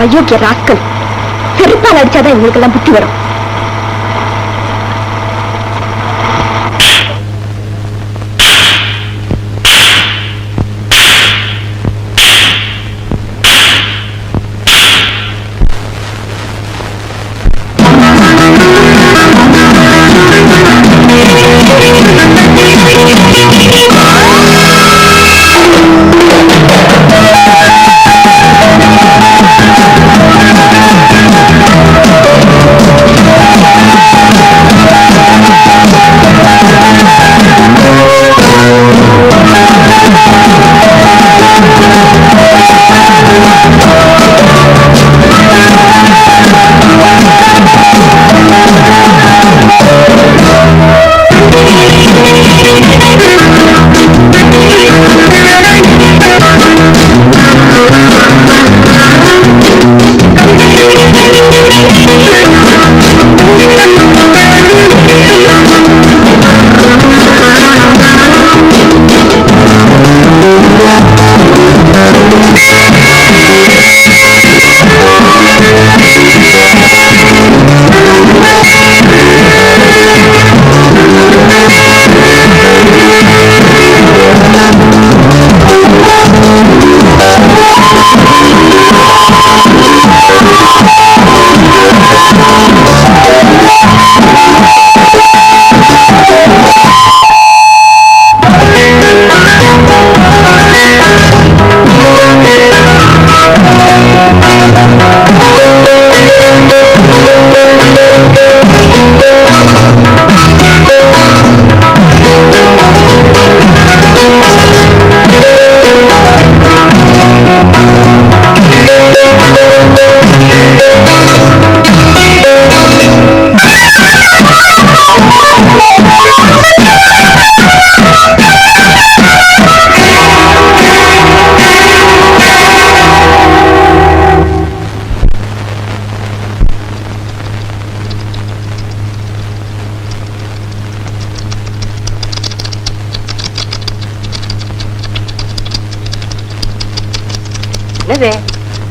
அயோக்கிய ராஸ்கல், செருப்பால் அடிச்சாதான் இவங்களுக்கு எல்லாம் புத்தி வரும்.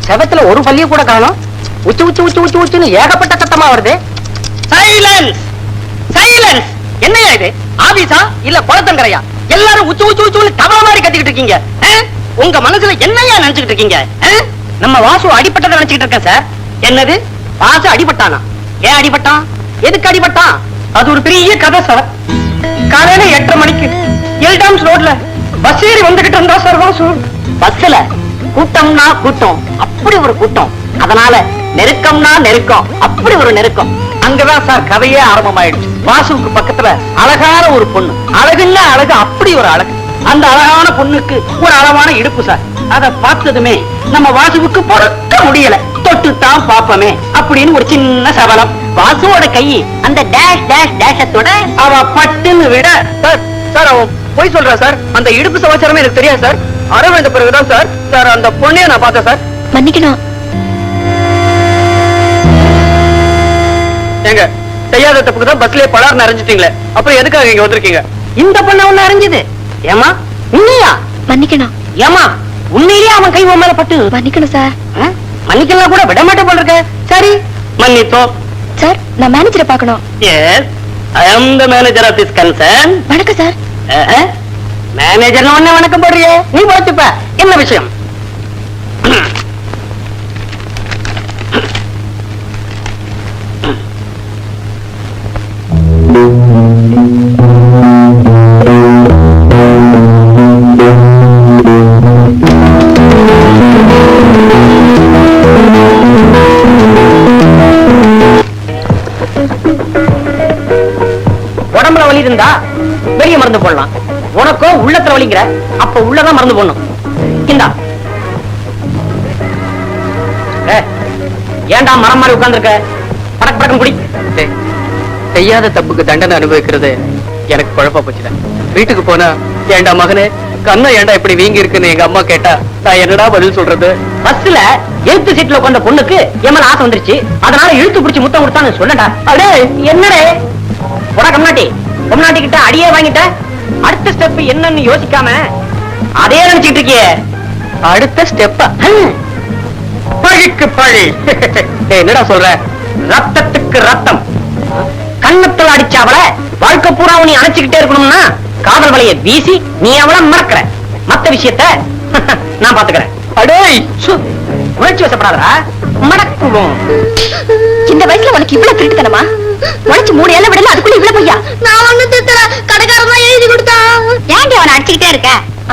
செவத்துல ஒரு பள்ளிய கூட காணோம். உச்சு உச்சு உச்சு உச்சு உச்சுன்னு ஏகப்பட்ட சத்தமா வருது. Silence silence. என்னையா இது, ஆபீஸா இல்ல குளத்தங்கரையா? எல்லாரும் உச்சு உச்சு உச்சுன்னு தவள மாதிரி கத்திக்கிட்டு இருக்கீங்க. உங்க மனசுல என்னையா நினைச்சுக்கிட்டு இருக்கீங்க? நம்ம வாசு அடிபட்டதை நினைச்சுக்கிட்டு இருக்கேன் சார். என்னது, வாசு அடிபட்டானா? ஏன் அடிபட்டான், எதுக்கு அடிபட்டான்? அது ஒரு பெரிய கதை சார். காலையில 8:30 மணிக்கு எல்டாம்ஸ் ரோட்ல பஸ் ஏறி வந்துகிட்டு இருந்தா சார் வாசு. பஸ்ல கூட்டம்னா கூட்டம், அப்படி ஒரு கூட்டம். அதனால நெருக்கம்னா நெருக்கம், அப்படி ஒரு நெருக்கம். அங்கதான் சார் கதையே ஆரம்பமாயிடுச்சு. வாசுவுக்கு பக்கத்துல அழகான ஒரு பொண்ணு, அழகுன்னா அழகு, அப்படி ஒரு அழகு. அந்த அழகான பொண்ணுக்கு ஒரு அளவான இடுப்பு சார். அத பார்த்ததுமே நம்ம வாசுவுக்கு பொறுக்க முடியல. தொட்டுத்தான் பாப்பமே அப்படின்னு ஒரு சின்ன சபலம். வாசுவோட கை அந்த டேஷ் டேஷ் டேஷத்தோட அவ பட்டுன்னு விட சார். சார் அவன் போய் சொல்றா சார். அந்த இடுப்பு சமாச்சாரமே எனக்கு தெரியாது சார். அரவிந்த பிறகுதான் சார் சார் அந்த பொண்ணைய நான் பார்த்தேன் சார். மன்னிக்கணும். ஏங்க, செய்யாத தப்புக்கு தான் பஸ்லயே பலார்னு அரைஞ்சிட்டீங்களே, அப்புறம் எதுக்காக இங்க வந்திருக்கீங்க? இந்த பொண்ண ஒண்ணு அரைஞ்சது. ஏமா உண்மையா? மன்னிக்கணும். ஏமா உண்மையிலேயே அவன் கை உன் மேல பட்டு? மன்னிக்கணும் சார். மன்னிக்கலாம் கூட விட மாட்டேன் போல இருக்க. சரி மன்னித்தோம் சார். நான் மேனேஜரை பார்க்கணும். Yes, I am the manager of this concern. வணக்கம் சார். மேனேஜர் ஒண்ணு வணக்கம் போடுறியே, நீ போச்சுப்ப. என்ன விஷயம்? உடம்புல வலி இருந்தா வெளிய மருந்து போடலாம். உனக்கோ உள்ளத்துல வலிங்கிற, அப்ப உள்ளதான் மருந்து போடணும். இந்தா. ஏன்டா மரம் மாதிரி உட்கார்ந்திருக்க? படக்கு படக்கம் குடி. செய்யாத தப்புக்கு தண்டனை அனுபவிக்கிறது எனக்கு குழப்ப போச்சுட. வீட்டுக்கு போனா ஏண்டா மகனே கண்ணா ஏண்டா இப்படி வீங்கி இருக்குன்னு எங்க அம்மா கேட்டா நான் என்னடா பதில் சொல்றது? பஸ்ல எழுத்து சீட்ல உட்கார்ந்த பொண்ணுக்கு எம்மன் ஆசை வந்துருச்சு, அதனால இழுத்து பிடிச்சி முத்தம் கொடுத்தான்னு சொல்லடா. அடே என்னடே போடா கம்நாட்டி, கம்நாட்டி கிட்ட அடியே வாங்கிட்ட. அடுத்த ஸ்டெப் என்னன்னு யோசிக்காம அதே நினைச்சிட்டு இருக்கியே. அடுத்த ஸ்டெப் பழிக்கு பழி. என்னடா சொல்ற? ரத்தத்துக்கு ரத்தம். கண்ணத்துல அடிச்ச அவளை வாழ்க்கை பூரா நீ அணைச்சுக்கிட்டே இருக்கணும்னா காதல் வலைய வீசி நீ அவளை மறக்கிற. மத்த விஷயத்த நான் பாத்துக்கிறேன். அடே உணர்ச்சி வசப்படாதா, மடக்குவோம். இந்த வயசுல உனக்கு இவ்வளவு திருட்டுத்தனமா? உழைச்சு 3 ஏழை விடல, அதுக்குள்ள இவ்வளவு பொய்யா? நான் ஒண்ணு திட்டல, கடைக்காரன் தான் எழுதி கொடுத்தான். ஏங்க அவனை அடிச்சுக்கிட்டே இருக்க?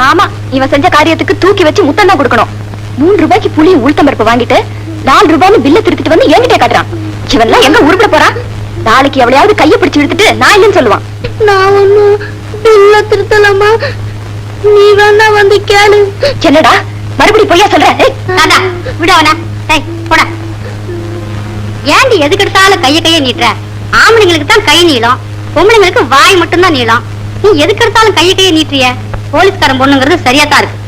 ஆமா, இவன் செஞ்ச காரியத்துக்கு தூக்கி வச்சு முத்தம் தான் கொடுக்கணும். 3 ரூபாய்க்கு புளி உளுத்தம் பருப்பு வாங்கிட்டு 4 ரூபாய்னு பில்ல திருத்திட்டு வந்து என்கிட்ட காட்டுறான். இவன்லாம் எங்க உருப்பட போறான்? நாளைக்கு எவளையாவது கையை பிடிச்சு எடுத்துட்டு நான் இல்லைன்னு சொல்லுவான். நான் ஒண்ணும் பில்ல திருத்தலாமா, நீ வேணா வந்து கேளு. என்னடா மறுபடியும் பொய்யா சொல்ற? விடவனா போடா. ஏண்டி எதுக்கு எடுத்தாலும் கைய நீட்டுற? ஆம்பளைங்களுக்கு தான் கை நீளம், பொம்பளைங்களுக்கு வாய் மட்டும்தான் நீளம். நீ எதுக்கு எடுத்தாலும் கைய நீட்டுறிய? போலீஸ்காரன் பொண்ணுங்கிறது சரியா தான் இருக்கு.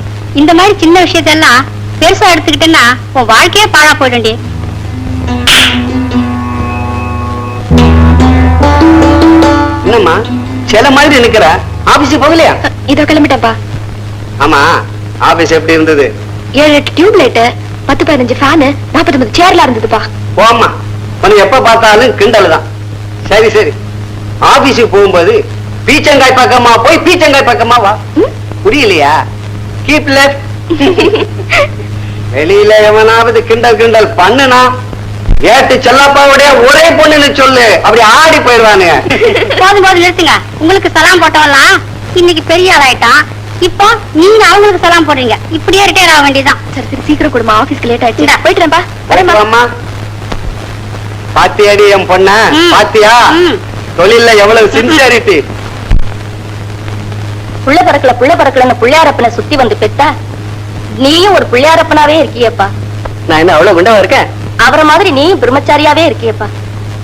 இந்த மாதிரி சின்ன விஷயத்தெல்லாம் பெருசா எடுத்துக்கிட்டேன்னா உன் வாழ்க்கையே பாழா போயிடும்டி. என்னம்மா சில மாதிரி நிக்கிற? ஆபீஸ் போகலையா? இதோ கிளம்பிட்டப்பா. ஆமா, ஆபீஸ் எப்படி இருந்தது? 7-8 டியூப் லைட், 10-15 ஃபேன், 49 சேர்ல இருந்ததுப்பா. போம்மா, உனக்கு எப்ப பார்த்தாலும் கிண்டல் தான். சரி சரி, ஆபீஸுக்கு போகும்போது பீச்சங்காய் பக்கமா போய் பீச்சங்காய் பக்கமா வா. புரியலையா? Keep left. வெளியில எவனாவது கிண்டல் கிண்டல் பண்ணுனா ஏட்டு செல்லப்பாவுடைய ஒரே பொண்ணுன்னு சொல்லு, அப்படி ஆடி போயிடுவானுங்க. போதும் போது நிறுத்துங்க. உங்களுக்கு சலாம் போட்டவெல்லாம் இன்னைக்கு பெரிய ஆளாயிட்டான். இப்போ நீங்க அவங்களுக்கு சலாம் போடுறீங்க. இப்படியே ரிட்டையர் ஆக வேண்டியதான். சரி சரி, சீக்கிரம் கொடுமா, ஆபீஸ்க்கு லேட் ஆயிடுச்சு. போயிட்டுறேன்ப்பா. அம்மா பாத்தியாடி என் பொண்ண? பாத்தியா தொழில எவ்வளவு சின்சியாரிட்டி. புள்ள பறக்கலன்னு பிள்ளையாரப்பனை சுத்தி வந்து பெத்தா நீயும் ஒரு பிள்ளையாரப்பனாவே இருக்கியப்பா. நான் என்ன அவ்வளவு குண்டவா இருக்கேன்? அவரை மாதிரி நீயும் பிரம்மச்சாரியாவே இருக்கியப்பா.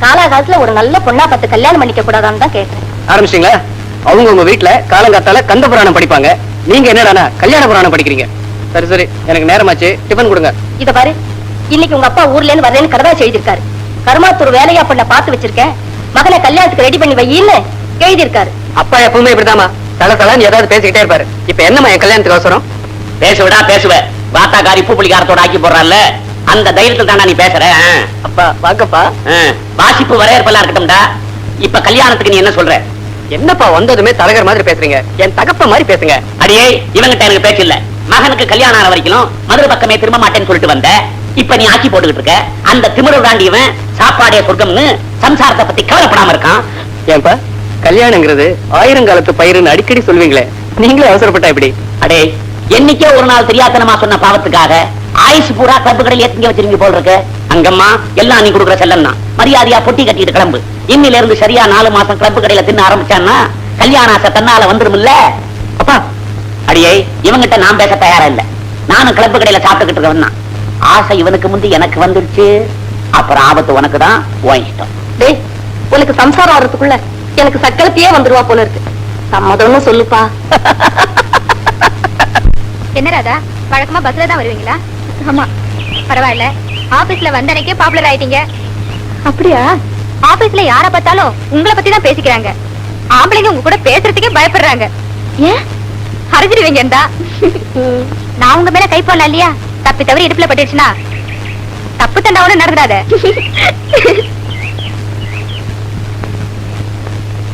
காலாகாலத்துல ஒரு நல்ல பொண்ணா பார்த்து கல்யாணம் பண்ணிக்க கூடாதான்னு தான் கேட்டேன். ஆரம்பிச்சிங்களா? அவங்க உங்க வீட்டுல காலங்காத்தால கந்த புராணம் படிப்பாங்க, நீங்க என்னடானா கல்யாண புராணம் படிக்கிறீங்க. சரி சரி, எனக்கு நேரமாச்சு, டிபன் கொடுங்க. இத பாரு, இன்னைக்கு உங்க அப்பா ஊர்ல இருந்து வரேன்னு கடதாச்சு எழுதிருக்காரு. கருமாத்தூர் வேலையா பண்ண பார்த்து வச்சிருக்கேன், மகனை கல்யாணத்துக்கு ரெடி பண்ணி வையின்னு எழுதிருக்காரு. அப்பா எப்பவுமே இப்படிதாமா தல தலன்னு ஏதாவது பேசிக்கிட்டே இருப்பாரு. இப்ப என்னமா என் கல்யாணத்துக்கு அவசரம்? பேசுவிடா பேசுவ. வாத்தாக்காரி உப்பு புளிக்காரத்தோட ஆக்கி போடுறான்ல, அந்த தைரியத்தில் தானே நீ பேசுற. அப்பா வாக்கப்பா, வாசிப்பு வரையறுப்பெல்லாம் இருக்கட்டும்டா. இப்ப கல்யாணத்துக்கு நீ என்ன சொல்ற? என்னப்பா வந்ததுமே தரகர் மாதிரி பேசுறீங்க? என் தகப்ப மாதிரி பேசுங்க. அடியே, இவங்கிட்ட எனக்கு பேச்சு இல்ல. மகனுக்கு கல்யாணம் ஆன வரைக்கும் மதுரை பக்கமே திரும்ப மாட்டேன்னு சொல்லிட்டு வந்த. இப்ப நீ ஆக்கி போட்டுக்கிட்டு இருக்க. அந்த திமிரு தாண்டியவன் சாப்பாடே சொர்க்கம்னு சம்சாரத்தை பத்தி கவலைப்படாம இருக்கான். ஏன்பா கல்யாணங்கிறது 1000 காலத்து பயிருன்னு அடிக்கடி சொல்வீங்களே, நீங்களே அவசரப்பட்டா இப்படி? அடே, என்னைக்கே ஒரு நாள் தெரியாதனமா சொன்ன பாவத்துக்காக ஆயுசு பூரா கிளப்பு கடையில் ஏத்திங்க வச்சிருங்க போல் இருக்கு. அங்கம்மா எல்லாம் நீ கொடுக்குற செல்லம் தான். மரியாதையா பொட்டி கட்டிட்டு கிளம்பு. இன்னில இருந்து சரியா 4 மாசம் கிளப்பு கடையில தின்ன ஆரம்பிச்சான்னா கல்யாண ஆசை தன்னால வந்துருமில்ல. அப்பா அடியே, இவங்கிட்ட நான் பேச தயாரா இல்ல. நானும் கிளப்பு கடையில சாப்பிட்டுக்கிட்டு இருக்கவன் தான். ஆசை இவனுக்கு முந்தி எனக்கு வந்துடுச்சு, அப்புறம் ஆபத்து உனக்கு தான். உன் இஷ்டம். டேய், உனக்கு சம்சாரம் வர்றதுக்குள்ள எனக்கு சக்கலத்தையே வந்துருவா போல இருக்கு. சம்மதம்னு சொல்லுப்பா. என்ன ராதா, வழக்கமா பஸ்ல தான் வருவீங்களா? ஆமா. பரவாயில்ல, ஆபீஸ்ல வந்த அன்னைக்கே பாப்புலர் ஆயிட்டீங்க. அப்படியா? ஆபீஸ்ல யார பார்த்தாலும் உங்களை பத்தி தான் பேசிக்கிறாங்க. ஆம்பளைங்க உங்க கூட பேசுறதுக்கே பயப்படுறாங்க. ஏன்? அரைஞ்சிருவீங்கடா. நான் உங்க மேல கை போடலாம் இல்லையா? தப்பி தவறி இடுப்புல பட்டுச்சுன்னா தப்பு தண்டாவோட நடந்துடாத.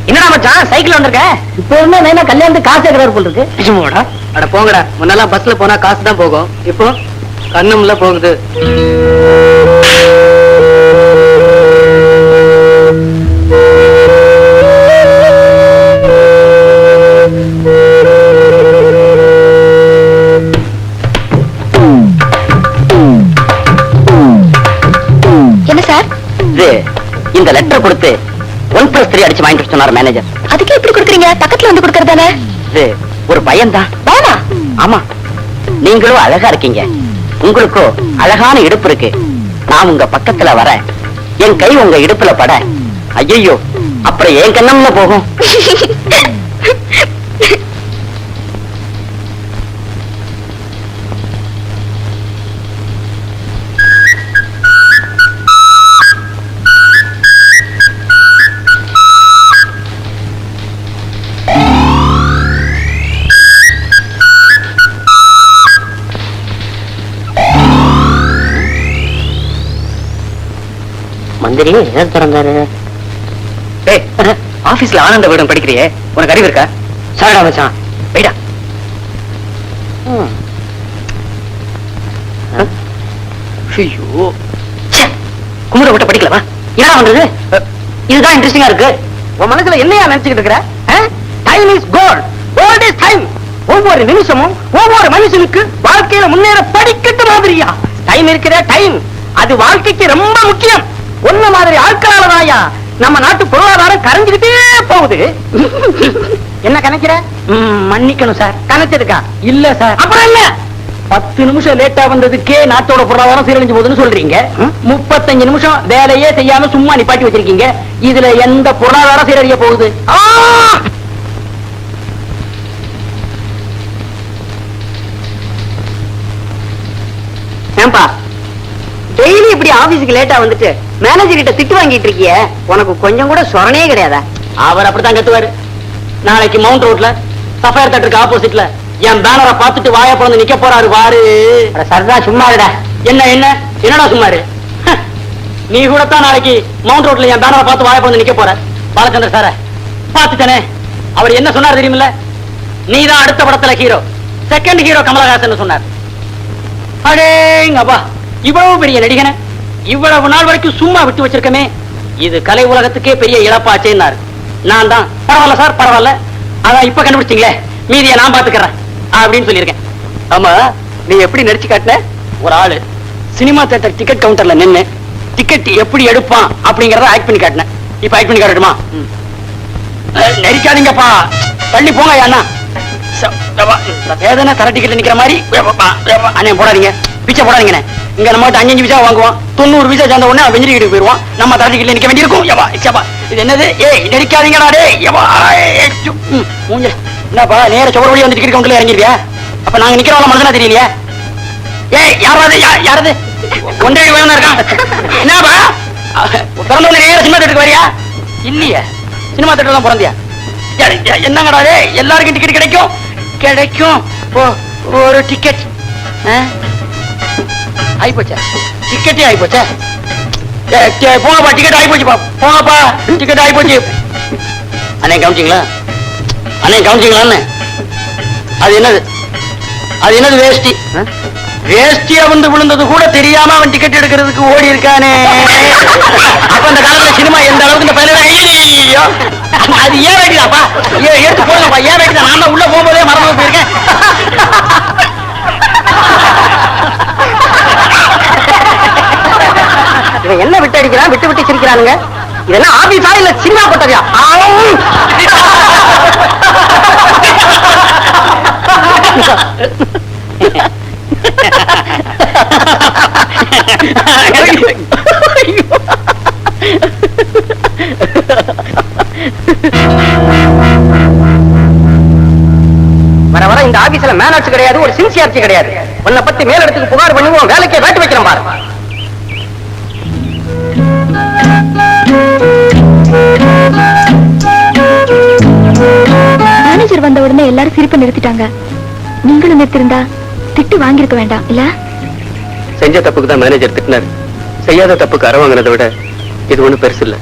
என்னடா மச்சான் சைக்கிள் வந்திருக்க? இப்ப என்ன நைனா கல்யாணத்துக்கு காசு கேட்கறாரு போல இருக்கு. நிஜமாடா? அட போங்கடா, முன்னெல்லாம் பஸ்ல போனா காசு தான் போகும், இப்போ கண்ணும்ல போகுது. என்ன சார் இந்த லெட்டர் கொடுத்து 1+3 அடிச்சு வாங்கிட்டு சொன்னார் மேனேஜர். அதுக்கு எப்படி கொடுக்குறீங்க? பக்கத்துல வந்து கொடுக்கறதானே? ஒரு பையன்தான். பானா? ஆமா, நீங்களும் அழகா இருக்கீங்க, உங்களுக்கும் அழகான இடுப்பு இருக்கு. நான் உங்க பக்கத்துல வர என் கை உங்க இடுப்புல பட, ஐயோ அப்புறம் என் கண்ணம்ல போகும். மந்திரி ஏன் திறந்தாரு? ஆபீஸ்ல ஆனந்த விடம் படிக்கிறியே, உனக்கு அறிவு இருக்கா? சாரடா மச்சான், வைடா. ஐயோ, குமுற விட்ட படிக்கலவா? என்ன பண்றது? இதுதான் இன்ட்ரெஸ்டிங்கா இருக்கு. உன் மனசுல என்னையா நினைச்சுக்கிட்டு இருக்கிற? Time is gold, gold is time. ஒவ்வொரு நிமிஷமும் ஒவ்வொரு மனுஷனுக்கு வாழ்க்கையில முன்னேற படிக்கட்டு மாதிரியா டைம் இருக்கிற டைம். அது வாழ்க்கைக்கு ரொம்ப முக்கியம். ஒன்ன மாதிரி ஆட்களாலதாயா நம்ம நாட்டு பொருளாதாரம் கரைஞ்சுக்கிட்டே போகுது. என்ன கணக்கிற? மன்னிக்கணும் சார். கணச்சதுக்கா? இல்ல சார். அப்புறம் என்ன? 10 நிமிஷம் லேட்டா வந்ததுக்கே நாட்டோட பொருளாதாரம் சீரழிஞ்சு போகுதுன்னு சொல்றீங்க. 35 நிமிஷம் வேலையே செய்யாம சும்மா நிப்பாட்டி வச்சிருக்கீங்க. இதுல எந்த பொருளாதாரம் சீரழிய போகுது? ஏன்பா டெய்லி இப்படி ஆபீஸுக்கு லேட்டா வந்துட்டு மேனேஜர் கிட்ட திட்டு வாங்கிட்டு இருக்கிய, உனக்கு கொஞ்சம் கூட சொரணே கிடையாதா? அவர் அப்படித்தான் கத்துவாரு. நாளைக்கு மவுண்ட் ரோட்ல சஃபயர் தேட்டருக்கு ஆப்போசிட்ல என் பேனரை பார்த்துட்டு வாய பிறந்து நிக்க போறாரு பாரு. சர்தா சும்மாடா. என்ன என்ன என்னடா சும்மாரு? நீ கூட தான் நாளைக்கு மவுண்ட் ரோட்ல என் பேனரை பார்த்து வாய பிறந்து நிக்க போற. பாலச்சந்திர சார பார்த்துட்டனே, அவர் என்ன சொன்னார் தெரியுமில்ல? நீதான் அடுத்த படத்துல ஹீரோ, செகண்ட் ஹீரோ கமலஹாசன் சொன்னார். அடேங்கப்பா, இவ்வளவு பெரிய நடிகனை இவ்வளவு நாள் வரைக்கும் சும்மா விட்டு வச்சிருக்கமே, இது கலை உலகத்துக்கே பெரிய இழப்பாச்சேன்னாரு. நான் தான் பரவாயில்ல சார் பரவாயில்ல, அதான் இப்ப கண்டுபிடிச்சிங்களே, மீதியை நான் பாத்துக்கிறேன் அப்படின்னு சொல்லியிருக்கேன். ஆமா, நீ எப்படி நடிச்சு காட்டின? ஒரு ஆளு சினிமா தியேட்டர் டிக்கெட் கவுண்டர்ல நின்னு டிக்கெட் எப்படி எடுப்பான் அப்படிங்கறத ஆக்ட் பண்ணி காட்டினேன். இப்ப ஆக்ட் பண்ணி காட்டட்டுமா? நடிக்காதீங்கப்பா, தள்ளி போங்க அண்ணா. வேதனை தர டிக்கெட்ல நிக்கிற மாதிரி அண்ணே போடாதீங்க, பிச்சை போடாதீங்க. இங்க நம்ம 5 விசா வாங்குவோம், 90 விசா சேர்ந்த உடனே வெஞ்சிரி கிட்ட போயிருவோம். நம்ம தர டிக்கெட்ல நிக்க வேண்டியிருக்கும். இது என்னது? ஏய் நடிக்காதீங்கடா டேய். என்னப்பா நேர சோறு வழி வந்து டிக்கெட் கவுண்டர்ல இறங்கிருவியா? அப்ப நாங்க நிக்கிறவங்க மனசுனா தெரியலையா? ஏய் யாராவது யாராவது ஒன்றே வேணும் இருக்கான். என்னப்பா பிறந்த நேர சினிமா தேட்டருக்கு வரியா? இல்லையா, சினிமா தேட்டர் தான் பிறந்தியா? என்னங்கடா எல்லாருக்கும் டிக்கெட் கிடைக்கும் கிடைக்கும். ஒரு டிக்கெட் ஆயிப்போச்சா? டிக்கெட்டே ஆயிப்போச்சா? போங்கப்பா, டிக்கெட் ஆயிப்போச்சுப்பா, போங்கப்பா, டிக்கெட் ஆயிப்போச்சு. அண்ணே கவனிச்சிங்களா? அண்ணே கவனிச்சிங்களான்னு? அது என்னது? அது என்னது? வேஷ்டி. வேஷ்டியா வந்து விழுந்தது கூட தெரியாம அவன் டிக்கெட் எடுக்கிறதுக்கு ஓடி இருக்கானே. அப்ப அந்த காலத்துல சினிமா எந்த அளவுக்கு இந்த பயில அது ஏன் வேண்டிதாப்பா? எடுத்து போங்கப்பா, ஏன் வேண்டிதான்? நான் தான் உள்ள போகும்போதே மறந்து போயிருக்கேன். இவன் என்ன விட்டு அடிக்கிறான், விட்டு விட்டு சிரிக்கிறானுங்க. இதெல்லாம் ஆபீஸா இல்ல சினிமா போட்டதையா? வர வர இந்த ஆபீஸ்ல மேனர்ஸ் கிடையாது, ஒரு சின்சியாரிட்டி கிடையாது. உன்னை பத்தி மேலிடத்துக்கு புகார் பண்ணுவோம், வேலைக்கே வேட்டு வைக்கிறோம் பாரு. மேனேஜர் வந்த உடனே எல்லாரும் சிரிப்பை நிறுத்திட்டாங்க. நீங்களும் நிறுத்திருந்தா திட்டு வாங்கியிருக்க வேண்டாம் இல்ல? செஞ்ச தப்புக்கு தான் மேனேஜர் திட்டினார். செய்யாத தப்புக்கு அற வாங்கினதை விட இது ஒண்ணு பெருசு இல்ல.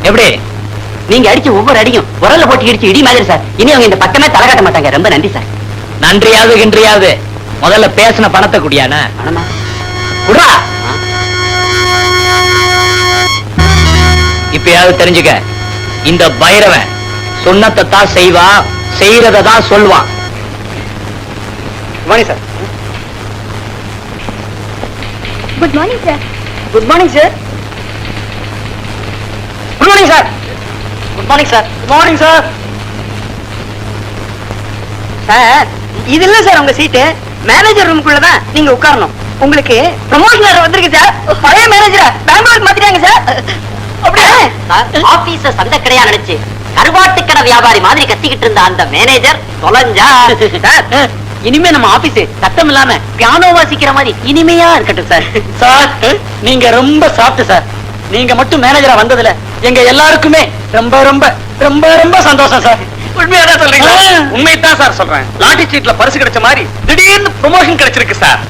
எப்படி நீங்க அடிச்ச ஒவ்வொரு அடியும் உரல்ல போட்டு இடிச்சு இடி மாதிரி சார். இனி அவங்க இந்த பக்கமே தலை காட்ட மாட்டாங்க. ரொம்ப நன்றி சார். நன்றியாவது கின்றியாவது முதல்ல பேசின பணத்தை குடியானா பணமா குடுறா. இப்பயாவது தெரிஞ்சுக்க, இந்த பைரவன் சொன்னத்தை தான் செய்வா, செய்யறத தான் சொல்வான். Morning sir. Good morning sir. Good morning sir. Good morning sir. Good morning sir. Good morning sir. Sir இது இல்ல சார் உங்க சீட்டு. மேனேஜர் ரூமுக்குள்ளதான் நீங்க உட்காரணும். உங்களுக்கு ப்ரமோஷன் ஆர்டர் வந்திருக்கு சார். பழைய மேனேஜரை பெங்களூருக்கு மாத்திட்டாங்க சார். அப்படியே சார் ஆபீஸ சந்தை கடையா நினைச்சு கருவாட்டு கடை வியாபாரி மாதிரி கத்திக்கிட்டு இருந்த அந்த மேனேஜர் தொலைஞ்சா. சார் இனிமே நம்ம ஆபீஸ் சத்தம் இல்லாம பியானோ வாசிக்கிற மாதிரி இனிமையா இருக்கட்டும் சார். சார் நீங்க ரொம்ப சாப்பிட்டு சார். நீங்க மட்டும் மேனேஜரா வந்ததுல எங்க எல்லாருக்குமே ரொம்ப ரொம்ப ரொம்ப ரொம்ப சந்தோஷம் சார். உண்மையாதான் சொல்றீங்களா? உண்மைதான் சார் சொல்றேன். லாட்டரி சீட்ல பரிசு கிடைச்ச மாதிரி திடீர்னு ப்ரமோஷன் கிடைச்சிருக்கு சார்.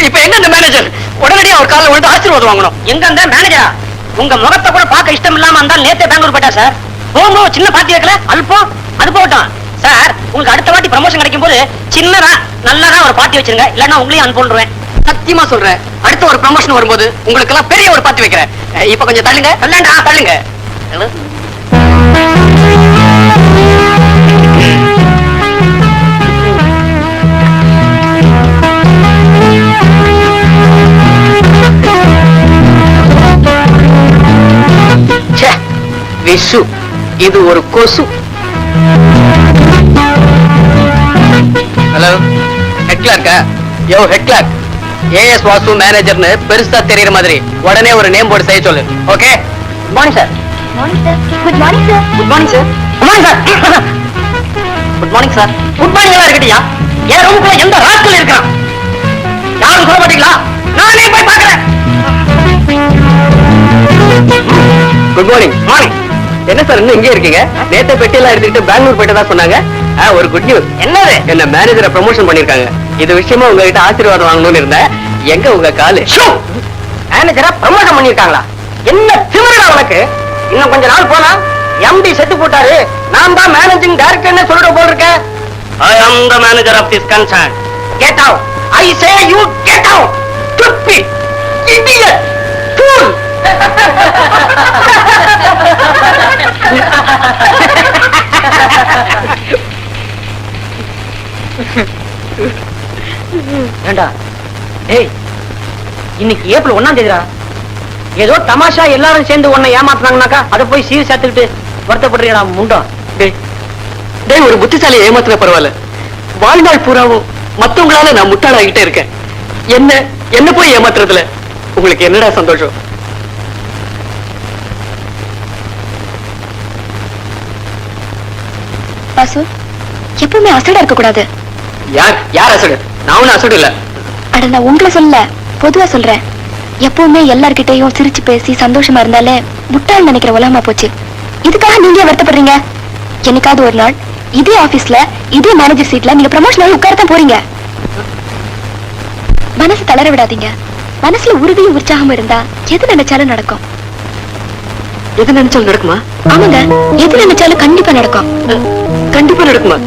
இப்ப எங்க அந்த மேனேஜர்? உடனடியா ஒரு கால விழுந்து ஆசீர்வாதம் வாங்கணும். எங்க அந்த மேனேஜரா? உங்க முகத்தை கூட பார்க்க இஷ்டம் இல்லாம இருந்தால் நேத்தே பெங்களூர் போயிட்டா சார். போகும்போது சின்ன பார்ட்டி வைக்கல அல்பம் அது போட்டோம் சார். உங்களுக்கு அடுத்த வாட்டி ப்ரமோஷன் கிடைக்கும் போது சின்னதா நல்லதா ஒரு பார்ட்டி வச்சிருங்க. இல்லன்னா உங்களையும் அனுப்புறேன். சத்தியமா சொல்றேன், அடுத்த ஒரு ப்ரமோஷன் வரும்போது உங்களுக்கு எல்லாம் பெரிய ஒரு பார்ட்டி வைக்கிறேன். இப்ப கொஞ்சம் தள்ளுங்க. தள்ளாண்டா தள்ளுங்க. விசு இது ஒரு கொசு. ஹலோ ஹெட் கிளார்க்கா? Yo head clerk, AS Vasu மேனேஜர்னு பெருசா தெரியற மாதிரி உடனே ஒரு நேம் போர்டு செய்ய சொல்லு. Okay? Good morning sir. Morning sir. Good morning sir. Good morning sir. Good morning sir. Good morning sir. Good morning எல்லாம் இருக்கட்டியா? என் ரூமுக்குள்ள எந்த ராஸ்கல் இருக்கான்? யாரும் சொல்ல மாட்டீங்களா? நானே போய் பார்க்கிறேன். Good morning. மார்னிங். என்ன சார் இன்னும் இங்கே இருக்கீங்க? நேத்த பெட்டியெல்லாம் எடுத்துக்கிட்டு பெங்களூர் போயிட்டதா சொன்னாங்க. ஒரு குட் நியூஸ். என்னது? என்ன மேனேஜரை ப்ரமோஷன் பண்ணிருக்காங்க. இது விஷயமா உங்ககிட்ட ஆசீர்வாதம் வாங்கணும்னு இருந்தேன். எங்க உங்க காலு? மேனேஜரா ப்ரமோஷன் பண்ணிருக்காங்களா? என்ன திமிரடா உனக்கு? இன்னும் கொஞ்ச நாள் போனா எம்டி செத்து போட்டாரு, நான் தான் மேனேஜிங் டைரக்டர்னு சொல்லிட போல் இருக்கேன். I am the manager of this concern. Get out! I say you get out! Stupid! Idiot! Fool! ஏண்டா டேய், இன்னைக்கு ஏப்ரல் 1ஆம் தேதிடா. ஏதோ தமாஷா எல்லாரும் சேர்ந்து உன்னை ஏமாத்துனாங்கனாக்கா அதை போய் சீர் சேர்த்துக்கிட்டு வருத்தப்படுறீங்களா முண்டம்? டேய் ஒரு புத்திசாலி ஏமாத்துற பரவாயில்ல. வாழ்நாள் பூராவும் மத்தவங்களால நான் முட்டாளாகிட்டே இருக்கேன். என்ன போய் ஏமாத்துறதுல உங்களுக்கு என்னடா சந்தோஷம்? வாசு, எப்பவுமே அசடா இருக்க கூடாது. யார் அசடு? நான் ஒன்னும் அசடு இல்ல. அட நான் உங்களை சொல்ல, பொதுவா சொல்றேன். எப்பவுமே எல்லார்கிட்டையும் சிரிச்சு பேசி சந்தோஷமா இருந்தாலே முட்டாள் நினைக்கிற உலகமா போச்சு. இதுக்காக நீங்க வருத்தப்படுறீங்க? என்னைக்காவது ஒரு நாள் இதே ஆபீஸ்ல இதே மேனேஜர் சீட்ல நீங்க ப்ரமோஷன் ஆகி உட்காரத்தான் போறீங்க. மனசு தளர விடாதீங்க. மனசுல உறுதியும் உற்சாகம் இருந்தா எது நினைச்சாலும் நடக்கும். எது நினைச்சாலும் நடக்குமா? ஆமாங்க, எது நினைச்சாலும் கண்டிப்பா நடக்கும். கண்டிப்பா நடக்குமா?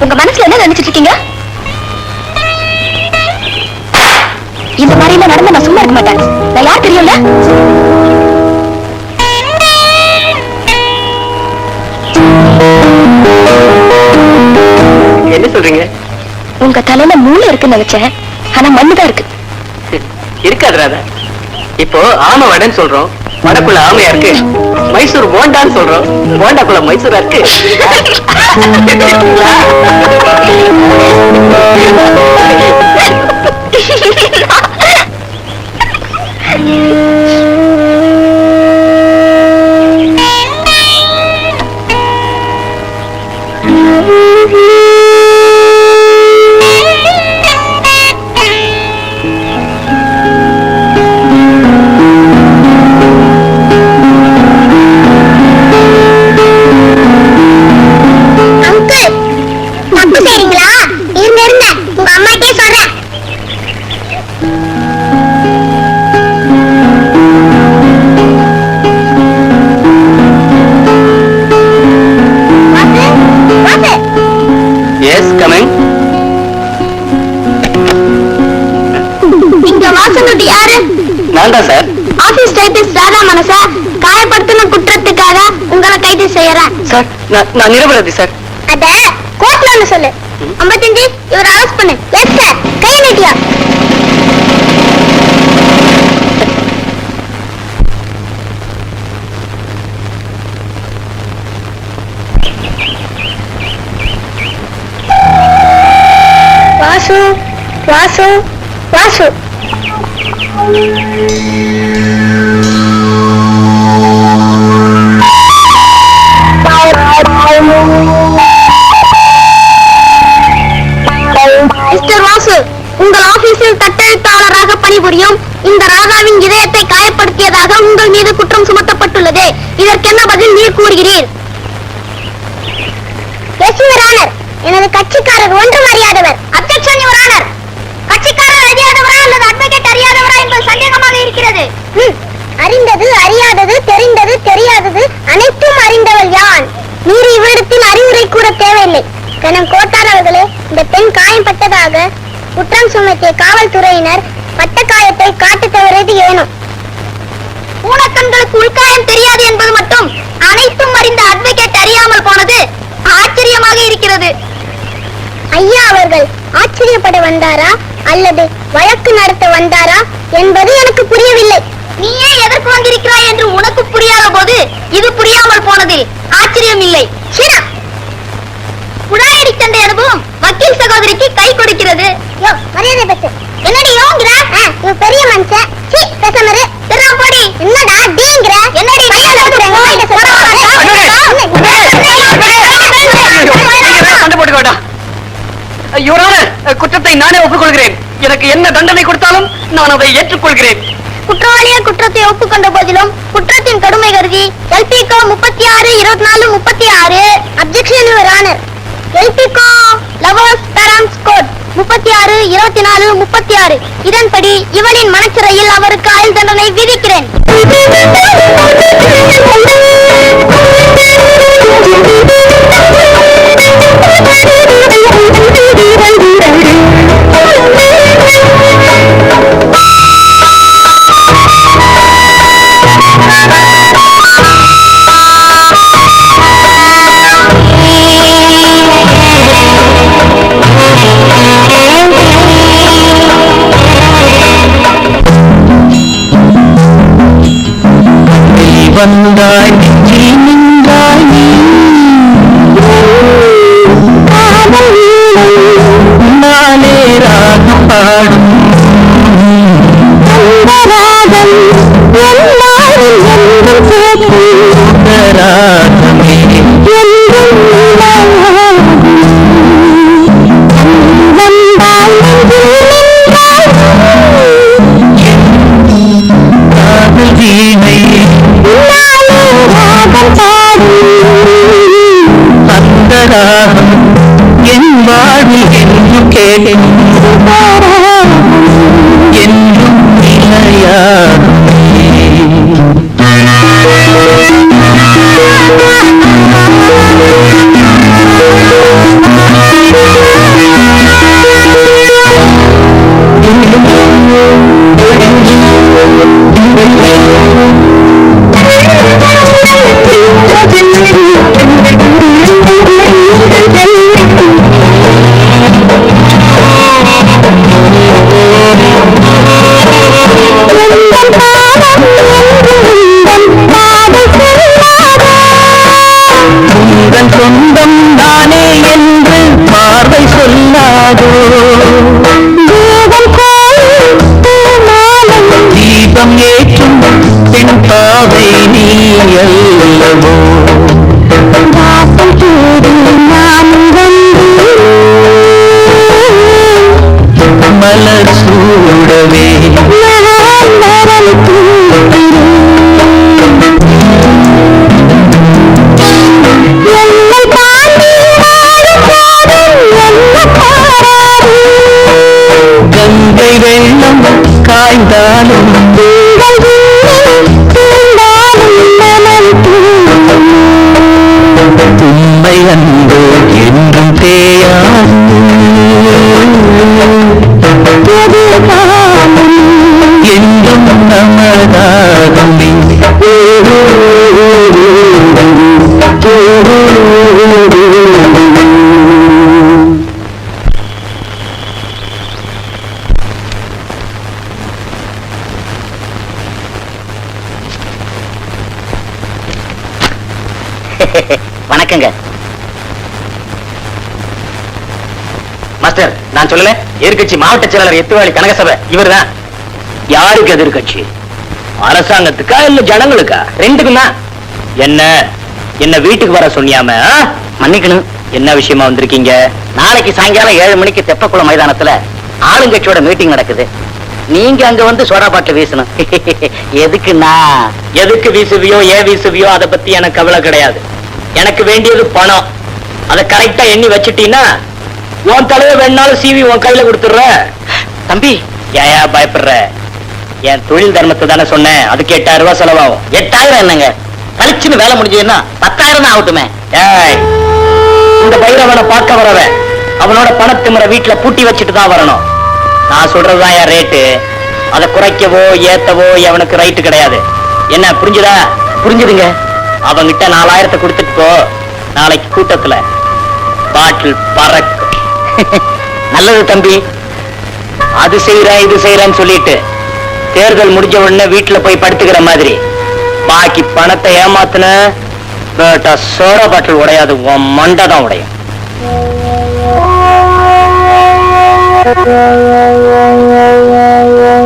உங்க மனசுல என்ன நினைச்சிட்டு இருக்கீங்க? இந்த மாதிரி எல்லாம் நடந்து நான் சும்மா இருக்க மாட்டேன். நான் யார் தெரியும்ல? என்ன சொல்றீங்க? உங்க தலையில மூளை இருக்குன்னு நினைச்சேன், ஆனா மண்ணுதான் இருக்கு. இருக்காது ராதா. இப்போ ஆமை வடைன்னு சொல்றோம், வடக்குள்ள ஆமையா இருக்கு. மைசூர் போண்டான்னு சொல்றோம், போண்டாக்குள்ள மைசூரா இருக்கு. சார், ஆபீஸ் டைபிஸ்ட் ராதா மனசா காயப்படுத்தின குற்றத்துக்காக உங்களை கைது செய்யறேன். சார், நான் நிரபராதி சார். அத கோர்ட்ல சொல்லு. 55 இவரை அரெஸ்ட் பண்ணு. எஸ் சார், கை நீட்டியா. வாசு வாசு வாசு மிஸ்டர் வாசு, உங்கள் ஆபீஸில் தட்டெழுத்தாளராக பணிபுரியும் இந்த ராதாவின் இதயத்தை காயப்படுத்தியதாக உங்கள் மீது குற்றம் சுமத்தப்பட்டுள்ளது. இதற்கென்ன பதில் நீர் கூறுகிறீர்? எனது கட்சிக்காரர் ஒன்றும் அறியாதவர். Objection your honour. கட்சிக்காரர் அறியாதவரா அல்லது அட்வொகேட் அறியாதவரா என்பது சந்தேகமாக இருக்கிறது. அறிந்தது அறியாதது தெரிந்தது தெரியாதது அனைத்தும் அறிந்தவள் யான். நீர் இவ்விடத்தில் அறிவுரை கூட தேவையில்லை. கனம் கோட்டார் அவர்களே, இந்த பெண் காயப்பட்டதாக குற்றம் சுமத்திய காவல்துறையினர் பட்ட காயத்தை காட்டு தவறது ஏனும். ஊனக்கண்களுக்கு உள்காயம் தெரியாது என்பது மட்டும் அனைத்தும் அறிந்த அட்வொகேட் அறியாமல் போனது ஆச்சரியமாக இருக்கிறது. ஐயா அவர்கள் ஆச்சரியப்பட வந்தாரா அல்லது வழக்கு நடத்த வந்தாரா என்பது எனக்கு புரியவில்லை. நீயே எதற்கு வந்திருக்கிறாய் என்று உனக்கு புரியாத போது இது புரியாமல் போனதில் ஆச்சரியம் இல்லை. குழாயடி சண்டை அனுபவம் வக்கீல் சகோதரிக்கு கை கொடுக்கிறது. மரியாதை பேசு. என்னடி யோங்கிற? பெரிய மனுஷன். பேசாமரு போடி. என்னடா டீங்கிற? என்னடி குற்றத்தை நானே ஒப்புக்கொள்கிறேன். எனக்கு என்ன தண்டனை கொடுத்தாலும் நான் அதை ஏற்றுக்கொள்கிறேன். குற்றவாளிய குற்றத்தை ஒப்புக்கொண்ட போதிலும் குற்றத்தின் கடுமை கருதி எல்பிகோ 36 24 36 அப்ஜெக்ஷன் யுவர் ஆனர். எல்பிகோ லவர்ஸ் பேரண்ட்ஸ் கோட் 36 24 36 இதன்படி இவளின் மனச்சிறையில் அவருக்கு ஆயுள் தண்டனை விதிக்கிறேன். வந்தாய் வணக்கங்க மாஸ்டர். நான் சொல்லல, எதிர்கட்சி மாவட்ட செயலாளர் எத்துவாளி கனகசபை இவர்தான். யாருக்கு எதிர்கட்சி? அரசாங்கத்துக்கா இல்ல ஜனங்களுக்கா? ரெண்டுக்கும் தான். என்ன வீட்டுக்கு வர சொன்னியாம? மன்னிக்கணும். என்ன விஷயமா வந்திருக்கீங்க? நாளைக்கு சாயங்காலம் 7 மணிக்கு தெப்பக்குளம் மைதானத்துல ஆளுங்கட்சியோட மீட்டிங் நடக்குது. நீங்க அங்க வந்து சோடா பாட்டில் வீசணும். எதுக்குன்னா, எதுக்கு வீசுவியோ ஏன் வீசுவியோ அதை பத்தி எனக்கு கவலை கிடையாது. எனக்கு வேண்டியது பணம். அதை கரெக்டா எண்ணி வச்சுட்டீங்கன்னா உன் தலையை வேணாலும் சீவி உன் கையில கொடுத்துடுற. தம்பி ஏயா பயப்படுற? என் தொழில் தர்மத்தை தானே சொன்னேன். அதுக்கு 8000 ரூபாய் செலவாகும். 8000 என்னங்க? கழிச்சுன்னு வேலை முடிஞ்சதுன்னா 10,000 தான் ஆகட்டுமே. ஏய், இந்த பைரவனை பார்க்க வரவன் அவனோட பணத்திமுறை வீட்டுல பூட்டி வச்சுட்டு தான் வரணும். நான் சொல்றதுதான் என் ரேட்டு. அதை குறைக்கவோ ஏத்தவோ அவனுக்கு ரைட்டு கிடையாது. என்ன புரிஞ்சுதா? புரிஞ்சுதுங்க. அவங்கிட்ட 4000 கொடுத்துட்டு போ. நாளைக்கு கூட்டத்துல பாட்டில் பறக்கும். நல்லது தம்பி. அது செய்யறேன் இது செய்யறேன்னு சொல்லிட்டு தேர்தல் முடிஞ்ச உடனே வீட்டுல போய் படுத்துக்கிற மாதிரி பாக்கி பணத்தை ஏமாத்துன சோடா பாட்டில் உடையாது, உன் மண்டை தான் உடையும்.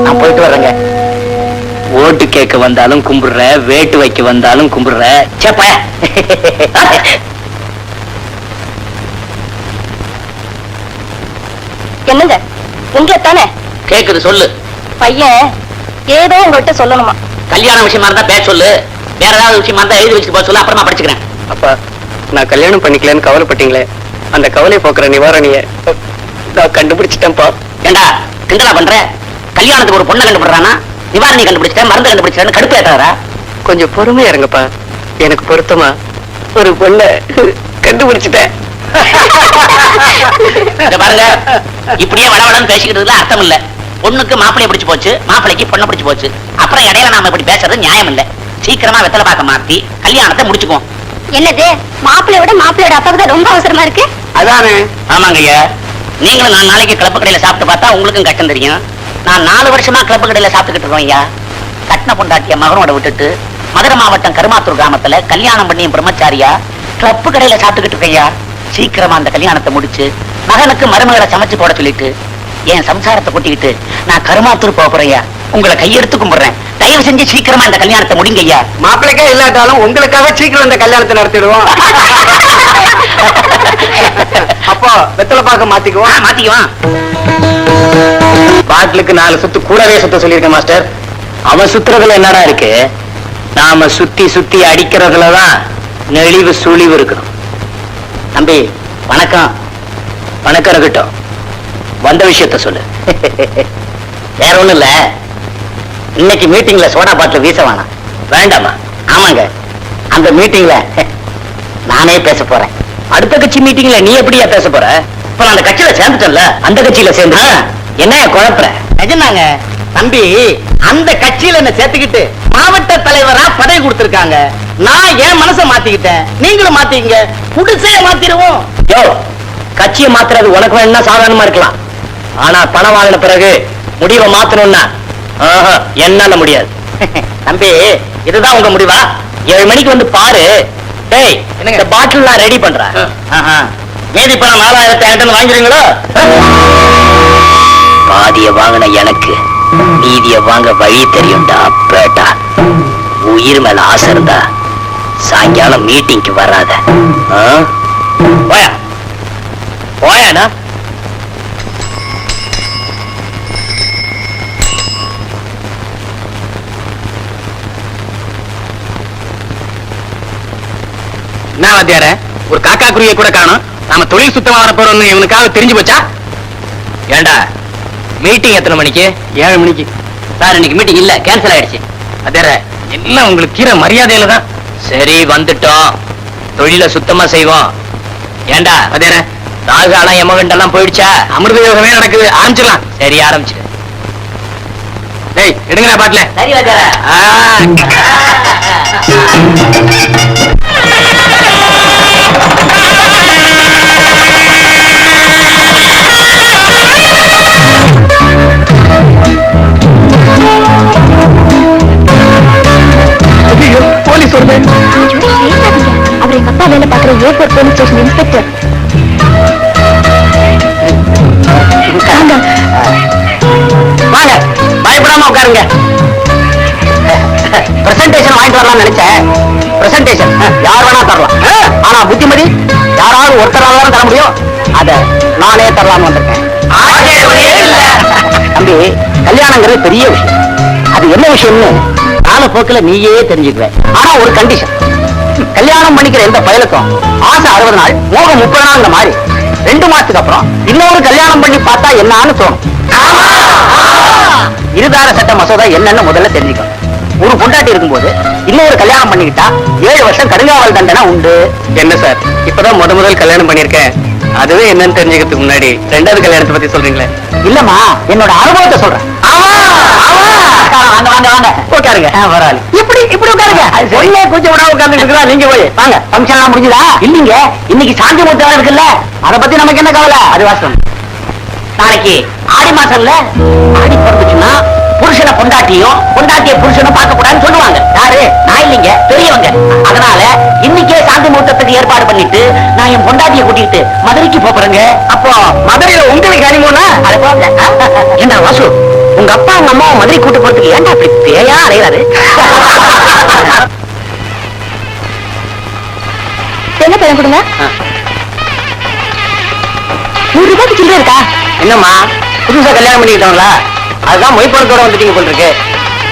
நான் போயிட்டு வர்றேங்க. ஓட்டு கேட்க வந்தாலும் கும்பிடுற, வேட்டு வைக்க வந்தாலும் கும்பிடுற. சேப்ப என்னங்க, உங்களை தானே கேக்குது, சொல்லு. பையன் ஏதோ உங்கள்கிட்ட சொல்லணுமா? கல்யாண விஷயமா இருந்தா பேச சொல்லு. வேற ஏதாவது விஷயமா இருந்தா எழுதி வச்சுட்டு போக சொல்லு. அப்புறமா படிச்சுக்கிறேன். அப்பா, நான் கல்யாணம் பண்ணிக்கலன்னு கவலைப்பட்டீங்களே, அந்த கவலை போக்குற நிவாரணிய நான் கண்டுபிடிச்சிட்டேன்ப்பா. ஏண்டா கிண்டலா பண்ற? கல்யாணத்துக்கு ஒரு பொண்ணை கண்டுபிடுறானா நிவாரணி கண்டுபிடிச்சிட்டேன், மருந்து கண்டுபிடிச்சிட்டேன்னு கடுப்பு ஏத்தாரா? கொஞ்சம் பொறுமையா இருங்கப்பா. எனக்கு பொருத்தமா ஒரு பொண்ணை கண்டுபிடிச்சிட்டேன். இத பாருங்க, இப்படியே வளவளன்னு பேசிக்கிறதுல அர்த்தம் இல்ல. பொண்ணுக்கு மாப்பிளைய பிடிச்சு போச்சு, மாப்பிளைக்கு பொண்ணை பிடிச்சு போச்சு. அப்புறம் இடையில நாம இப்படி பேசுறது நியாயம் இல்ல. சீக்கிரமா வெத்தலை பாக்க மாத்தி கல்யாணத்தை முடிச்சுக்குவோம். என்னது, மாப்பிள்ளையோட மாப்பிள்ளையோட அப்பாவுக்கு தான் ரொம்ப அவசரமா இருக்கு? அதானே? ஆமாங்க ஐயா. நீங்களும் 4 நாளைக்கு கிளப்பு கடையில சாப்பிட்டு பார்த்தா உங்களுக்கும் கஷ்டம் தெரியும். நான் 4 வருஷமா கிளப்பு கடையில சாப்பிட்டுக்கிட்டு இருக்கோம் ஐயா. கட்டின பொண்டாட்டிய மகனோட விட்டுட்டு மதுரை மாவட்டம் கருமாத்தூர் கிராமத்துல கல்யாணம் பண்ணி பிரம்மச்சாரியா கிளப்பு கடையில சாப்பிட்டுக்கிட்டு இருக்கேன் ஐயா. சீக்கிரமா அந்த கல்யாணத்தை முடிச்சு மகனுக்கு மருமகளை சமைச்சு போட சொல்லிட்டு என் சம்சாரத்தை கூட்டிக்கிட்டு நான் கருமாத்தூர் போறேன். உங்களை கையெடுத்து கும்பிடுறேன். தயவு செஞ்சு சீக்கிரமா இந்த கல்யாணத்தை முடிங்க ஐயா. மாப்பிள்ளைக்கே இல்லாட்டாலும் உங்களுக்காக சீக்கிரம் இந்த கல்யாணத்தை நடத்திடுவோம். அப்போ வெத்தலை பாக்க மாத்திக்குவோம். மாத்திக்குவான். பாட்டிலுக்கு 4 சுத்து கூடவே சுத்த சொல்லியிருக்கேன் மாஸ்டர். அவன் சுத்துறதுல என்னடா இருக்கு? நாம சுத்தி சுத்தி அடிக்கிறதுலதான் நெளிவு சுழிவு இருக்கணும். தம்பி வணக்கம். வணக்கம் இருக்கட்டும். வந்த விஷயத்த சொல்லு. வேற ஒண்ணும் இல்ல. இன்னைக்கு மீட்டிங்ல சோடா பாட்டில் வீச வேணாம். வேண்டாமா? ஆமாங்க. அந்த மீட்டிங்ல நானே பேச போறேன். அடுத்த கட்சி மீட்டிங்ல நீ எப்படியா பேச போற? இப்ப நான் அந்த கட்சியில சேர்ந்துட்டேன்ல. அந்த கட்சியில சேர்ந்து என்ன குழப்பற? நிஜமாங்க தம்பி, அந்த கட்சியில என்ன சேர்த்துக்கிட்டு மாவட்ட தலைவரா பதவி கொடுத்திருக்காங்க. நான் என் மனசை மாத்திக்கிட்டேன், நீங்களும் மாத்திக்கங்க. குடிசைய மாத்திடுவோம். யோ, கட்சியை மாத்துறது உனக்கு வேணும்னா சாதாரணமா இருக்கலாம். ஆனா பணம் வாங்கின பிறகு முடிவை மாத்தணும்னா என்னால முடியாது. தம்பி, இதுதான் உங்க முடிவா? 7 மணிக்கு வந்து பாரு. டேய், இந்த பாட்டில் நான் ரெடி பண்றேன். மீதி பணம் 4000 வாங்கிறீங்களோ? பாதிய வாங்கின எனக்கு மீதிய வாங்க வழி தெரியும்டா பேட்டா. உயிர் மேல ஆசை இருந்தா சாயங்காலம் மீட்டிங்க்கு வராத. போயா போயாண்ணா. என்ன வாத்தியார, ஒரு காக்கா குருவியை கூட காணோம். நாம தொழில் சுத்தமா வர போறோம்னு இவனுக்காக தெரிஞ்சு போச்சா? ஏண்டா, மீட்டிங் எத்தனை மணிக்கு? 7 மணிக்கு. சார், இன்னைக்கு மீட்டிங் இல்ல, கேன்சல் ஆயிடுச்சு. அதேற எல்லாம் உங்களுக்கு கீரை மரியாதையில தான். சரி, வந்துட்டோம். தொழில சுத்தமா செய்வோம். ஏண்டா அதேற, ராகாலம் எமகண்டெல்லாம் போயிடுச்சா? அமிர்த யோகமே நடக்குது. ஆரம்பிச்சிடலாம். சரி, ஆரம்பிச்சு. டேய், எடுங்கடா பாட்டில. சரி வாத்தியார. போலீஸ் வருது. அவர் எங்க அப்பா வேலை பார்க்குற ஏர்போர்ட் போலீஸ் ஸ்டேஷன் இன்ஸ்பெக்டர். வாங்க, பயப்படாம உட்காருங்க. பிரசன்டேஷன் வாங்கிட்டு வரலாம்னு நினைச்சேன். பிரசன்டேஷன் யார் வேணா தரலாம். ஆனா புத்திமதி யாராவது ஒருத்தரால தான் தர முடியும். அத நானே தரலாம்னு வந்திருக்கேன். தம்பி, கல்யாணங்கிறது பெரிய விஷயம். அது என்ன விஷயம்னு காலப்போக்கில் நீயே தெரிஞ்சுக்குவேன். ஆனா ஒரு கண்டிஷன், கல்யாணம் பண்ணிக்கிற எந்த பயலுக்கும் ஆசை 60 நாள், மோகம் 30 நாள் மாதிரி 2 மாசத்துக்கு அப்புறம் இன்னொரு கல்யாணம் பண்ணி பார்த்தா என்னன்னு தோணும். இருதார சட்ட மசோதா என்னன்னு முதல்ல தெரிஞ்சுக்கணும். ஒரு பொண்டாட்டி இருக்கும்போது இன்னொரு கல்யாணம் பண்ணிக்கிட்டா 7 வருஷம் கடுங்காவல் தண்டனை உண்டு. என்ன சார், இப்பதான் முதல் கல்யாணம் பண்ணிருக்கேன். அதுவே என்னன்னு தெரிஞ்சுக்கிறதுக்கு முன்னாடி 2வது கல்யாணத்தை பத்தி சொல்றீங்களே? இல்லம்மா, என்னோட அனுபவத்தை சொல்றேன். வாங்க வாங்க வாங்க, உட்காருங்க. பரவாயில்ல, இப்படி உட்காருங்க. ஒண்ணே கொஞ்சம் விடாம உட்கார்ந்துட்டு இருக்கா. நீங்க போய் வாங்க. ஃபங்க்ஷன் எல்லாம் முடிஞ்சுதா? இல்லீங்க, இன்னைக்கு சாந்தி முகூர்த்தம் இருக்குல்ல, அதை பத்தி நமக்கு என்ன கவலை? அது வாசம். நாளைக்கு ஆடி மாசம்ல, ஆடி பிறந்துச்சுன்னா புருஷனை பொண்டாட்டியும் பொண்டாட்டிய புருஷனும் பார்க்க கூடாதுன்னு சொல்லுவாங்க. யாரு? நான் இல்லைங்க, பெரியவங்க. அதனால இன்னைக்கே சாந்தி முகூர்த்தத்துக்கு ஏற்பாடு பண்ணிட்டு நான் என் பொண்டாட்டியை கூட்டிட்டு மதுரைக்கு போறேங்க. அப்போ மதுரையில உங்களுக்கு அனிமோனா? அது போகல. என்ன வாசு, உங்க அப்பா உங்க அம்மா மதுரை கூட்டு போறதுக்கு ஏன்டா அப்படி பேயா அலைகிறாரு? என்ன பையன் கொடுங்க. 100 ரூபாய்க்கு சில்லறை இருக்கா? என்னம்மா, புதுசா கல்யாணம் பண்ணிக்கிட்டோங்களா? அதுதான் மொய்ப்பணத்தோட வந்துட்டீங்க போல் இருக்கு.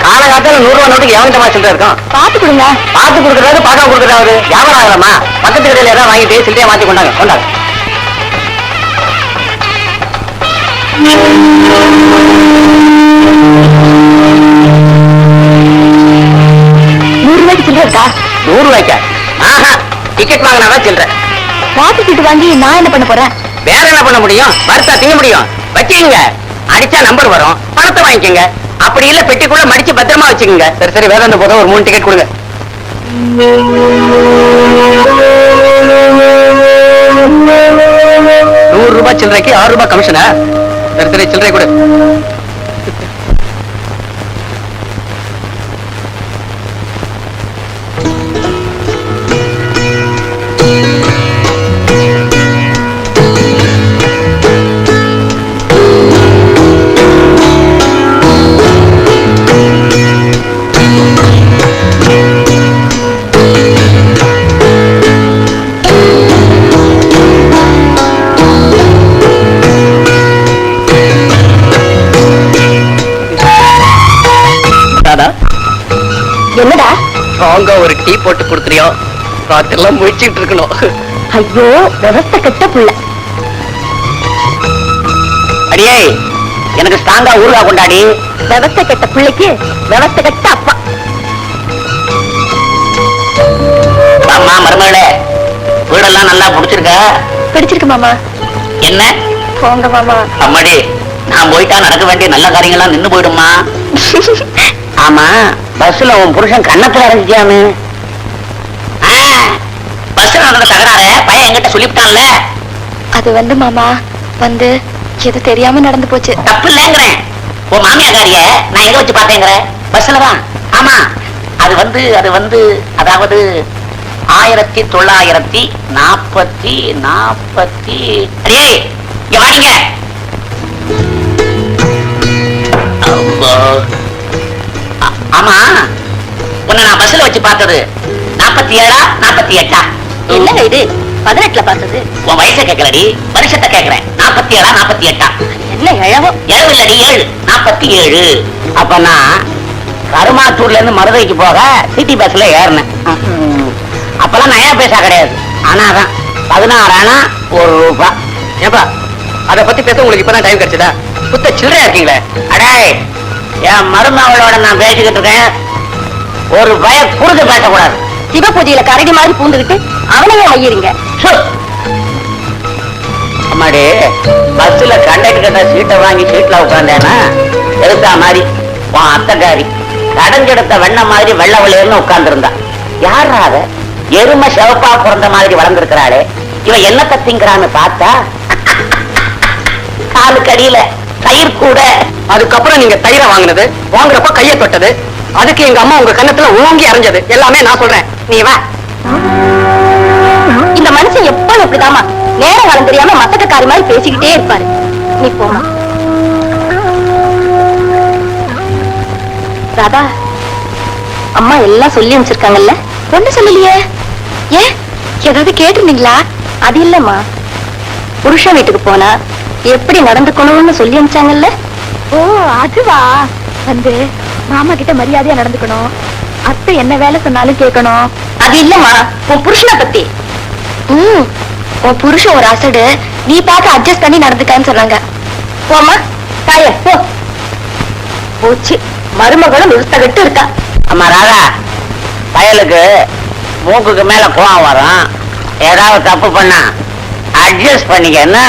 காலகாலத்துல 100 ரூபாய் நோட்டுக்கு எவன்கிட்ட சில்லறை இருக்கும்? பார்த்து கொடுங்க. பார்த்து கொடுக்கறது பார்க்க கொடுக்கறாரு வியாபாரம் ஆகலாமா? பக்கத்து கடையில ஏதாவது வாங்கிட்டு சில்லறையா மாத்தி கொண்டாங்க. கொண்டாங்க. 100 ரூபாய்க்கு சில்லறை இருக்கா? 100 ரூபாய்க்கா? ஆஹா, டிக்கெட் வாங்கினாதான் சில்லறை. வாக்கு சீட்டு வாங்கி நான் என்ன பண்ண போறேன்? வேற என்ன பண்ண முடியும்? வறுத்தா திங்க முடியும். வச்சுக்கீங்க, அடிச்சா நம்பர் வரும், பணத்தை வாங்கிக்கோங்க. அப்படி இல்ல பெட்டிக்குள்ள மடிச்சு பத்திரமா வச்சுக்கோங்க. சரி சரி, வேற என்ன போதும், ஒரு 3 டிக்கெட் கொடுங்க. 100 ரூபாய் சில்லறைக்கு 6 ரூபாய் கமிஷனா? சரி சரி, சில்லறை கொடு. என்னடா? ஸ்ட்ராங்கா ஒரு டீ போட்டு கொடுக்குறியோ? ராத்திரெல்லாம் முழிச்சுட்டு இருக்கணும். ஐயோ, விவஸ்தை கெட்ட புள்ள. அடியே, எனக்கு ஸ்ட்ராங்கா ஊருகா கொண்டாடி. விவஸ்தை கெட்ட பிள்ளைக்கு விவஸ்தை கெட்ட அப்பா. அம்மா மருமகளே, வீடெல்லாம் நல்லா பிடிச்சிருக்க? பிடிச்சிருக்கு மாமா. என்ன போங்க மாமா. அம்மாடி, நான் போயிட்டா நடக்க வேண்டிய நல்ல காரியங்கள்லாம் நின்னு போயிடுமா? ஆமா, பஸ்ல உன் புருஷன் கண்ணத்துல இறங்கிட்டியாமே? பஸ்ல நடந்த தகராற பையன் என்கிட்ட சொல்லிவிட்டான்ல. அது மாமா எது தெரியாம நடந்து போச்சு. தப்பு இல்லங்கிறேன். உன் மாமியாக்காரிய நான் எங்க வச்சு பார்த்தேங்கிற? பஸ்ல தான். ஆமா, அது அதாவது 1940 அடே, இங்க வாங்க. ஆமா, உன்னை நான் பஸ்ல வச்சு பார்த்தது 47 48? என்னங்க இது 18ல பார்த்தது? உன் வயசை கேட்கலடி, வருஷத்தை கேட்கிறேன். 47 48? என்ன இழவோ? இழவு இல்லடி, 7 47. அப்ப நான் கருமாத்தூர்ல இருந்து மதுரைக்கு போக சிட்டி பஸ்ல ஏறினேன். அப்பெல்லாம் நயா பேசா கிடையாது. ஆனாதான் 16 ஆனா 1 ரூபாய். ஏப்பா, அதை பத்தி பேச உங்களுக்கு இப்பதான் டைம் கிடைச்சதா? புத்த சில்லறையா இருக்கீங்களே. அடே, என் மருமகளோட நான் பேசிக்கிட்டு இருக்கேன். ஒரு பய குறுது பேசக்கூடாது. சிவ பூஜையில கரடி மாதிரி பூந்துகிட்டு அவனையே ஐயறீங்க. அம்மாடி, பஸ்ல கண்டக்டர் கிட்ட சீட்டை வாங்கி சீட்ல உட்கார்ந்தேன்னா எடுத்தா மாதிரி உன் அத்தைக்காரி கடைஞ்செடுத்த வெண்ண மாதிரி வெள்ள வெள்ளையர்னு உட்கார்ந்து இருந்தா. யாராத எருமை சிவப்பா பிறந்த மாதிரி வளர்ந்துருக்கிறாளே, இவன் என்ன கத்திங்கிறான்னு பார்த்தா காலுக்கு அடியில தயிர் கூட. அதுக்கப்புறம் நீங்க தயிரை வாங்கினது, வாங்குறப்ப கையை தொட்டது, அதுக்கு எங்க அம்மா உங்க கண்ணத்துல ஓங்கி அரைஞ்சது எல்லாமே நான் சொல்றேன். நீ வா. காலம் தெரியாம மத்தக்காரி மாதிரி பேசிக்கிட்டே இருப்பாரு. நீ போமா. ராதா, அம்மா எல்லாம் சொல்லி அனுப்பிச்சிருக்காங்கல்ல? ஒண்ணு சொல்லலையே. ஏன், ஏதாவது கேட்டிருந்தீங்களா? அது இல்லம்மா, புருஷன் வீட்டுக்கு போனா எப்படி நடந்துக்கணும்னு சொல்லி அனுப்பிச்சாங்கல்ல? ஓ அதுவா? வந்து மாமா கிட்ட மரியாதையா நடந்துக்கணும், அத்தை என்ன வேலை சொன்னாலும் கேட்கணும். அது இல்லம்மா, உன் புருஷனை பத்தி. உன் புருஷன் ஒரு அசடு, நீ பார்த்து அட்ஜஸ்ட் பண்ணி நடந்துக்கான்னு சொன்னாங்க. போமா தாய போ. போச்சு, மருமகளும் நிறுத்தகிட்டு இருக்கா. அம்மா ராதா, பயலுக்கு மூக்குக்கு மேல கோவம் வரும். ஏதாவது தப்பு பண்ணா அட்ஜஸ்ட் பண்ணிக்கன்னா.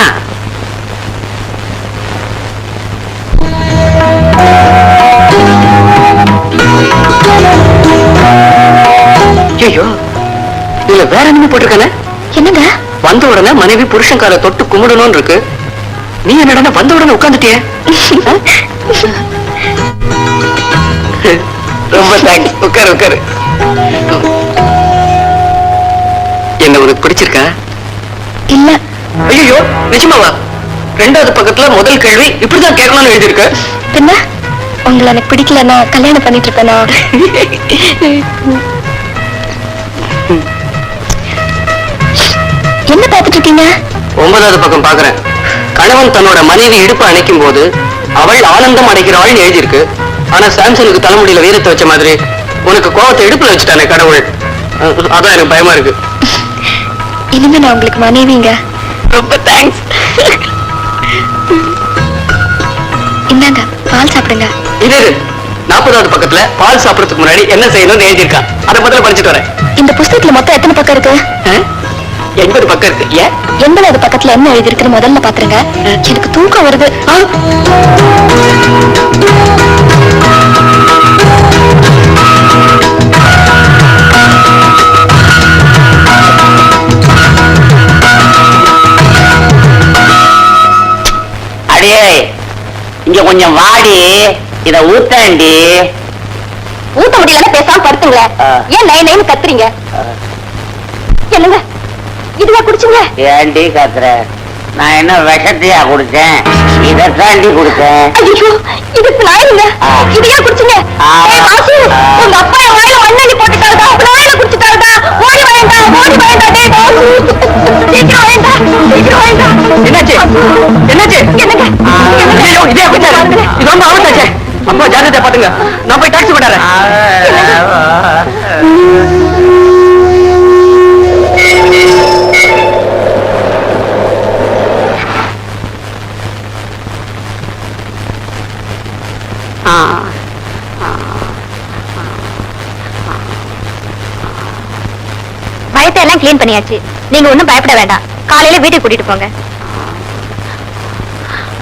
ஐயோ, இதுல வேற என்ன போட்டிருக்கானே? என்னங்க? வந்த உடனே மனைவி புருஷன் காலை தொட்டு கும்பிடணும்னு இருக்கு. நீ என்னடா வந்த உடனே உட்காந்துட்டிய? ரொம்ப தேங்க்ஸ். உட்காரு உட்காரு. என்ன உனக்கு பிடிச்சிருக்கா? இல்ல. ஐயோ, நிஜமாவா? ரெண்டாவது பக்கத்துல முதல் கேள்வி இப்படிதான் கேட்கணும்னு எழுதியிருக்க. பின்ன உங்களை எனக்கு பிடிக்கலன்னா கல்யாணம் பண்ணிட்டு இருப்பேனா? என்ன பார்த்துட்டு இருக்கீங்க? 9வது பக்கம் பாக்குறேன். கணவன் தன்னோட மனைவி இடுப்பு அணைக்கும் போது அவள் ஆனந்தம் அடைகிறாள் எழுதியிருக்கு. ஆனா சாம்சனுக்கு தலைமுடியில வீரத்தை வச்ச மாதிரி உனக்கு கோவத்தை இடுப்புல வச்சுட்டானே கடவுள். அதான் எனக்கு பயமா இருக்கு. இனிமே நான் உங்களுக்கு மனைவிங்க. ரொம்ப தேங்க்ஸ். இந்தாங்க, பால் சாப்பிடுங்க. இது 40வது பக்கத்துல பால் சாப்பிடறதுக்கு முன்னாடி என்ன செய்யணும்னு எழுதியிருக்கா. அதை முதல்ல படிச்சுட்டு வரேன். இந்த புஸ்தகத்துல மொத்தம் எத்தனை பக்கம் இருக்கு? 80 பக்கம் இருக்கு. ஏன் 80வது பக்கத்துல என்ன எழுதிருக்குன்னு முதல்ல பாத்துருங்க. எனக்கு தூக்கம் வருது. அடியே, இங்க கொஞ்சம் வாடி, இத ஊத்தாண்டி. ஊத்த முடியலன்னா பேசாம படுத்துங்களேன். ஏன் நை நைன்னு கத்துறீங்க? என்னங்க இதுவா குடிச்சுங்க? ஏண்டி கத்துற? நான் என்ன விஷத்தையா குடிச்சேன்? இதை தாண்டி குடிச்சேன். ஐயோ, இது நாயிருங்க. இதையா குடிச்சுங்க? ஏய் வாசு, உங்க அப்பா என் வாயில மண்ணெண்ணி போட்டுட்டாருடா. நாயில குடிச்சுட்டாருடா. ஓடி வாயேண்டா, ஓடி வாயேண்டா. டேய் வாசு, சீக்கிரம் வாயேண்டா, சீக்கிரம் வாயேண்டா. என்னாச்சு? என்னாச்சு? என்னங்க? ஐயோ, இதே குடிச்சாரு. இது ரொம்ப ஆபத்தாச்சே. அப்பா ஜாக்கிரதை பாத்துங்க. நான் போய் டாக்ஸி விடாறேன். பயத்தை எல்லாம் கிளீன் பண்ணியாச்சு. நீங்க ஒண்ணும் பயப்பட வேண்டாம். காலையில வீட்டுக்கு கூட்டிட்டு போங்க.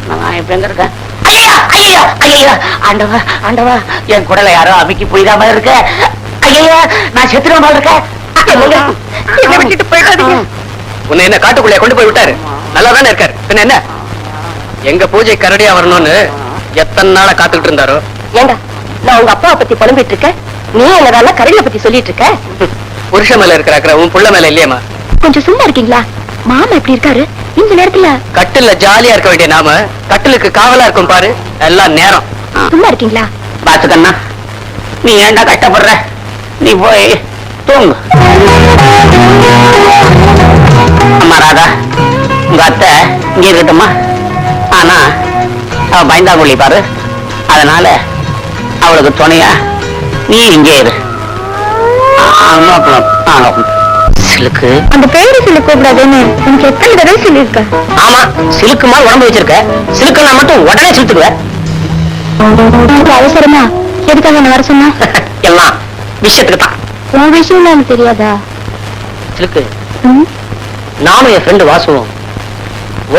நான் இப்ப எங்க இருக்கேன்? ஐயா, ஐயோ, ஐயோ, ஆண்டவா, ஆண்டவா, என் குடலை யாரோ அமுக்கி போயிடாம இருக்க. ஐயா, நான் செத்துருவா இருக்கேன். என்னை விட்டுட்டு போயிடாதீங்க. உன்னை என்ன காட்டுக்குள்ளே கொண்டு போய் விட்டாரு? நல்லா தானே இருக்காரு. பின்ன என்ன, எங்க பூஜை கரடியா வரணும்னு எத்தனை நாளா காத்துக்கிட்டு இருந்தாரோ. ஏண்டா, நான் உங்க அப்பாவை பத்தி புலம்பிட்டு இருக்கேன், நீ என்னதான கரடியை பத்தி சொல்லிட்டு இருக்க? புருஷ மேல இருக்கிற உன் புள்ள மேல இல்லையம்மா. கொஞ்சம் சும்மா இருக்கீங்களா? மாமா எப்படி இருக்காரு இந்த நேரத்துல? கட்டில ஜாலியா இருக்க வேண்டிய நாம கட்டிலுக்கு காவலா இருக்கும் பாரு. எல்லாம் நேரம். சும்மா இருக்கீங்களா? பாத்துக்கண்ணா, நீ ஏண்டா கஷ்டப்படுற? நீ போய் தூங்கு. அம்மா ராதா, உங்க அத்தை இங்க இருக்கட்டுமா? ஆனா அவ பயந்தாங்குழி பாரு. அதனால அவளுக்கு துணையா நீ இங்கே இரு. சிலுக்கு, அந்த பேரு சொல்லி கூப்பிடாதுன்னு எனக்கு எத்தனை தடவை சொல்லியிருக்க? ஆமா, சிலுக்குமா உடம்பு வச்சிருக்க. சிலுக்குன்னா மட்டும் உடனே சிலுத்துக்குவ. அவசரமா எதுக்காக என்ன வர சொன்னா? எல்லாம் விஷயத்துக்கு தான். உன் விஷயம் எனக்கு தெரியாதா? சிலுக்கு, நானும் என் ஃப்ரெண்டு வாசுவோம்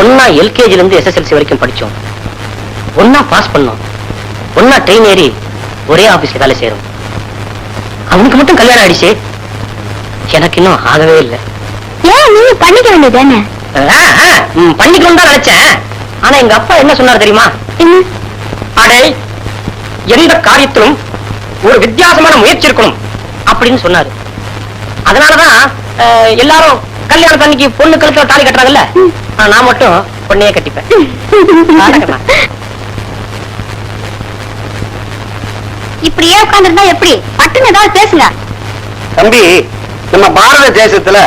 ஒன்னா எல்கேஜில இருந்து SSLC வரைக்கும் படிச்சோம். ஒன்னா பாஸ் பண்ணோம். ஒன்னா ட்ரெயின் ஏறி ஒரே ஆபீஸ்ல வேலை செய்யறோம். அவனுக்கு மட்டும் கல்யாணம் ஆயிடுச்சு, எனக்கு இன்னும் ஆகவே இல்லை. ஏன் நீ பண்ணிக்க வேண்டியதானே? பண்ணிக்கணும் தான் நினைச்சேன். ஆனா எங்க அப்பா என்ன சொன்னார் தெரியுமா? அடே, எந்த காரியத்திலும் ஒரு வித்தியாசமான முயற்சி இருக்கணும் அப்படின்னு சொன்னாரு. அதனாலதான் எல்லாரும் கல்யாணம் அன்னைக்கு பொண்ணு கழுத்துல தாலி கட்டுறாங்கல்ல, நான் மட்டும் பொண்ணையே கட்டிப்பேன். நாடகமா? இப்படியே உட்கார்ந்துருந்தா எப்படி? பட்டுன்னு ஏதாவது பேசுங்க. தம்பி, நம்ம பாரத தேசத்துல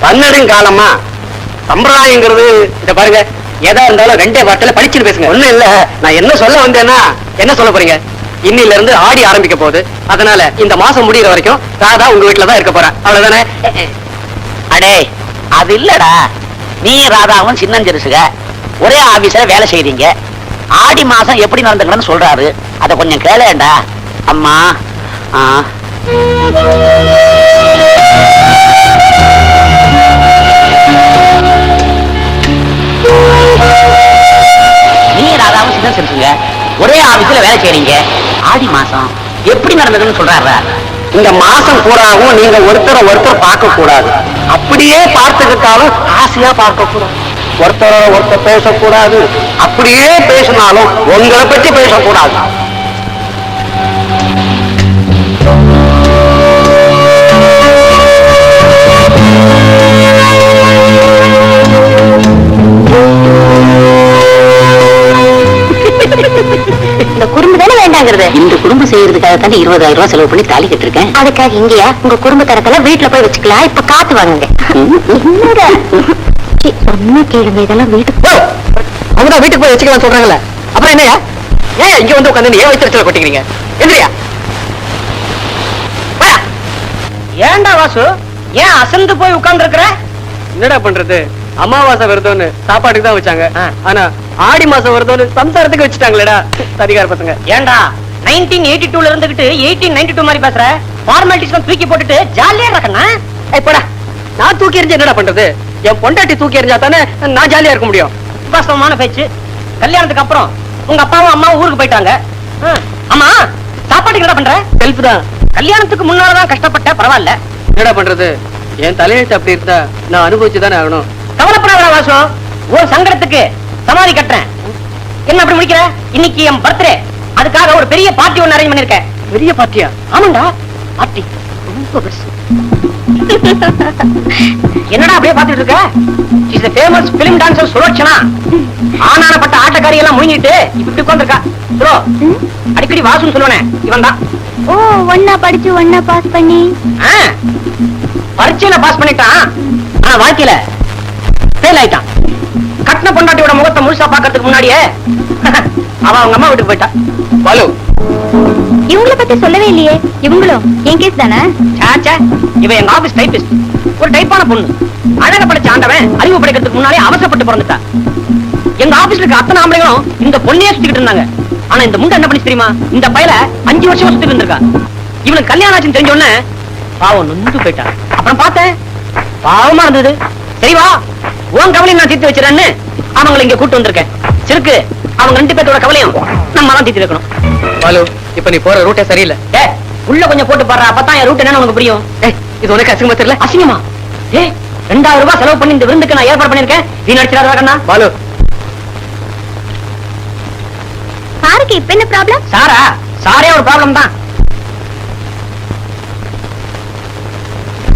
பன்னெடுங்காலமா சம்பிரதாயங்கிறது இத பாருங்க, எதா இருந்தாலும் ரெண்டே வார்த்தையில படிச்சுட்டு பேசுங்க. ஒண்ணும் இல்ல, நான் என்ன சொல்ல வந்தேன்னா, என்ன சொல்ல போறீங்க? இன்னில இருந்து ஆடி ஆரம்பிக்க போகுது. அதனால இந்த மாசம் முடியற வரைக்கும் ராதா உங்க வீட்டுல தான் இருக்க போறேன். அவ்வளவுதானே? அடே, அது இல்லடா. நீ ராதாவும் சின்னஞ்சிறுசுக ஒரே ஆபீஸ்ல வேலை செய்றீங்க. ஆடி மாசம் எப்படி நடந்துக்கணும்னு சொல்றாரு. அத கொஞ்சம் கேளேண்டா. அம்மா. நீ ராதாவும் சின்னஞ்சிறுசுக ஒரே ஆபீஸ்ல வேலை செய்றீங்க. ஆடி மாசம் எப்படி நடந்ததுன்னு சொல்றாரா? இந்த மாசம் பூராவும் நீங்க ஒருத்தர் பார்க்க கூடாது. அப்படியே பார்த்துக்கிட்டாலும் ஆசையா பார்க்க கூடாது. ஒருத்தர் பேசக்கூடாது. அப்படியே பேசினாலும் உங்களை பற்றி பேசக்கூடாது. இந்த குறும்பு தானே வேண்டாங்கிறது. இந்த குடும்பம் செய்யறதுக்காக தானே 20,000 ரூபாய் செலவு பண்ணி தாலி கட்டிருக்கேன். அதுக்காக இங்கயா உங்க குடும்பத்தரத்துல வீட்டுல போய் வச்சுக்கலாம். இப்ப காத்து வாங்குங்க. சொன்ன கேளுங்க, இதெல்லாம் வீட்டுக்கு அவங்க வீட்டுக்கு போய் வச்சுக்கலாம் சொல்றாங்கல்ல, அப்புறம் என்னையா? ஏன் இங்க வந்து உட்காந்து ஏன் வயிற்றுல கொட்டிக்கிறீங்க? எந்திரியா? ஏன்டா வாசு, ஏன் அசந்து போய் உட்கார்ந்து இருக்கிற? என்னடா பண்றது? அமாவாசை விரதம்னு சாப்பாட்டுக்கு தான் வச்சாங்க. ஆனா ஆடி மாசம் விரதம்னு சம்சாரத்துக்கு வச்சுட்டாங்களேடா தடிகார பசங்க. ஏன்டா 1982ல இருந்துகிட்டு 1892 மாதிரி பேசுற? ஃபார்மாலிட்டிஸ் தூக்கி போட்டுட்டு ஜாலியா இருக்கனா? போடா, நான் தூக்கி எறிஞ்சு என்னடா பண்றது? என் பொண்டாட்டி தூக்கி எறிஞ்சா தானே நான் ஜாலியா இருக்க முடியும். வாஸ்தவமான பேச்சு. கல்யாணத்துக்கு அப்புறம் உங்க அப்பாவும் அம்மாவும் ஊருக்கு போயிட்டாங்க. அம்மா, சாப்பாட்டுக்கு என்ன பண்ற? செல்ஃப் தான். கல்யாணத்துக்கு முன்னாலதான் கஷ்டப்பட்ட, பரவாயில்ல. என்னடா பண்றது? என் தலையெழுத்து அப்படி இருந்தா நான் அனுபவிச்சுதானே ஆகணும். கவலைப்படாத வாசு, ஒரு சங்கடத்துக்கு சமாதி கட்டுறேன். என்ன அப்படி முடிக்கிற? இன்னைக்கு என் பர்த்டே, அதுக்காக ஒரு பெரிய பார்ட்டி ஒன்னு அரேஞ்ச் பண்ணிருக்கேன். பெரிய பார்ட்டியா? ஆமாண்டா, பார்ட்டி ரொம்ப பெருசு. என்னடா அப்படியே பாத்துட்டு இருக்க? Is famous film dancer Sulochana. ஆனானப்பட்ட ஆட்டக்காரி எல்லாம் முழுங்கிட்டு இப்படி உட்கார்ந்திருக்கா. சுலோ, அடிக்கடி வாசுன்னு சொல்லுவானே, இவன் தான். ஓ, ஒன்னா படிச்சு ஒன்னா பாஸ் பண்ணி பரீட்சையில பாஸ் பண்ணிட்டான். ஆனா வாழ்க்கையில ஃபெயில் ஆயிட்டான். கட்டின பொண்டாட்டியோட முகத்தை முழுசா பாக்கிறதுக்கு முன்னாடியே அவன் அவங்க அம்மா வீட்டுக்கு போயிட்டான். பாலு, இவங்களை பத்தி சொல்லவே இல்லையே. இவங்களும் என் கேஸ் தானே? சாச்சா, இவன் எங்க ஆபீஸ் டைபிஸ்ட். ஒரு டைப்பான பொண்ணு. அழக படைச்ச ஆண்டவன் அறிவு படைக்கிறதுக்கு முன்னாலே அவசரப்பட்டு பிறந்துட்டா. எங்க ஆபீஸ்ல இருக்க அத்தனை ஆம்பளைங்களும் இந்த பொண்ணையே சுத்திக்கிட்டு இருந்தாங்க. ஆனா இந்த முண்டை என்ன பண்ணி தெரியுமா? இந்த பையல 5 வருஷம் சுத்திட்டு இருந்திருக்கா. இவனுக்கு கல்யாணம் ஆச்சுன்னு தெரிஞ்ச உடனே பாவம் நொந்து போயிட்டான். அப்புறம் பார்த்தேன், பாவமா இருந்தது. சரிவா, உன் கவலையும் நான் தீர்த்து வச்சிடறேன்னு அவங்களை இங்க கூட்டு வந்திருக்கேன். சிறுக்கு, அவங்க 2 பேர்த்தோட கவலையும் நம்ம தான் தீர்த்து வைக்கணும். பாலு, இப்ப நீ போற ரூட்டே சரியில்லை. உள்ள கொஞ்சம் போட்டு பாடுற, அப்பதான் என் ரூட் என்னன்னு உனக்கு புரியும். இது உனக்கு அசிங்கமா தெரியல? அசிங்கமா? 2000 ரூபாய் செலவு பண்ணி இந்த விருந்துக்கு நான் ஏற்பாடு பண்ணிருக்கேன். நீ நடிச்சிடாத கண்ணா. பாலு, சாருக்கு இப்ப என்ன ப்ராப்ளம்? சாரே ஒரு ப்ராப்ளம் தான்.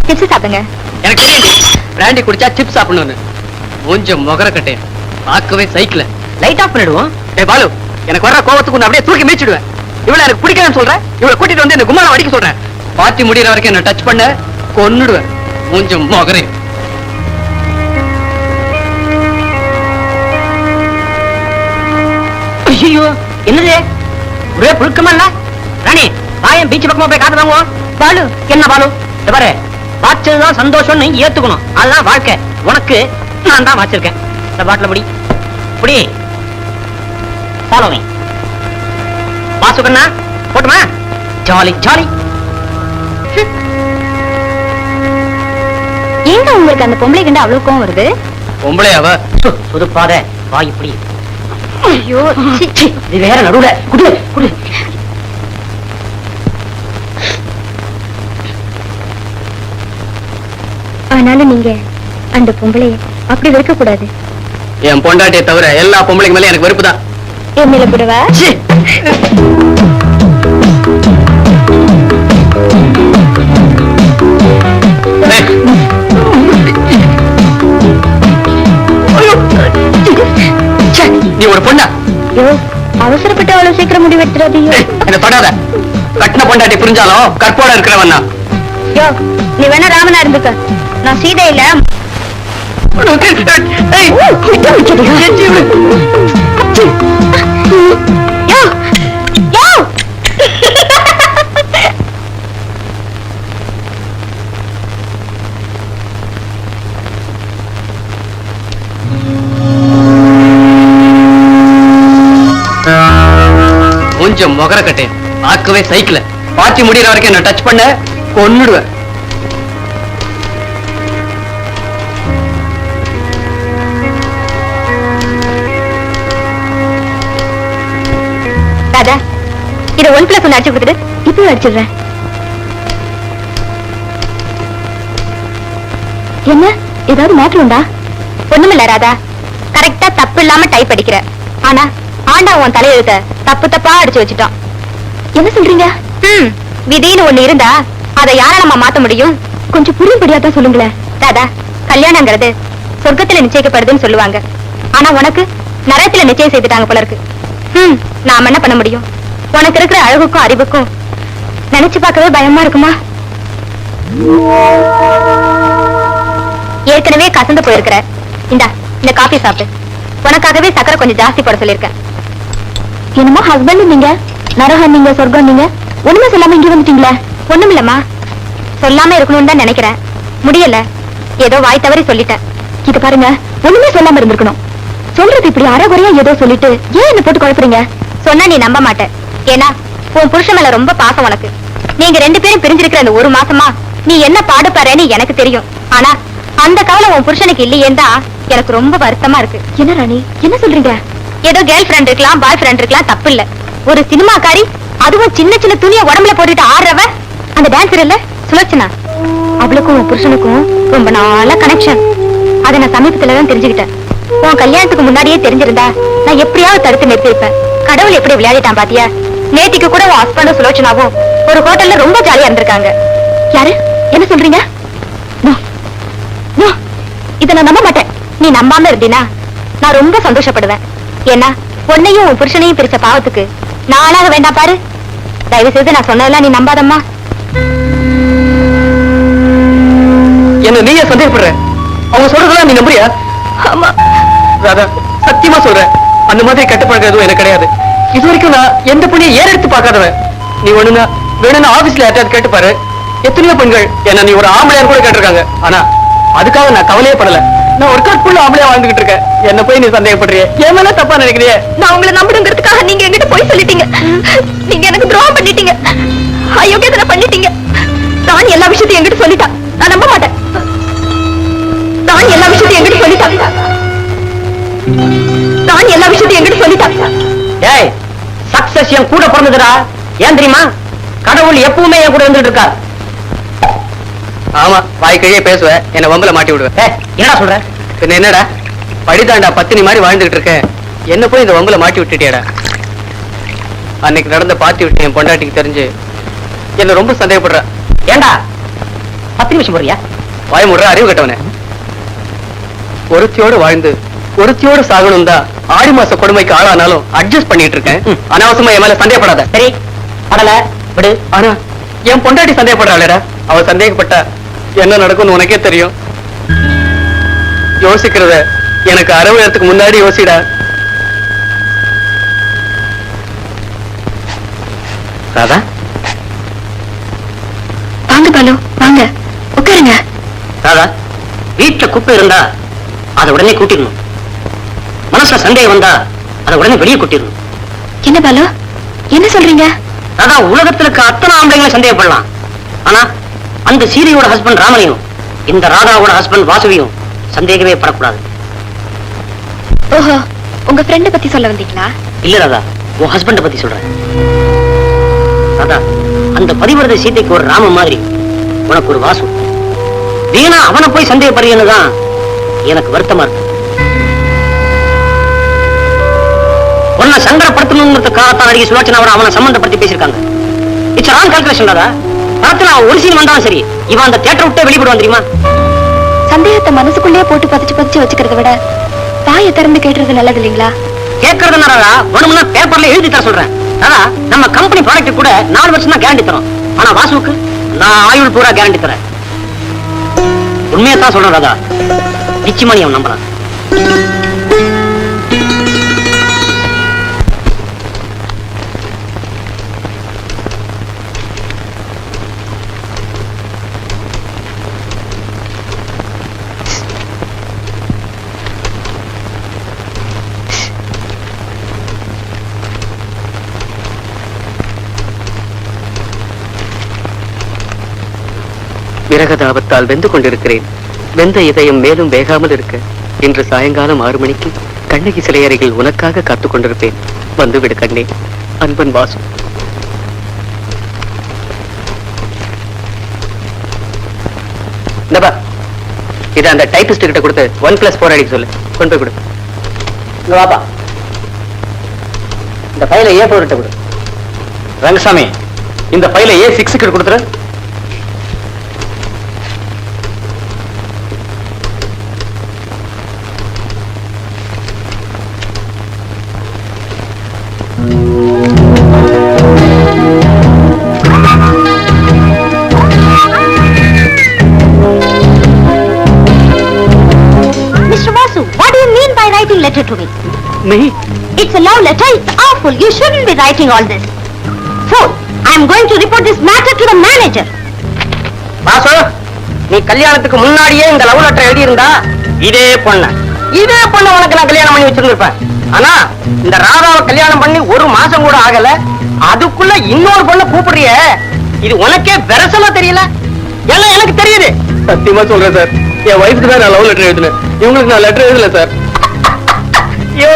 டிப்ஸ் சாப்பிடுங்க. எனக்கு தெரியும் பிராண்டி குடிச்சா சிப்ஸ் சாப்பிடணும்னு. கொஞ்சம் முகர கட்டையன் பார்க்கவே சைக்கிள். லைட் ஆஃப் பண்ணிடுவோம். பாலு, எனக்கு வர்ற கோவத்துக்கு அப்படியே தூக்கி மீச்சிடுவேன். இவளை எனக்கு பிடிக்கலன்னு சொல்றேன், இவளை கூட்டிட்டு வந்து இந்த கும்மாளம் அடிக்க சொல்றேன். பார்ட்டி முடியற வரைக்கும் என்ன டச் பண்ண கொன்னுடுவேன். கொஞ்சம் முகரே. ஐயோ, என்னது ஒரே புழுக்கமா இல்ல? ராணி, வாயன் பீச் பக்கமா போய் காத்து வாங்குவோம். பாலு, என்ன பாலு? இந்த பாரு, வாச்சதுதான் சந்தோஷம், நீ ஏத்துக்கணும். அதுதான் வாழ்க்கை. உனக்கு நான் தான் வாச்சிருக்கேன். இந்த பாட்டில முடி புடி. Follow me. வாசு கண்ணா, போட்டுமா? Jolly jolly. ஏங்க உங்களுக்கு அந்த பொம்பளை கண்டு அவ்வளவு கோவம் வருது? பொம்பளையாவ? புதுப்பாத வாய் இப்படி. ஐயோ, இது வேற நடுவுல குடு குடு. ஆனாலும் நீங்க அந்த பொம்பளைய அப்படி வெறுக்க கூடாது. என் பொண்டாட்டியை தவிர எல்லா பொம்பளைக்கு மேல எனக்கு வெறுப்பு தான். என் மேல கூடவா? நீ ஒரு பொண்ணா? யோ அவசரப்பட்டு அவ்வளவு சீக்கிரம் முடிவெடுத்துறாதீங்க. ஏய், என்ன தொடாத. கட்டின பொண்டாட்டி புரிஞ்சாலும் கற்போட இருக்கிறவன் தான். யோ நீ வேணா ராமனா இருந்துக்க, நான் சீதையில. ஏய், யோ யோ கொஞ்சம் முகர கட்டே பார்க்கவே சைக்கிள் பாத்தி முடிகிற வரைக்கும் என்ன டச் பண்ண கொன்னுடுவேன். ராதா இதை 1+1 அடிச்சு கொடுத்துட்டு இப்போ அடிச்சிடுறேன். என்ன ஏதாவது மாற்றம் உண்டா? ஒண்ணுமில்ல ராதா, கரெக்டா தப்பு இல்லாம டைப் அடிக்கிற. ஆனா ஆண்டா உன் தலையெழுத்த தப்பு தப்பா அடிச்சு வச்சுட்டான். என்ன சொல்றீங்க? விதின்னு ஒண்ணு இருந்தா அதை யாரா நம்ம மாத்த முடியும்? கொஞ்சம் புரியும்படியா தான் சொல்லுங்களேன். ராதா, கல்யாணங்கிறது சொர்க்கத்துல நிச்சயிக்கப்படுதுன்னு சொல்லுவாங்க. ஆனா உனக்கு நரகத்துல நிச்சயம் செய்துட்டாங்க போல இருக்கு. நாம என்ன பண்ண முடியும்? உனக்கு இருக்கிற அழகுக்கும் அறிவுக்கும் நினைச்சு பார்க்கவே பயமா இருக்குமா? ஏற்கனவே கசந்து போயிருக்கிற. இந்த காபி சாப்பிட்டு உனக்காகவே சக்கரை கொஞ்சம் ஜாஸ்தி போட சொல்லிருக்கேன். என்னமோ ஹஸ்பண்ட் நீங்க, நரகம் நீங்க, சொர்க்கம் நீங்க, ஒண்ணுமே சொல்லாம இங்க வந்துட்டீங்களே. ஒண்ணும் இல்லம்மா, சொல்லாம இருக்கணும்னு தான் நினைக்கிறேன். முடியல, ஏதோ வாய் தவறி சொல்லிட்டேன். இது பாருங்க, ஒண்ணுமே சொல்லாம இருந்திருக்கணும். சொல்றது இப்படி அறகுறையா ஏதோ சொல்லிட்டு ஏன் என்ன போட்டு குழப்பறீங்க? சொன்னா நீ நம்ப மாட்ட. ஏன்னா உன் புருஷன் மேல ரொம்ப பாசம் உனக்கு. நீங்க 2 பேரும் பிரிஞ்சிருக்கிற அந்த 1 மாசமா நீ என்ன பாடுபாறேன்னு எனக்கு தெரியும். ஆனா அந்த கவலை உன் புருஷனுக்கு இல்லையேன்னு தான் எனக்கு ரொம்ப வருத்தமா இருக்கு. என்ன ராணி, என்ன சொல்றீங்க? ஏதோ கேர்ள் ஃப்ரெண்ட் இருக்கலாம், பாய் ஃப்ரெண்ட் இருக்கலாம், தப்பு இல்ல. ஒரு சினிமாக்காரி, அதுவும் சின்ன சின்ன துணியை உடம்புல போட்டுட்டு ஆடுறவ, அந்த டான்சர் இல்ல சுலோச்சனா, அவளுக்கும் உன் புருஷனுக்கும் ரொம்ப நாளா கனெக்ஷன். அதை நான் சமீபத்துலதான் தெரிஞ்சுக்கிட்டேன். உன் கல்யாணத்துக்கு முன்னாடியே தெரிஞ்சிருந்தா நான் எப்படியாவது தடுத்து நிறுத்திருப்பேன். கடவுள் எப்படி விளையாடிட்டான் பாத்தியா? நேத்திக்கு கூட உன் ஹஸ்பண்டும் சுலோச்சனாவும் ஒரு ஹோட்டல்ல ரொம்ப ஜாலியா இருந்திருக்காங்க. யாரு? என்ன சொல்றீங்க? இத நான் நம்ப மாட்டேன். நீ நம்பாம இருந்தீனா நான் ரொம்ப சந்தோஷப்படுவேன். ஏன்னா பொண்ணையும் உன் புருஷனையும் பிரிச்ச பாவத்துக்கு நானாக வேண்டாம் பாரு. தயவு செய்து நான் சொன்னதெல்லாம் நீ நம்பாதம்மா. என்ன நீயே சந்தேகப்படுற? அவங்க சொல்றதெல்லாம் நீ நம்புறியா? ஆமா ராதா, சத்தியமா சொல்றேன், அந்த மாதிரி கெட்ட பழக்கம் எதுவும் எனக்கு கிடையாது. இது வரைக்கும் நான் எந்த பொண்ணையும் ஏறெடுத்து பார்க்காதவன். நீ ஒண்ணுனா வேணும்னா ஆபீஸ்ல யார்ட்டாவது கேட்டு பாரு. எத்தனையோ பெண்கள் என்ன நீ ஒரு ஆம்பளையார் கூட கேட்டிருக்காங்க. ஆனா அதுக்காக நான் கவலையே படல. நான் ஒரு காட்டுக்குள்ள ஆம்பளையா வாழ்ந்துகிட்டு இருக்கேன். என்ன போய் நீ சந்தேகப்படுறிய? என் மேல தப்பா நினைக்கிறிய? நான் உங்களை நம்பணுங்கிறதுக்காக நீங்க என்கிட்ட போய் சொல்லிட்டீங்க. நீங்க எனக்கு துரோகம் பண்ணிட்டீங்க, அயோக்கியத்தனை பண்ணிட்டீங்க. நான் எல்லா விஷயத்தையும் என்கிட்ட சொல்லிட்டா. நான் நம்ப மாட்டேன். நான் எல்லா விஷயத்தையும் என்கிட்ட சொல்லிட்டா. நான் எல்லா விஷயத்தையும் என்கிட்ட சொல்லிட்டா. ஏய், சக்சஸ் என் கூட பிறந்ததுடா. ஏன் தெரியுமா? கடவுள் எப்பவுமே என் கூட இருந்துட்டு இருக்கார். ஆமா, வாய்க்கையே பேசுவேன், என்ன வம்பல மாட்டி விடுவேன். என்னடா சொல்ற? பின்ன என்னடா, படிதாண்டா பத்தினி மாதிரி வாழ்ந்துகிட்டு இருக்கேன். என்ன போய் இந்த வம்பல மாட்டி விட்டுட்டியாடா. அன்னைக்கு நடந்த பார்ட்டி விட்டு என் பொண்டாட்டிக்கு தெரிஞ்சு என்ன ரொம்ப சந்தேகப்படுற. ஏண்டா 10 நிமிஷம் போறியா? வாய் முடுற அறிவு கட்டவனே. ஒருத்தியோடு வாழ்ந்து ஒருத்தியோடு சாகணும் தான் ஆடி மாச கொடுமைக்கு ஆளானாலும் அட்ஜஸ்ட் பண்ணிட்டு இருக்கேன். அனாவசியமா என் மேல சந்தேகப்படாத. சரி, படல விடு. ஆனா என் பொண்டாட்டி சந்தேகப்படுறாளேடா. அவ சந்தேகப்பட்டா என்ன நடக்கும்னு உனக்கே தெரியும். யோசிக்கிறத எனக்கு 60 நேரத்துக்கு முன்னாடி யோசிடா. ராதா, வாங்க பாலு, வாங்க உட்காருங்க. ராதா, வீட்டுல குப்பை இருந்தா அதை உடனே கூட்டிடணும். மனசுல சந்தேகம் வந்தா அதை உடனே வெளியே கூட்டிடணும். என்ன பாலு, என்ன சொல்றீங்க? அதான் உலகத்துல இருக்க அத்தனை ஆம்பளைங்களை சந்தேகப்படலாம். ஆனா அந்த சீதையோட ஹஸ்பண்ட் ராமனையும் இந்த ராதாவோட ஹஸ்பண்ட் வாசுவியும் சந்தேகமே படக்கூடாது. ஓஹோ, உங்க ஃப்ரெண்ட் பத்தி சொல்ல வந்தீங்களா? இல்ல ராதா, உன் ஹஸ்பண்ட பத்தி சொல்றேன். ராதா, அந்த பதிவிரத சீதைக்கு ஒரு ராம மாதிரி உனக்கு ஒரு வாசு. வீணா அவனை போய் சந்தேகப்படுறீன்னு தான் எனக்கு வருத்தமா இருக்கு. உன்னை சங்கடப்படுத்தணுங்கிறதுக்காகத்தான் நடிகை சுலோச்சனாவோட அவனை சம்பந்தப்படுத்தி பேசியிருக்காங்க. It's wrong calculation Radha. படத்துல அவன் ஒரு சீன் வந்தாலும் சரி, இவன் அந்த தியேட்டர் விட்டே வெளிப்படுவான் தெரியுமா? சந்தேகத்தை மனசுக்குள்ளேயே போட்டு பதிச்சு பதிச்சு வச்சுக்கிறத விட வாயை திறந்து கேட்டுறது நல்லது இல்லைங்களா? கேட்கறது நேரா வேணும்னா பேப்பர்ல எழுதி தர சொல்றேன். ஆனா நம்ம கம்பெனி ப்ராடக்ட் கூட 4 வருஷம் தான் கேரண்டி தரும். ஆனா வாசுவுக்கு நான் ஆயுள் பூரா கேரண்டி தரேன். உண்மையை தான் சொல்றேன் ராதா, நிச்சயமா நீ அவன் நம்பலாம். விரகதாபத்தால் வெந்து கொண்டிருக்கிறேன். வெந்த இதயம் மேலும் வேகாமல் இருக்க இன்று சாயங்காலம் 6 மணிக்கு கண்ணகி சிலை அருகில் உனக்காக காத்துக் கொண்டிருப்பேன். வந்துவிடு கண்ணே. அன்பன் வாசு. இதை அந்த டைபிஸ்ட் கிட்ட கொடுத்து 1+4 அடிக்க சொல்லு. கொண்டு போய் கொடு. வாப்பா, இந்த ஃபைலை A4 கிட்ட கொடு. ரங்கசாமி, இந்த ஃபைலை A6 கிட்ட கொடுத்துரு. Mr. Vasu, what do you mean by writing letter to me? Me? It's a love letter. It's awful. You shouldn't be writing all this. Fool, I am going to report this matter to the manager. Vasu, நீ கல்யாணத்துக்கு முன்னாடியே இந்த love letter எழுதி இருந்தா இதே பொண்ணு உனக்கு நான் கல்யாணம் பண்ணி வச்சிருந்திருப்பேன். ஆனா இந்த ராதாவை கல்யாணம் பண்ணி 1 மாசம் கூட ஆகல, அதுக்குள்ள இன்னொரு பொண்ணு கூப்பிடுறிய, இது உனக்கே வெரசலா தெரியல? எல்லாம் எனக்கு தெரியுது. சத்தியமா சொல்றேன் சார், என் வயசுக்கு தான் நான் லவ் லெட்டர் எழுதினேன். இவங்களுக்கு நான் லெட்டர் எழுதல சார். ஐயோ,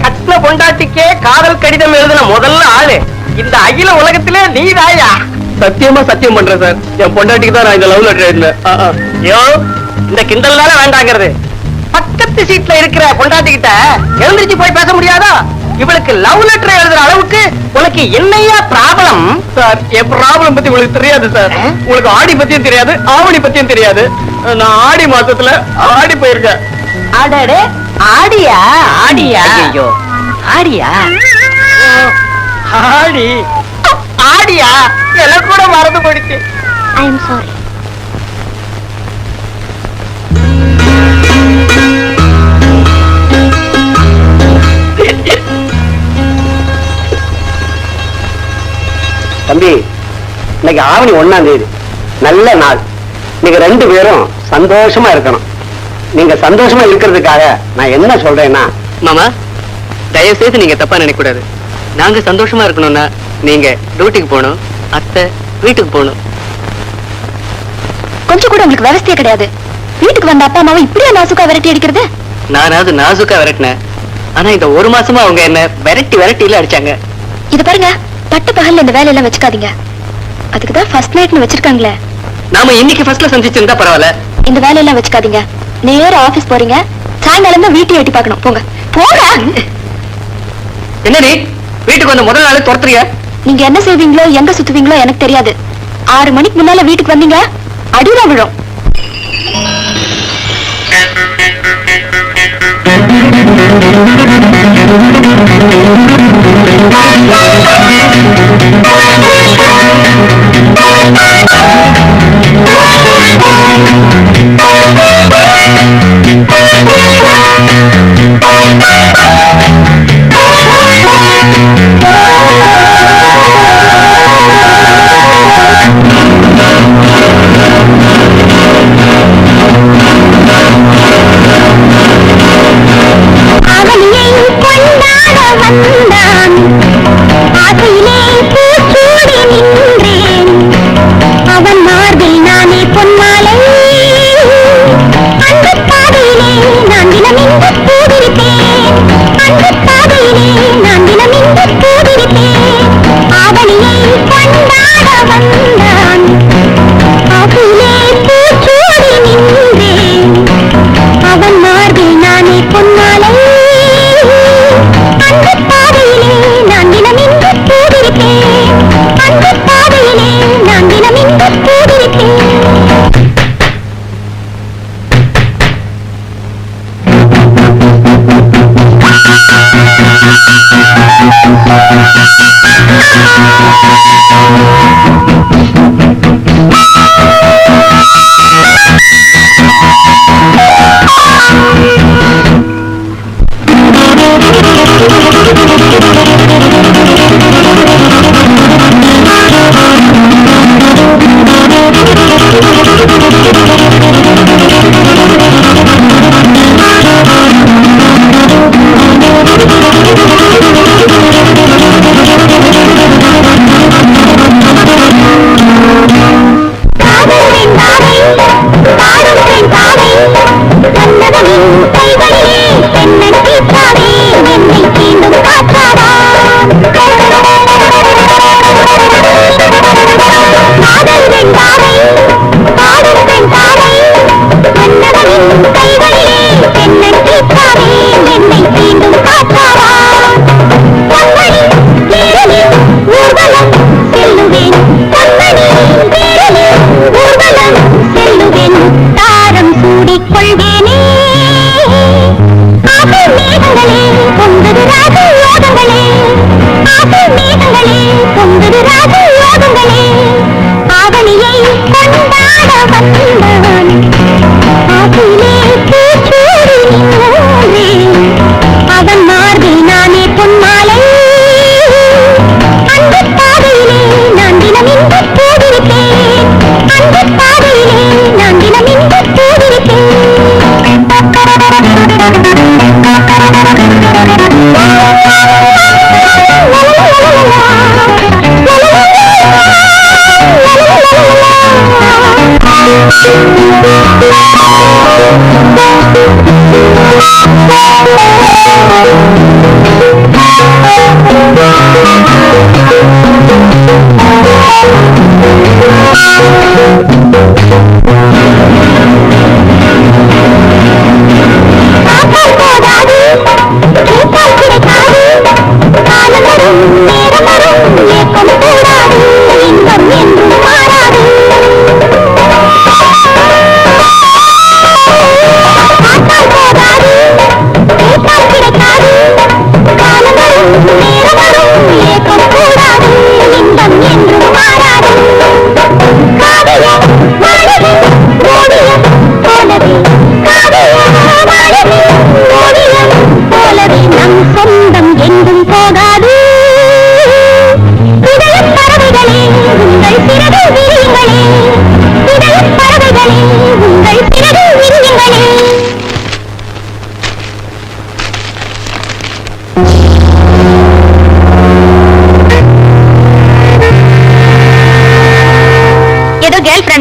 கட்டின பொண்டாட்டிக்கே காதல் கடிதம் எழுதின முதல்ல ஆளு இந்த அகில உலகத்திலே நீதாயா? சத்தியமா சத்தியம் பண்றேன் சார், என் பொண்டாட்டிக்கு தான் நான் இந்த லவ் லெட்டர் எழுதினேன். ஐயோ, இந்த கிண்டல் தானே வேண்டாங்கிறது. பக்கத்து சீட்ல இருக்கிற பொண்டாட்டி கிட்ட எழுந்திருச்சு போய் பேச முடியாதா? இவளுக்கு லவ் லெட்டர் எழுதுற அளவுக்கு உனக்கு என்னையா ப்ராப்ளம்? சார், என் ப்ராப்ளம் பத்தி உங்களுக்கு தெரியாது சார். உங்களுக்கு ஆடி பத்தியும் தெரியாது, ஆவணி பத்தியும் தெரியாது. நான் ஆடி மாசத்துல ஆடி போயிருக்கேன். அடடே, ஆடியா? ஆடியா? ஐயோ, ஆடியா? ஆடி ஆடியா? எனக்கு கூட மறந்து போயிடுச்சு. I am sorry. தம்பி, இன்னைக்கு ஆவணி 1ஆம் தேதி, நல்ல நாள். நீங்க 2 பேரும் சந்தோஷமா இருக்கணும். நீங்க சந்தோஷமா இருக்கிறதுக்காக நான் என்ன சொல்றேன்னா, மாமா, தயவு செய்து நீங்க தப்பா நினைக்க கூடாது. நாங்க சந்தோஷமா இருக்கணும்னா நீங்க டியூட்டிக்கு போகணும், அத்தை வீட்டுக்கு போகணும். கொஞ்சம் கூட உங்களுக்கு விவசாய கிடையாது. வீட்டுக்கு வந்த அப்பா அம்மாவை இப்படியா நாசுக்கா விரட்டி அடிக்கிறது? நானாவது நாசுக்கா விரட்டினேன். ஆனா இந்த 1 மாசமா அவங்க என்ன விரட்டில அடிச்சாங்க. இது பாருங்க, பட்ட பகல்ல இந்த வேலையெல்லாம் வச்சுக்காதீங்க. அதுக்குதான் ஃபர்ஸ்ட் நைட்னு வச்சிருக்காங்களே. நாம இன்னைக்கு ஃபர்ஸ்ட்ல சந்திச்சிருந்தா பரவாயில்ல. இந்த வேலையெல்லாம் வச்சுக்காதீங்க. நேரா ஆபீஸ் போறீங்க, சாயங்காலம் தான் வீட்டை எட்டி பார்க்கணும். போங்க போங்க. என்ன நீ வீட்டுக்கு வந்த முதல் நாள் துரத்துறிய? நீங்க என்ன செய்வீங்களோ எங்க சுத்துவீங்களோ எனக்கு தெரியாது. 6 மணிக்கு முன்னால வீட்டுக்கு வந்தீங்க, அடிதான் விழும். அவனியை கொண்டாட வந்தான், ஆசையிலே பூச்சூட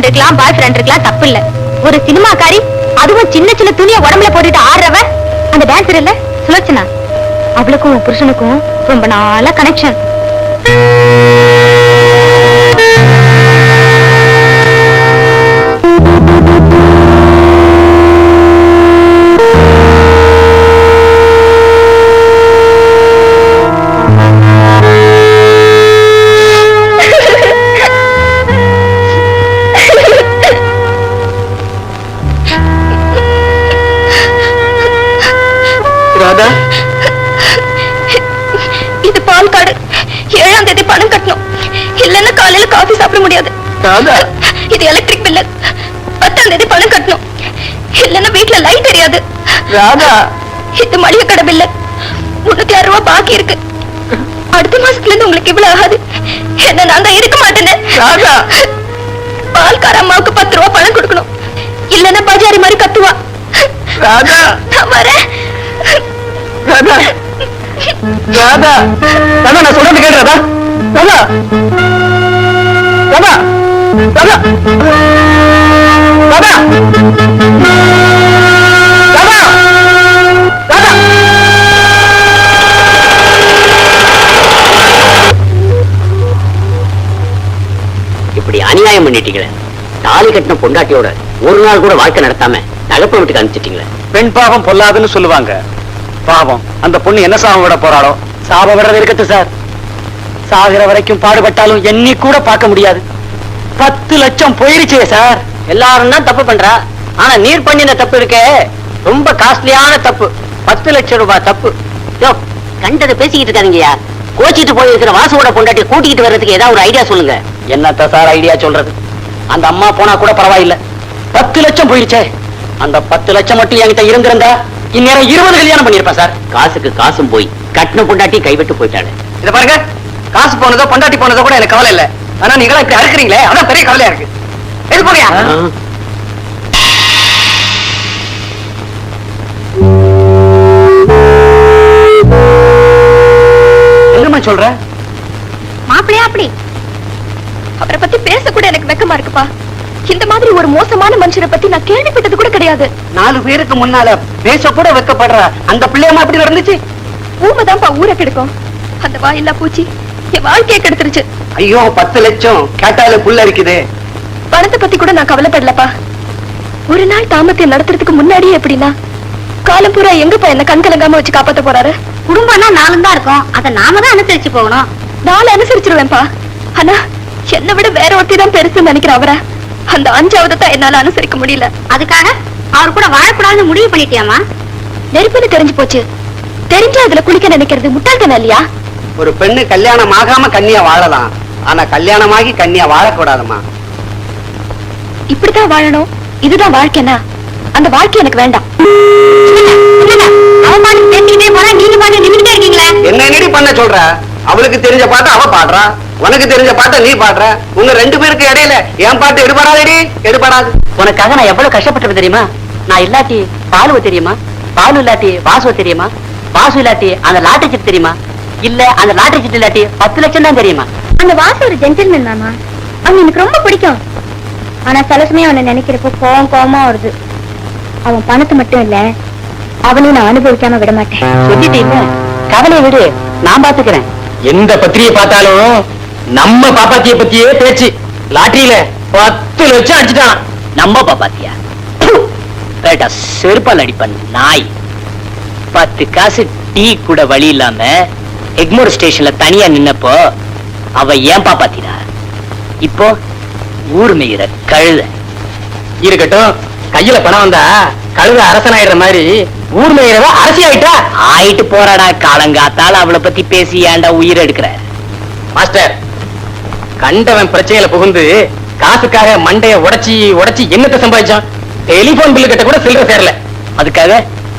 இருக்கலாம், பாய் ஃப்ரெண்ட் இருக்கலாம், தப்பு இல்ல. ஒரு சினிமாக்காரி, அதுவும் சின்ன சின்ன துணியை உடம்புல போட்டுட்டு ஆடுறவ அந்த டான்சர் இல்ல சுலோச்சனா, அவளுக்கும் புருஷனுக்கும் ரொம்ப நாளா கனெக்ஷன். இது பால் கார்டு. 7ஆம் தேதி பணம் கட்டணும், இல்லன்னா காலையில காஃபி சாப்பிட முடியாது. இது எலக்ட்ரிக் பில். 10ஆம் தேதி பணம் கட்டணும், இல்லன்னா வீட்டுல லைட் தெரியாது. இது மளிகை கடை பில். 306 ரூபாய் பாக்கி இருக்கு. அடுத்த மாசத்துல இருந்து உங்களுக்கு இவ்வளவு ஆகாது. என்ன நான் தான் இருக்க மாட்டேன். பால்கார அம்மாவுக்கு 10 ரூபாய் பணம் கொடுக்கணும், இல்லன்னா பஜாரி மாதிரி கத்துவா. நான் வரேன். நான் சொல்றது கேட்கிறதா? இப்படி அநியாயம் பண்ணிட்டீங்களே. தாலி கட்டின பொண்டாட்டியோட ஒரு நாள் கூட வாழ்க்கை நடத்தாம தகப்ப வீட்டுக்கு அனுப்பிச்சிட்டீங்களே. பெண் பாவம் பொல்லாதுன்னு சொல்லுவாங்க. பாவம் அந்த பொண்ணு என்ன சாபம் விட போறாளோ. சாபம் விடுறது இருக்கட்டு சார், சாகிற வரைக்கும் பாடுபட்டாலும் எண்ணி கூட பார்க்க முடியாது. 10 லட்சம் போயிருச்சே சார். எல்லாரும் தான் தப்பு பண்றா, ஆனா நீர் பண்ணின தப்பு இருக்கே ரொம்ப காஸ்ட்லியான தப்பு. 10 லட்சம் ரூபாய் தப்பு. கண்டதை பேசிக்கிட்டு இருக்காதீங்கயா. கோச்சிட்டு போயிருக்கிற வாசுவோட பொண்டாட்டி கூட்டிட்டு வர்றதுக்கு ஏதாவது ஒரு ஐடியா சொல்லுங்க. என்னத்த சார் ஐடியா சொல்றது? அந்த அம்மா போனா கூட பரவாயில்ல, 10 லட்சம் போயிருச்சே. அந்த 10 லட்சம் மட்டும் என்கிட்ட இருந்திருந்தா இந்நேரம் 20 கல்யாணம் பண்ணிருப்பேன் சார். காசுக்கு காசும் போய் கட்டின பொண்டாட்டி கைவிட்டு போயிட்டாரு. இத பாருங்க, காசு போனதோ பொண்டாட்டி போனதோ கூட எனக்கு கவலை இல்ல. ஆனா நீங்களா இப்படி அறுக்குறீங்களே, அதான் பெரிய கவலையா இருக்கு. எது போறியா? என்னம்மா சொல்ற? மாப்பிளையா அப்படி அவரை பத்தி பேச கூட எனக்கு வெக்கமா இருக்குப்பா. இந்த மாதிரி ஒரு மோசமான மனுஷரை பத்தி நான் கேள்விப்பட்டது கூட கிடையாது. 4 பேருக்கு முன்னால பேச கூட வெக்கப்படுற அந்த பிள்ளையம்மா எப்படி நடந்துச்சு? ஊமைதான்ப்பா ஊரை கெடுக்கும். அந்த வாயில்லா பூச்சி என் வாழ்க்கையை கெடுத்துருச்சு. ஐயோ 10 லட்சம் கேட்டாலே புள்ள இருக்குது. பணத்தை பத்தி கூட நான் கவலைப்படலப்பா. ஒரு நாள் தாமத்தை நடத்துறதுக்கு முன்னாடியே எப்படின்னா காலம் பூரா எங்கப்பா என்ன கண் கலங்காம வச்சு காப்பாத்த போறாரு? குடும்பம்னா 4 தான் இருக்கும், அதை நாம தான் அனுசரிச்சு போகணும். நான் அனுசரிச்சிருவேன்ப்பா. ஆனா என்னை விட வேற ஒருத்தி தான் பெருசுன்னு நினைக்கிறேன் அவரை. அந்த 5வது தான் என்னால அனுசரிக்க முடியல. அதுக்காக அவர் கூட வாழக்கூடாதுன்னு முடிவு பண்ணிட்டியாமா? நெருப்புன்னு தெரிஞ்சு போச்சு. தெரிஞ்சு அதுல குளிக்க நினைக்கிறது முட்டாள்தானே இல்லையா? ஒரு பெண்ணு கல்யாணம் ஆகாம கன்னியா வாழலாம், ஆனா கல்யாணமாகி கன்னியா வாழக்கூடாதுமா. இப்படிதான் வாழணும், இதுதான் வாழ்க்கைனா அந்த வாழ்க்கை எனக்கு வேண்டாம். அவன் பாட்டு பேசிக்கிட்டே போறா, நீங்க பாட்டு நின்றுட்டே இருக்கீங்களே. என்ன என்னடி பண்ண சொல்ற? அவளுக்கு தெரிஞ்ச பாட்டை அவ பாடுறா, உனக்கு தெரிஞ்ச பாட்டை நீ பாடுற. உங்க 2 பேருக்கு இடையில என் பாட்டு எடுபடாதடி, எடுபடாது. உனக்காக நான் எவ்வளவு கஷ்டப்பட்டு தெரியுமா? நான் இல்லாட்டி பாலுவ தெரியுமா? பாலு இல்லாட்டி வாசுவ தெரியுமா? வாசு இல்லாட்டி அந்த லாட்டரி சீட்டு தெரியுமா? இல்ல அந்த லாட்டரி சீட்டு இல்லாட்டி 10 லட்சம் தான் தெரியுமா? அந்த வாசு ஒரு ஜென்டில்மேன் மாமா. அவன் எனக்கு ரொம்ப பிடிக்கும். ஆனா சில சமயம் அவனை நினைக்கிறப்போ கோவமா வருது. அவன் பணத்தை மட்டும் இல்ல, அவனையும் நான் அனுபவிக்காம விட மாட்டேன். சொல்லிட்டீங்க, கவலையை விடு, நான் பாத்துக்கிறேன். எந்த பத்திரிகை பார்த்தாலும் நம்ம பாப்பாத்திய பத்தியே பேச்சு. லாட்டரியில 10 லட்சம் அடிச்சுட்டான். நம்ம பாத்தியா பேட்டா செருப்பால் அடிப்பன் நாய். 10 காசு டீ கூட வழி இல்லாம எக்மோர் ஸ்டேஷன்ல தனியா நின்னப்போ அவ ஏன் பாத்தினா? இப்போ ஊர் மேயிற கழுத. இருக்கட்டும், கையில பணம் வந்தா கழுத அரசனாயிடுற மாதிரி ஊர் மேயிறவ அரசி ஆயிட்டா. ஆயிட்டு போறாடா, காலங்காத்தால அவளை பத்தி பேசி ஏன்டா உயிர் எடுக்கிற? மாஸ்டர், கண்டவன் பிரச்சனையில புகுந்து காசுக்காக மண்டைய உடைச்சி என்னத்தை சம்பாதிச்சான்? டெலிபோன் பில்லு கிட்ட கூட சில்லற சேரல. அதுக்காக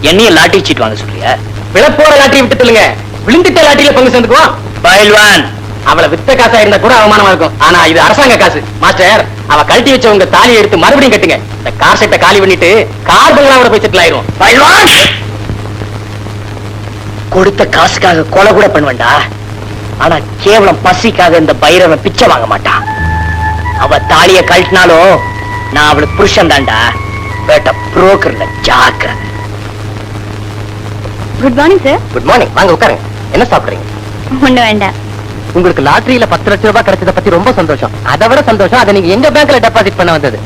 என்னைய லாட்டரி சீட் வாங்க சொல்றியா? விழப்போற லாட்டரி விட்டு சொல்லுங்க, விழுந்துட்ட லாட்டரியில பங்கு சேர்ந்துக்குவோம். பயில்வான், அவளை வித்த காசா இருந்தா கூட அவமானமா இருக்கும். ஆனா இது அரசாங்க காசு. மாஸ்டர், அவ கழட்டி வச்ச உங்க தாலியை எடுத்து மறுபடியும் கட்டுங்க. இந்த கார் செட்டை காலி பண்ணிட்டு கார் பங்களாவோட போய் செட்டில் ஆயிரும். பயில்வான், கொடுத்த காசுக்காக கொலை கூட பண்ணுவேன்டா. ஆனா கேவலம் பசிக்காக இந்த பைரவன் பிச்சை வாங்க மாட்டான். அவ தாலிய கழட்டினாலும் நான் அவளுக்கு புருஷன் தான்டா. பேட்ட புரோக்கர்ல ஜாக்கிரதை. Good morning sir. Good morning, வாங்க உட்காருங்க. என்ன சாப்பிடுறீங்க? ஒண்ணு வேண்டாம். உங்களுக்கு லாட்டரியில 10 லட்சம் ரூபாய் கிடைச்சத பத்தி ரொம்ப சந்தோஷம். அதை விட சந்தோஷம், அதை நீங்க எங்க பேங்க்ல டெபாசிட் பண்ண வந்தது.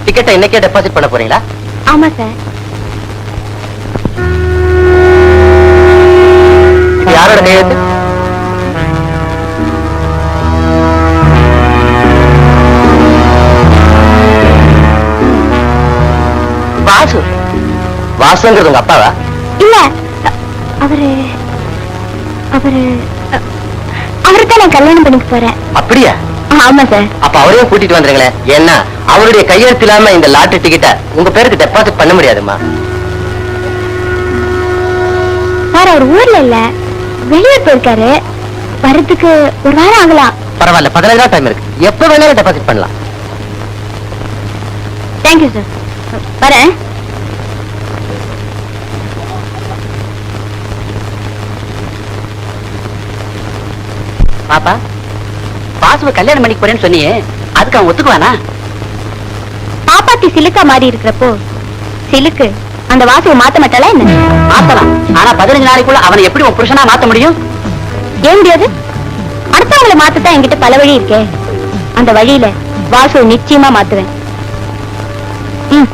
டிக்கெட்டை இன்னைக்கே டெபாசிட் பண்ண போறீங்களா? ஆமா சார். இது யாரோட கையெழுத்து? வாசு. வாசுங்கிறது உங்க அப்பாவா? இல்ல, அவரு அவருதான் நான் கல்யாணம் பண்ணிக்க போறேன். அப்படியா? ஆமா சார். அப்ப அவரையும் கூட்டிட்டு வந்துருங்களேன். ஏன்னா அவருடைய கையெழுத்து இல்லாம இந்த லாட்டரி டிக்கெட்டை உங்க பேருக்கு டெபாசிட் பண்ண முடியாதுமா. சார், அவர் ஊர்ல இல்ல, வெளியூர் போயிருக்காரு. வரதுக்கு 1 வாரம் ஆகலாம். பரவாயில்ல, 15 நாள் டைம் இருக்கு. எப்ப வேணாலும் டெபாசிட் பண்ணலாம். Thank you sir. வரேன். பாப்பா, வாசுவ கல்யாணம் பண்ணிக்க போறேன்னு சொன்னியே, அதுக்கு அவன் ஒத்துக்குவானா? பாப்பாத்தி சிலுக்கா மாறி இருக்கிறப்போ சிலுக்கு அந்த வாசுவை மாத்த மாட்டாளா என்ன? மாத்தலாம். ஆனா 15 நாளைக்குள்ள அவனை எப்படி உன் புருஷனா மாத்த முடியும்? ஏன் முடியாது? அடுத்தவங்களை மாத்தத்தான் என்கிட்ட பல வழி இருக்கே. அந்த வழியில வாசுவை நிச்சயமா மாத்துவேன். ம்.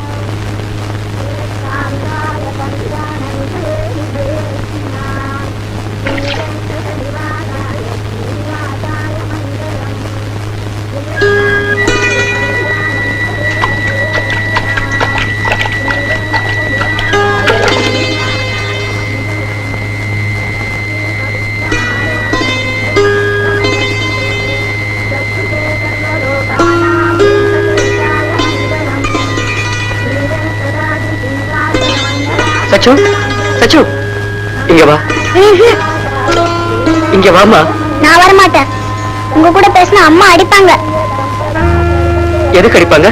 சச்சு சச்சு இங்க வா இங்க வாமா. நான் வர மாட்டேன். உங்க கூட பேசினா அம்மா அடிப்பாங்க. எதுக்கு அடிப்பாங்க?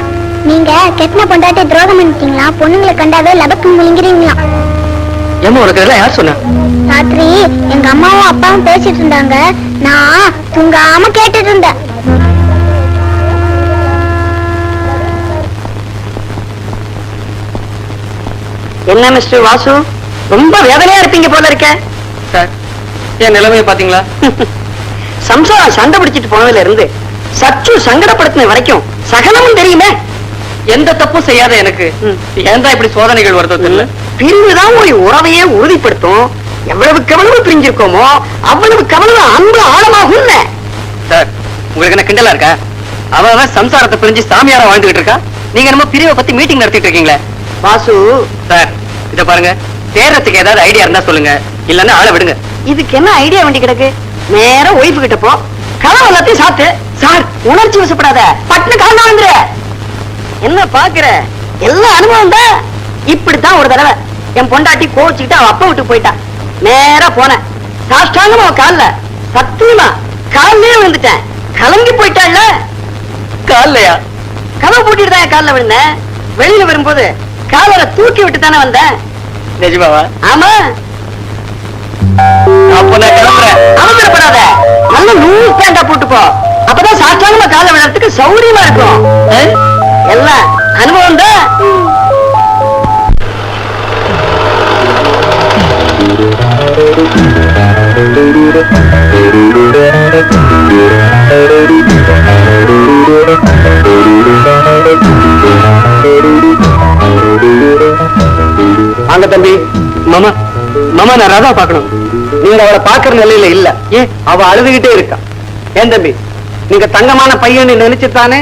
நீங்க கெட்டின பொண்டாட்டி துரோகம் பண்ணிட்டீங்களா? பொண்ணுங்களை கண்டாவே லபக்கு முழுங்கிறீங்களா? ஏமா உனக்கு இதெல்லாம் யார் சொன்னா? ராத்திரி எங்க அம்மாவும் அப்பாவும் பேசிட்டு இருந்தாங்க. நான் தூங்காம கேட்டுட்டு இருந்தேன். என்ன மிஸ்டர் வாசு, ரொம்ப வேதனையா இருப்பீங்க போல இருக்க. சார் என் நிலைமையை பாத்தீங்களா? சம்சாரம் சண்டை பிடிச்சிட்டு போனதுல இருந்து சச்சு சங்கடப்படுத்தின வரைக்கும் சகலமும் தெரியுமே. எந்த தப்பும் செய்யாத எனக்கு ஏன் தான் இப்படி சோதனைகள் வருதோ தெரியல. பிரிவுதான் ஒரு உறவையே உறுதிப்படுத்தும். எவ்வளவுக்கு எவ்வளவு பிரிஞ்சிருக்கோமோ அவ்வளவுக்கு அவ்வளவு அன்பு ஆழமாகும். சார் உங்களுக்கு என்ன கிண்டலா இருக்கா? அவன் சம்சாரத்தை பிரிஞ்சு சாமியாரா வாழ்ந்துகிட்டு இருக்கா. நீங்க நம்ம பிரிவை பத்தி மீட்டிங் நடத்திட்டு இருக்கீங்களே. வாசு சார் இத பாருங்க, தேர்றதுக்கு ஏதாவது ஐடியா இருந்தா சொல்லுங்க, இல்லன்னா ஆளை விடுங்க. இதுக்கு என்ன ஐடியா வேண்டி கிடக்கு? நேரா ஒய்ஃபு கிட்ட போ, கனவு எல்லாத்தையும் சாத்து. சார் உணர்ச்சி வசப்படாத, பட்டுனு காரணம் வந்துரு. என்ன பாக்குற? எல்லாம் அனுபவம் தான். இப்படித்தான் ஒரு தடவை என் பொண்டாட்டி கோச்சுக்கிட்டு அவ அப்பா விட்டு போயிட்டா. நேரா போனேன், சாஷ்டாங்கமா அவ கால்ல, சத்தியமா கால்லயே விழுந்துட்டேன். கலங்கி போயிட்டாள்ல. காலையா? கதவு பூட்டிட்டு தான் என் கால்ல விழுந்தேன். வெளியில வரும்போது காலரை தூக்கி விட்டு தானே வந்தேன். நிஜமாவா? ஆமா. அப்ப நான் கிளம்புறேன். அவசரப்படாத, நல்ல லூஸ் பேண்டா போட்டு போ. அப்பதான் சாஷ்டாங்கமா கால விழறதுக்கு சௌரியமா இருக்கும். எல்லாம் அனுபவம் தான். வாங்க தம்பி. மாமா மாமா நான் ராதா பார்க்கணும். நீங்க அவளை பாக்குற நிலையில இல்ல. ஏன்? அவ அழுதுகிட்டே இருக்கா. ஏன் தம்பி, நீங்க தங்கமான பையன் நினைச்சுத்தானே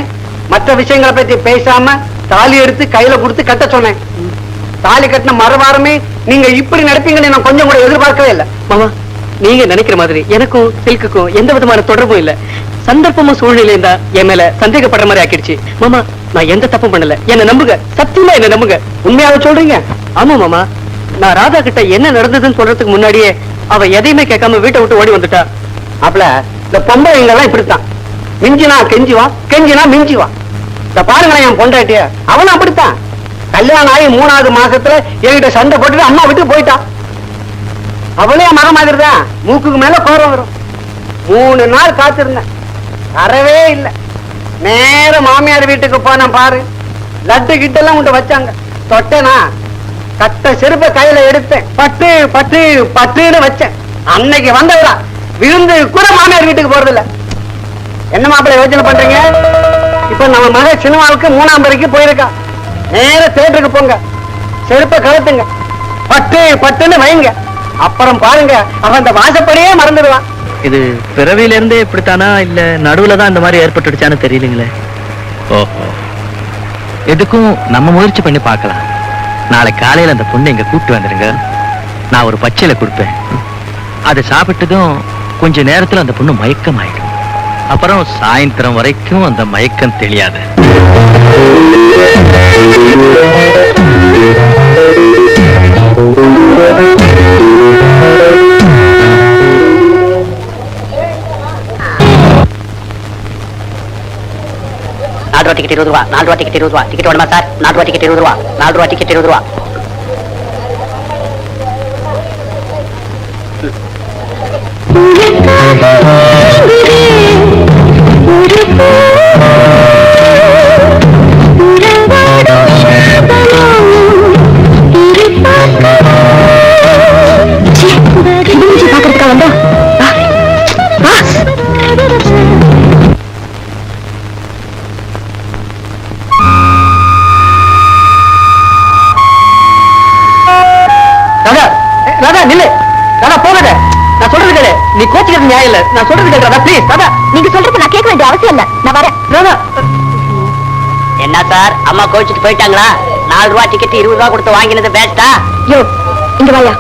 மற்ற விஷயங்களை பத்தி பேசாம தாலி எடுத்து கையில கொடுத்து கட்ட சொன்னேன். தாலி கட்டின மறுவாரமே நீங்க இப்படி நடப்பீங்கன்னு நான் கொஞ்சம் கூட எதிர்பார்க்கவே இல்லை. மாமா நீங்க நினைக்கிற மாதிரி எனக்கும் சில்க்குக்கும் எந்த விதமான தொடர்பும் இல்ல. சந்தர்ப்பமும் சூழ்நிலையும் தான் என் மேல சந்தேகப்படுற மாதிரி ஆக்கிடுச்சு. மாமா நான் எந்த தப்பும் பண்ணல, என்ன நம்புங்க, சத்தியமா என்ன நம்புங்க. உண்மையாக சொல்றீங்க? ஆமா மாமா, நான் ராதா கிட்ட என்ன நடந்ததுன்னு சொல்றதுக்கு முன்னாடியே அவ எதையுமே கேட்காம வீட்டை விட்டு ஓடி வந்துட்டா. அப்பல இந்த பொம்பளைங்க எல்லாம் இப்படித்தான், மிஞ்சினா கெஞ்சுவான், கெஞ்சினா மிஞ்சுவான். இந்த பாருங்களேன் என் பொண்டாட்டிய, அவனும் அப்படித்தான். கல்யாணம் ஆகி 3வது மாசத்துல என்கிட்ட சண்டை போட்டுட்டு அம்மா விட்டு போயிட்டான். அவளே மக மாதிரி தான், மூக்குக்கு மேல கோரம் வரும். 3 நாள் காத்திருந்தேன், வரவே இல்லை. நேர மாமியார் வீட்டுக்கு போனேன். பாரு, லட்டு கிட்ட எல்லாம் உண்டு வச்சாங்க. தொட்டேனா கட்ட செருப்ப கையில எடுத்தேன், பட்டு பட்டு பட்டுன்னு வச்சேன். அன்னைக்கு வந்தவரா விருந்து கூட மாமியார் வீட்டுக்கு போறது இல்ல. என்ன மாப்பிள்ளை யோசனை பண்றீங்க? இப்ப நம்ம மக சினிமாவுக்கு 3ஆம் வரைக்கும் போயிருக்கா. நேர தேட்டருக்கு போங்க, செருப்ப கழுத்துங்க, பட்டு பட்டுன்னு வைங்க. அப்புறம் பாருங்க, அவன் அந்த வாசப்படியே மறந்துடுவான். இது பிறவில இருந்தே இப்படித்தானா இல்ல நடுவுல தான் இந்த மாதிரி ஏற்பட்டுடுச்சான்னு தெரியலங்களே. ஓஹோ, எதுக்கும் நம்ம முயற்சி பண்ணி பார்க்கலாம். நாளை காலையில அந்த பொண்ணை இங்க கூப்பிட்டு வந்துருங்க. நான் ஒரு பச்சையில கொடுப்பேன். அதை சாப்பிட்டதும் கொஞ்ச நேரத்துல அந்த பொண்ணு மயக்கம் ஆயிடும். அப்புறம் சாயந்தரம் வரைக்கும் அந்த மயக்கம் தெரியாது. ₹4 டிக்கெட் 20 ரூபா. ₹4 டிக்கெட் 20 ரூபா. டிக்கெட் வேணுமா சார்? ₹4 டிக்கெட் 20 ரூபா. ₹4 டிக்கெட் 20 ரூபா. பாக்குறதுக்கா வந்தோம்? ராதா நில்லு. ராதா போகாத. நான் சொல்றது கேளு. நீ கோச்சிக்கிறது நியாயம் இல்ல. நான் சொல்றது கேளு ராதா, ப்ளீஸ். ராதா நீங்க சொல்றது நான் கேட்க வேண்டிய அவசியம் இல்ல. நான் வரேன். ராதா. என்ன சார், அம்மா கோச்சிட்டு போயிட்டாங்களா? ₹4 டிக்கெட் 20 ரூபா கொடுத்து வாங்கினது பேஸ்டா? யோ இங்க வாயா.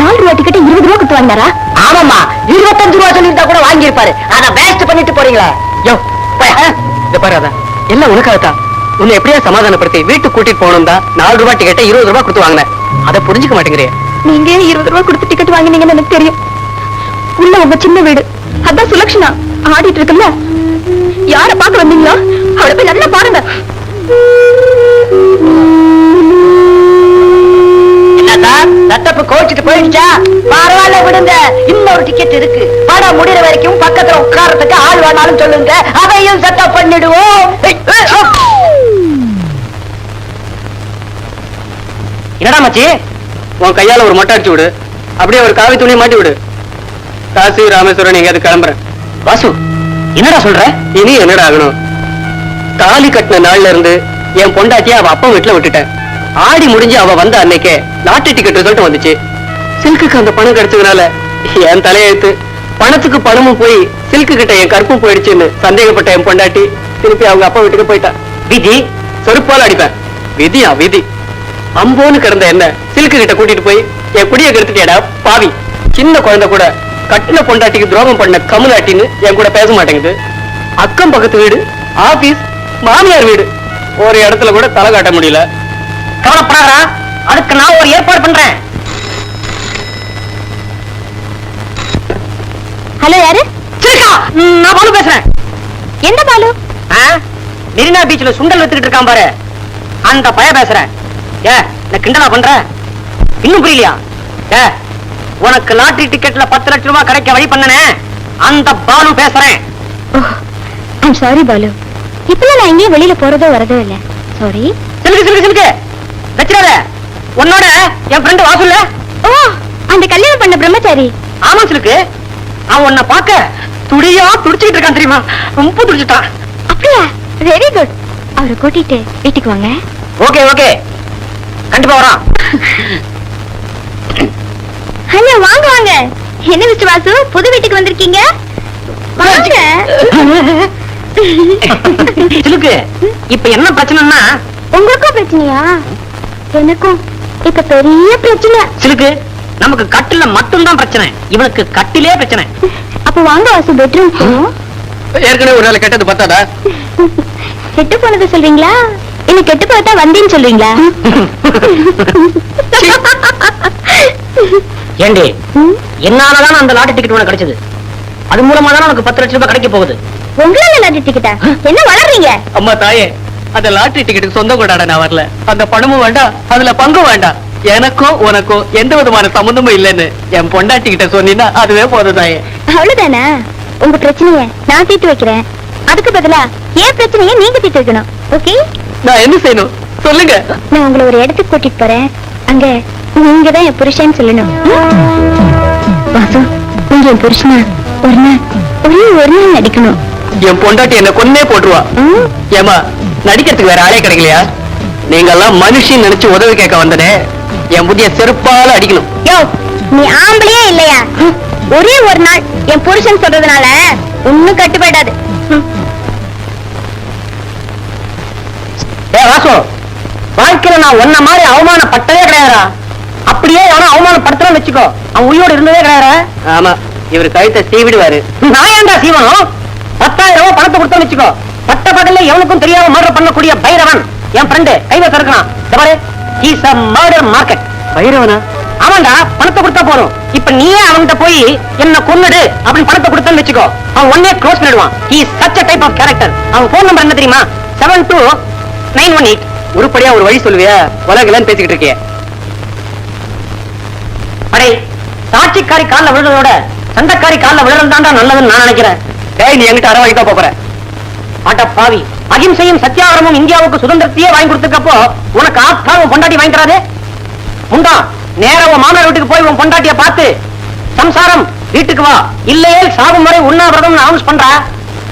4 ரூபா டிக்கெட் 20 ரூபா கொடுத்து வாங்கினாரா? ஆமாமா, 25 ரூபா சொல்லியிருந்தா கூட வாங்கி இருப்பாரு. ஆனா வேஸ்ட் பண்ணிட்டு போறீங்களா? யோ இத பாரு ராதா, எல்லாம் உனக்காகத்தான். உன்னை எப்படியா சமாதானப்படுத்தி வீட்டுக்கு கூட்டிட்டு போகணும் தான் 4 ரூபாய் டிக்கெட்டை 20 ரூபாய் கொடுத்து வாங்கினேன். அதை புரிஞ்சுக்க மாட்டேங்கிறே. நீங்க 20 ரூபாய் கொடுத்து டிக்கெட் வாங்கினீங்கன்னு எனக்கு தெரியும். உள்ள உங்க சின்ன வீடு, அதான் சுலக்ஷனா ஆடிட்டு இருக்குல்ல. யார பார்க்க வந்தீங்களோ அவளை போய் நல்லா பாருங்க. தட்டப்பு கோச்சிட்டு போயிடுச்சா? பரவாயில்ல விடுங்க, இன்னொரு டிக்கெட் இருக்கு. படம் முடிகிற வரைக்கும் பக்கத்துல உட்காரத்துக்கு ஆள் வேணாலும் சொல்லுங்க, அதையும் செட்டப் பண்ணிடுவோம். என்னடா மச்சி, உன் கையால ஒரு மொட்டை அடிச்சு விடு, அப்படியே ஒரு காவி துணியை மாட்டி விடு. காசி ராமேஸ்வரன் எங்கேயாவது கிளம்புறேன். வாசு, என்னடா சொல்ற? இனி என்னடா ஆகணும்? தாலி கட்டின நாள்ல இருந்து என் பொண்டாட்டிய அவ அப்பா வீட்டுல விட்டுட்டேன். ஆடி முடிஞ்சு அவ வந்த அன்னைக்கே லாட்டரி டிக்கெட் ரிசல்ட் வந்துச்சு. சில்க்குக்கு அந்த பணம் கிடைச்சதுனால என் தலையெழுத்து, பணத்துக்கு பணமும் போய் சில்க்கு கிட்ட என் கற்பும் போயிடுச்சுன்னு சந்தேகப்பட்ட என் பொண்டாட்டி திருப்பி அவங்க அப்பா வீட்டுக்கு போயிட்டா. விதி செருப்பால் அடிப்பேன். விதியா விதி. அம்போன்னு கிடந்த என்ன சில்க்கு கிட்ட கூட்டிட்டு போய் என் குடிய கெடுத்துட்டேடா பாவி. சின்ன குழந்தை கூட கட்டின பொண்டாட்டிக்கு துரோகம் பண்ண கமுலாட்டின்னு என் கூட பேச மாட்டேங்குது. அக்கம் பக்கத்து வீடு, ஆபீஸ், மாமியார் வீடு, ஒரு இடத்துல கூட தலை காட்ட முடியல. கவலைப்படாதா, அதுக்கு நான் ஒரு ஏற்பாடு பண்றேன். ஹலோ, யாரு? சரிக்கா, நான் பாலு பேசுறேன். எந்த பாலு? மெரினா பீச்ல சுண்டல் வித்துக்கிட்டு இருக்கான் பாரு, அந்த பய பேசுறேன். நான் கிண்டலா பண்ற? இன்னும் புரியலையா? உனக்கு லாட்டரி டிக்கெட்ல 10 லட்சம் ரூபாய் கிடைக்க வழி பண்ணனே, அந்த பாலு பேசுறேன். ஐம் சாரி பாலு, இப்பெல்லாம் நான் எங்கேயும் வெளியில போறதோ வரதோ இல்ல. சாரி. சிலுக்கு சிலுக்கு சிலுக்கு வச்சிடாத. உன்னோட என் ஃப்ரெண்ட் வாசுல. ஓ, அந்த கல்யாணம் பண்ண பிரம்மச்சாரி. ஆமா சிலுக்கு, அவன் உன்னை பார்க்க துடியா துடிச்சுக்கிட்டு இருக்கான் தெரியுமா? ரொம்ப துடிச்சுட்டான். அப்படியா? Very good. அவரை கூட்டிட்டு வீட்டுக்கு வாங்க. ஓகே ஓகே, கண்டிப்பா வரான். ஹலோ, வாங்க வாங்க. என்ன மிஸ்டர் வாசு, புது வீட்டுக்கு வந்திருக்கீங்க? வாங்க. சிலுக்கு, இப்ப என்ன பிரச்சனைன்னா? உங்களுக்கும் பிரச்சனையா? எனக்கும் இப்ப பெரிய பிரச்சனை. சிலுக்கு, நமக்கு கட்டில மட்டும்தான் பிரச்சனை, இவனுக்கு கட்டிலே பிரச்சனை. அப்ப வாங்க வாசு, பெட்ரூம் போவோம். ஏற்கனவே ஒரு நாள் கெட்டது பத்தாதா? கெட்டு போனது சொல்றீங்களா இல்ல கெட்டு போட்டா வந்தேன்னு சொல்றீங்களா? ஏண்டி, என்னாலதான் அந்த லாட்டரி டிக்கெட் உனக்கு கிடைச்சது. அது மூலமா தான் உனக்கு 10 லட்சம் ரூபாய் கிடைக்க போகுது. உங்களால லாட்டரி டிக்கெட்டா? என்ன வளர்றீங்க? அம்மா தாயே, அந்த லாட்டரி டிக்கெட்டுக்கு சொந்தம் கொண்டாட நான் வரல. அந்த பணமும் வேண்டாம், அதுல பங்கும் வேண்டாம். எனக்கும் உனக்கும் எந்த விதமான சம்பந்தமும் இல்லைன்னு என் பொண்டாட்டி கிட்ட சொன்னீங்கன்னா அதுவே போதும் தாயே. அவ்வளவுதானா? உங்க பிரச்சனைய நான் தீர்த்து வைக்கிறேன். அதுக்கு பதிலா ஏன் பிரச்சனைய நீங்க தீர்த்து வைக்கணும். ஓகே? நான் என்ன செய்யணும் சொல்லுங்க. நான் உங்களை ஒரு இடத்துக்கு கூட்டிட்டு போறேன். அங்க நீங்க தான் என் புருஷன் சொல்லணும். வாசு, நீங்க என் புருஷனா ஒரு நாள் நடிக்கணும். என் பொண்டாட்டி என்ன கொன்னே போட்டுருவா. ஏமா, நடிக்கிறதுக்கு வேற ஆளே கிடைக்கலையா? நீங்க எல்லாம் மனுஷன் நினைச்சு உதவி கேட்க வந்தனே, என் புதிய செருப்பால அடிக்கணும். யோ, நீ ஆம்பளையே இல்லையா? ஒரே ஒரு நாள் என் புருஷன் சொல்றதுனால ஒண்ணும் கட்டுப்படாது. வாசு, வாழ்க்கையில நான் ஒன்ன மாதிரி அவமானப்பட்டதே கிடையாதா? அப்படியே எவனும் அவமானப்படுத்தலாம் வச்சுக்கோ, அவன் உயிரோடு இருந்ததே கிடையாது. ஆமா, இவரு கழுத்தை சீவிடுவாரு. நான் ஏன்டா சீவனும்? 10,000 ரூபாய் பணத்தை கொடுத்தா வச்சுக்கோ, பட்ட பகல்ல எவனுக்கும் தெரியாம மர்டர் பண்ணக்கூடிய பைரவன் என் ஃப்ரெண்டு கைவசம் இருக்கான். Is a murder market. பைரவனா? ஆமாண்டா, பணத்தை கொடுத்தா போதும். இப்ப நீயே அவன்கிட்ட போய் என்ன கொன்னுடு அப்படின்னு பணத்தை கொடுத்தா வச்சுக்கோ, அவன் ஒன்னே க்ளோஸ் பண்ணிடுவான். he is such a type of character. அவன் போன் நம்பர் என்ன தெரியுமா? 72918. உருப்படியா ஒரு வழி சொல்லுவியா? உலகலன்னு பேசிக்கிட்டு இருக்கிய. அடே, சாட்சிக்காரி கால்ல விழுறதோட சண்டைக்காரி கால்ல விழுறதாண்டா நல்லதுன்னு நான் நினைக்கிறேன். நீ என்கிட்ட அரை வாங்கி தான் போறேன். ஆட்ட பாவி, அகிம்சையும் சத்தியாகிரமும் இந்தியாவுக்கு சுதந்திரத்தையே வாங்கி கொடுத்துக்கப்போ உனக்கு ஆத்தாவும் பொண்டாட்டி வாங்கி தராதே உண்டா? நேரா உன் மாமனார் வீட்டுக்கு போய் உன் பொண்டாட்டிய பார்த்து சம்சாரம் வீட்டுக்கு வா, இல்லையே சாகும் வரை உண்ணாவிரதம் அனௌன்ஸ் பண்றா.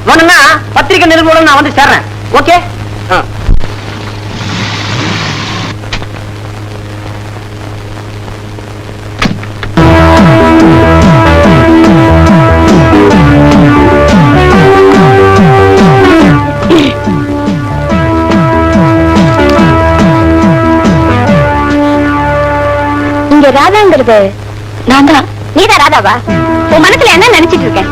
வேணும்னா பத்திரிகை நிருபரோட நான் வந்து சேர்றேன். ஓகே? ராதாங்கிறது நான் தான். நீதான் ராதாவா? உன் மனசுல என்ன நினைச்சிட்டு இருக்க?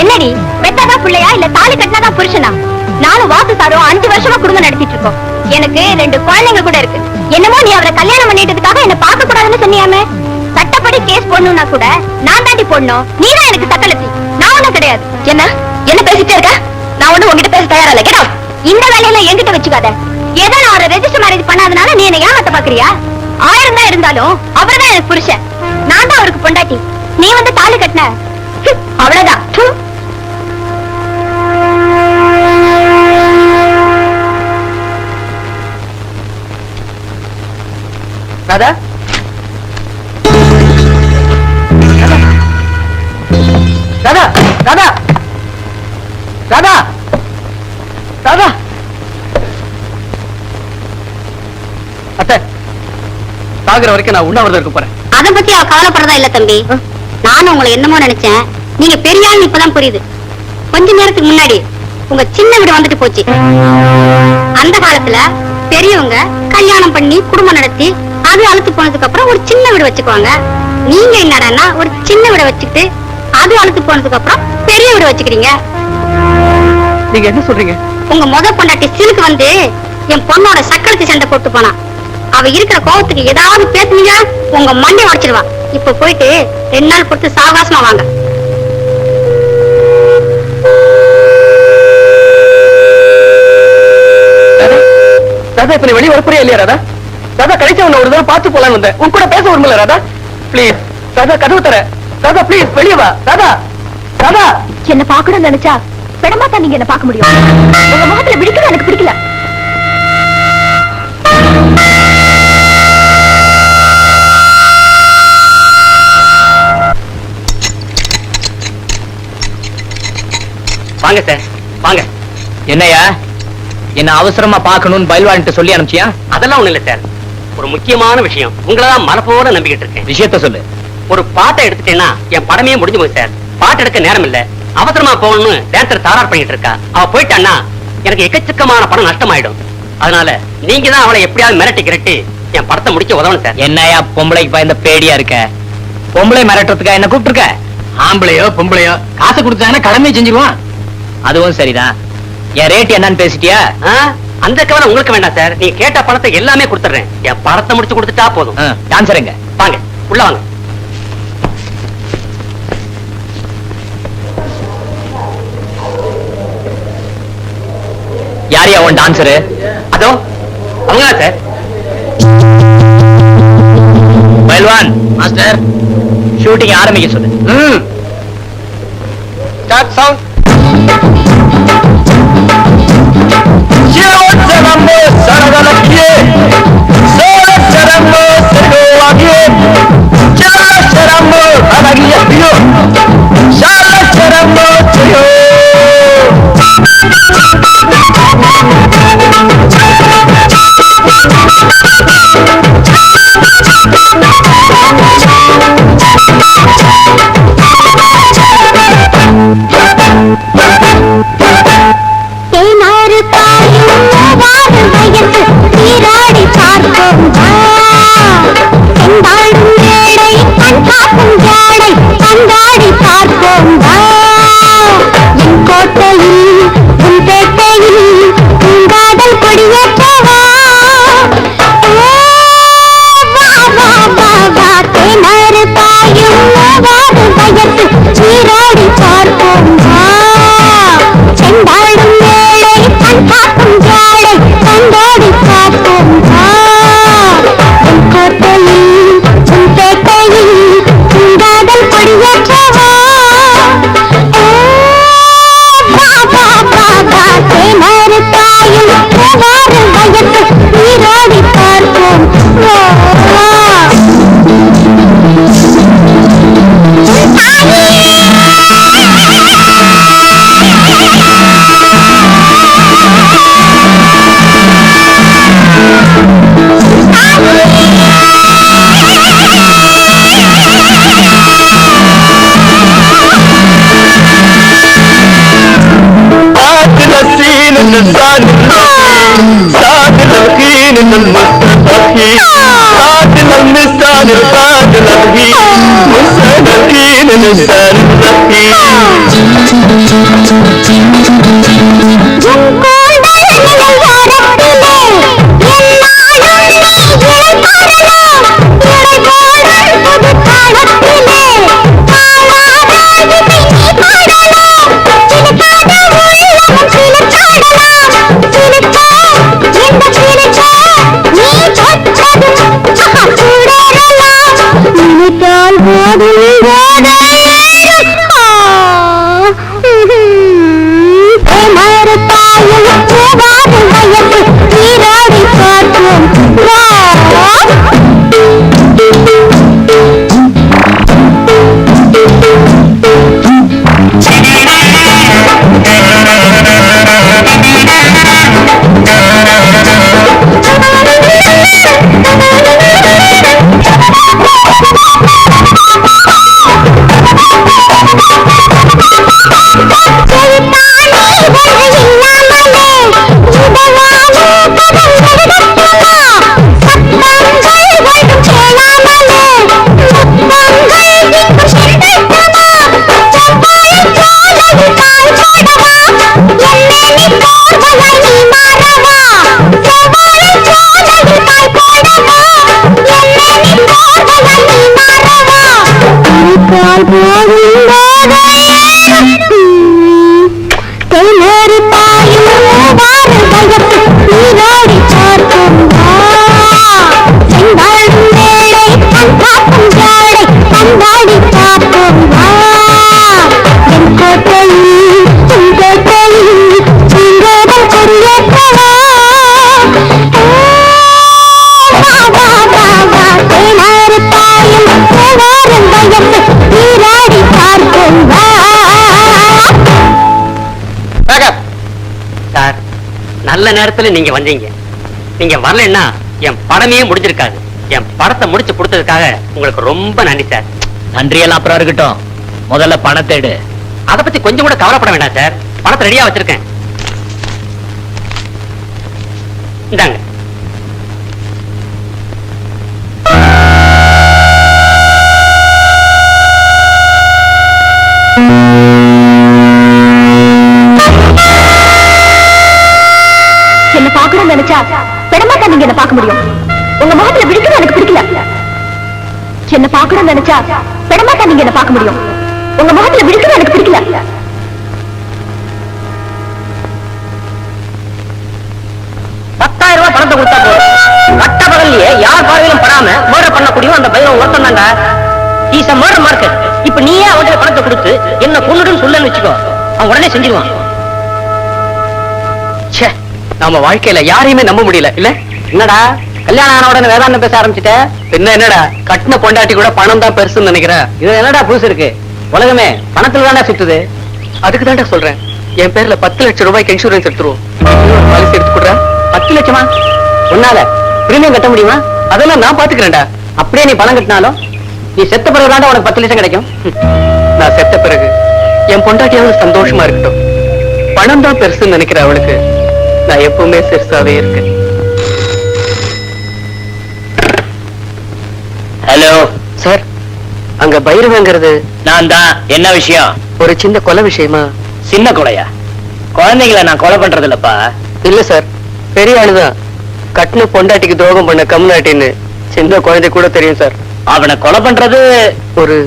என்னடி பெத்தாதான் பிள்ளையா இல்ல தாலி கட்டினாதான் புருஷனா? நானும் வாசு சாரும் 5 வருஷமா குடும்பம் நடத்திட்டு இருக்கோம். எனக்கு 2 குழந்தைங்க கூட இருக்கு. என்னமோ நீ அவரை கல்யாணம் பண்ணிட்டதுக்காக என்ன பார்க்க கூடாதுன்னு சொன்னியாமே. சட்டப்படி கேஸ் போடணும்னா கூட நான் தாண்டி போடணும். நீதான் எனக்கு சட்டலத்தி, நான் ஒண்ணும் கிடையாது. என்ன பேசிட்டே இருக்க? நான் ஒண்ணும் உங்ககிட்ட பேச தயாரா இல்ல. கேட்டா இந்த வேலையில என்கிட்ட வச்சுக்காத. ஏதோ நான் அவரை ரெஜிஸ்டர் மேரேஜ் பண்ணாதனால நீ என்ன ஏமாத்த பாக்குறியா? 1000 தான் இருந்தாலும் அவர்தான் எனக்கு புருஷன், நான் தான் அவருக்கு பொண்டாட்டி. நீ வந்து தாலி கட்டின அவ்வளவுதான். ராதா ராதா ராதா ராதா ராதா அத்தை, சாகுற வரைக்கும் நான் உண்ணாவிரதம் இருக்க போறேன். அத பத்தி அவ கவலைப்படுறதா இல்ல தம்பி. நானும் உங்களை என்னமோ நினைச்சேன். நீங்க பெரிய ஆள் இப்பதான் புரியுது. கொஞ்ச நேரத்துக்கு முன்னாடி உங்க சின்ன வீடு வந்துட்டு போச்சு. அந்த காலத்துல பெரியவங்க கல்யாணம் பண்ணி குடும்பம் நடத்தி அது அழுத்து போனதுக்கு அப்புறம் ஒரு சின்ன வீடு வச்சுக்குவாங்க. நீங்க என்னடான்னா ஒரு சின்ன வீடு வச்சுக்கிட்டு அது அழுத்து போனதுக்கு அப்புறம் பெரிய வீடு வச்சுக்கிறீங்க. நீங்க என்ன சொல்றீங்க? உங்க பொண்டாட்டி சிலுக்கு வந்து என் பொண்ணோட சக்கரத்து சண்டை போட்டு போனா. அவ இருக்கிற கோபத்துக்கு ஏதாவது பேசுனீங்க உங்க மண்டை உடைச்சிருவா. இப்ப போயிட்டு 2 நாள் பொறுத்து சாவகாசமா வாங்க. ராதா, இப்ப நீ வெளியே வரப்போறியா இல்லையா ராதா? ராதா, கடைசி உன்னை ஒரு தடவை பார்த்து போலான்னு வந்தேன். உன் கூட பேச விரும்பல ராதா. ப்ளீஸ் ராதா, கதவு தர. ராதா ப்ளீஸ் வெளியே வா. ராதா ராதா, என்ன பாக்கணும்னு நினைச்சா பெடமா தான் நீங்க என்ன பார்க்க முடியும். உங்க முகத்துல பிடிக்கல, எனக்கு பிடிக்கல. வாங்க சார், வாங்க. என்னையா, என்ன அவசரமா பாக்கணும்னு பயில்வான்ட்டு சொல்லி அனுப்பிச்சியா? அதெல்லாம் ஒண்ணு இல்ல சார், ஒரு முக்கியமான விஷயம். உங்களதான் மனப்போட நம்பிக்கிட்டு இருக்கேன். விஷயத்த சொல்லு. ஒரு பாட்டை எடுத்துட்டேன்னா என் படமே முடிஞ்சு போகுது சார். பாட்டு எடுக்க நேரம் இல்ல, அவசரமா போகணும்னு டான்சர் தாரார் பண்ணிட்டு இருக்கா. அவ போயிட்டான்னா எனக்கு எக்கச்சக்கமான பணம் நஷ்டமாயிடும். அதனால நீங்க தான் அவளை எப்படியாவது மிரட்டி கிரட்டி என் படத்தை முடிக்க உதவணும் சார். என்னையா பொம்பளைக்கு பயந்த பேடியா இருக்க? பொம்பளை மிரட்டுறதுக்கா என்ன கூப்பிட்டுருக்க? ஆம்பளையோ பொம்பளையோ காசு கொடுத்தாங்கன்னா கடமையை செஞ்சிருவான். அதுவும் சரிதான். என் ரேட் என்னன்னு பேசிட்டியா? அந்த கவலை உங்களுக்கு வேண்டாம் சார். நீங்க கேட்ட பணத்தை எல்லாமே கொடுத்துறேன். என் படத்தை முடிச்சு கொடுத்துட்டா போதும். டான்சருங்க, வாங்க உள்ள வாங்க. யாரையா உன் டான்சரு? அதோ அவங்க சார். பயில்வான் மாஸ்டர், ஷூட்டிங் ஆரம்பிக்க சொல்லு. Start sound. தேனாறு பாயும் வாரு வயசு நீராடி பாரு நல்ல நேரத்துல நீங்க வந்தீங்க. நீங்க வரலன்னா என் படமே முடிஞ்சிருக்காது. என் படத்தை முடிச்சு கொடுத்ததுக்காக உங்களுக்கு ரொம்ப நன்றி சார். நன்றியெல்லாம் அப்புறம் இருக்கட்டும், முதல்ல பணத்தை எடு. அதை பத்தி கொஞ்சம் கூட கவலைப்பட வேண்டாம் சார். பணத்தை ரெடியா வச்சிருக்கேன். இந்தாங்க. என்ன பாக்கணும்னு நினைச்சா பெடமாட்டா நீங்க என்ன பார்க்க முடியும். உங்க முகத்துல விழிக்கிறது எனக்கு பிடிக்கல. என்ன பாக்கணும்னு நினைச்சா பெடமாட்டா நீங்க என்ன பார்க்க முடியும். உங்க முகத்துல விழிக்கிறது எனக்கு பிடிக்கல. 10,000 ரூபாய் பணத்தை கொடுத்தா போதும். கட்ட பகல்லையே யார் பார்வையிலும் படாம மர்டர் பண்ணக்கூடிய அந்த பைரவன் ஒருத்தன் தாண்டா. Is a murder market. இப்ப நீயே அவனுக்கு பணத்தை கொடுத்து என்ன கொன்னுடுன்னு சொல்லன்னு வச்சுக்கோ, அவன் உடனே செஞ்சிருவான். நம்ம வாழ்க்கையில யாரையுமே நம்ப முடியல இல்ல. என்னடா கல்யாணம் ஆன உடனே வேதாந்தம் பேச ஆரம்பிச்சுட்ட? என்ன என்னடா கட்டின பொண்டாட்டி கூட பணம் தான் பெருசுன்னு நினைக்கிறேன். இது என்னடா புதுசு இருக்கு? உலகமே பணத்துல தானே சுத்துது. அதுக்கு தான்டா சொல்றேன், என் பேர்ல 10 லட்சம் ரூபாய்க்கு இன்சூரன்ஸ் எடுத்துருவோம். பாலிசி எடுத்து கொடுறா. 10 லட்சமா? உன்னால பிரீமியம் கட்ட முடியுமா? அதெல்லாம் நான் பாத்துக்கிறேன்டா. அப்படியே நீ பணம் கட்டினாலும் நீ செத்த பிறகு தாண்டா உனக்கு 10 லட்சம் கிடைக்கும். நான் செத்த பிறகு என் பொண்டாட்டியாவது சந்தோஷமா இருக்கட்டும். பணம் தான் பெருசுன்னு நினைக்கிற அவளுக்கு நான் எப்பவுமே சிறுசாவே இருக்கேன். ஹலோ சார், அங்க பைரவங்கிறது நான் தான். என்ன விஷயம்? ஒரு சின்ன கொலை விஷயமா? சின்ன கொலையா? குழந்தைங்களை நான் கொலை பண்றது இல்லப்பா. இல்ல சார், பெரிய ஆளுதான். கட்டின பொண்டாட்டிக்கு துரோகம் பண்ண கம்நாட்டின்னு சின்ன குழந்தை கூட தெரியும் சார். அவனை கொலை பண்றது ஒரு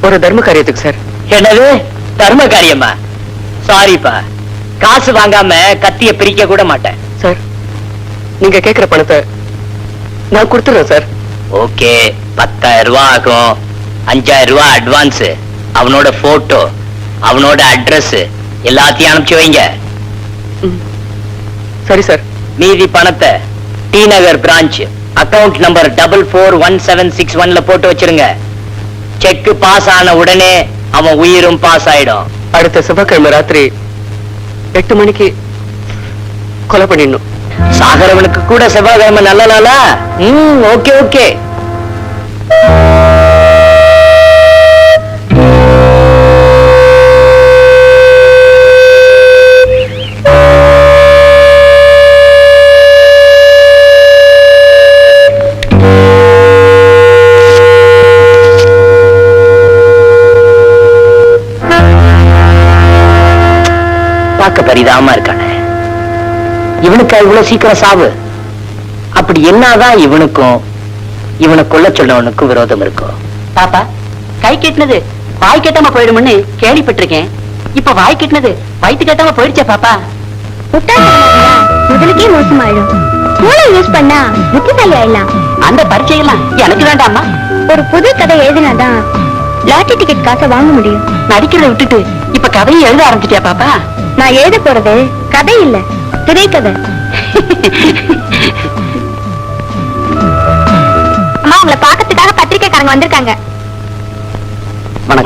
ஒரு தர்ம காரியத்துக்கு சார். என்னது தர்ம காரியமா? சாரிப்பா, காசு வாங்காம கத்திய பிரிக்க கூட மாட்டேன். சார், நீங்க கேக்குற பணத்தை நான் கொடுத்துறேன் சார். ஓகே, 10,000 ரூபாய் ஆகும். 5,000 ரூபாய் அட்வான்ஸ், அவனோட போட்டோ, அவனோட அட்ரஸ் எல்லாத்தையும் அனுப்பிச்சு வைங்க. சரி சார். மீதி பணத்தை டி நகர் பிரான்ச் அக்கவுண்ட் நம்பர் 441761 போட்டு வச்சிருங்க. செக் பாஸ் ஆன உடனே அவன் உயிரும் பாஸ் ஆயிடும். அடுத்த செவ்வாய்க்கிழமை ராத்திரி 8 மணிக்கு கொலை பண்ணிடணும். சாகரவனுக்கு கூட செவ்வாய்க்கிழமை நல்ல நாளா? Okay okay. பரிதாபமா இருக்கானே. இவனுக்கு இவ்வளவு சீக்கிரம் சாவு? அப்படி என்னதான் இவனுக்கும் இவனை கொல்ல சொன்னவனுக்கும் விரோதம் இருக்கும்? பாப்பா, கை கெட்டினது வாய் கெட்டாம போயிடும்னு கேள்விப்பட்டிருக்கேன். இப்ப வாய் கெட்டினது வயிற்று கெட்டாம போயிடுச்சே பாப்பா. முதலுக்கே மோசமாயிடும். மூளை யூஸ் பண்ணா புத்திசாலி ஆயிடலாம். அந்த பரீட்சையெல்லாம் எனக்கு வேண்டாமா? ஒரு புது கதை எழுதினாதான் லாட்டரி டிக்கெட் காசை வாங்க முடியும். நடிக்கிறத விட்டுட்டு இப்ப கதையை எழுத ஆரம்பிச்சிட்டியா பாப்பா? நான் எழுத போறது கதை இல்ல, திரைக்கதை. அம்மா, உங்களை பாக்கிறதுக்காக பத்திரிக்கைக்காரங்க வந்திருக்காங்க.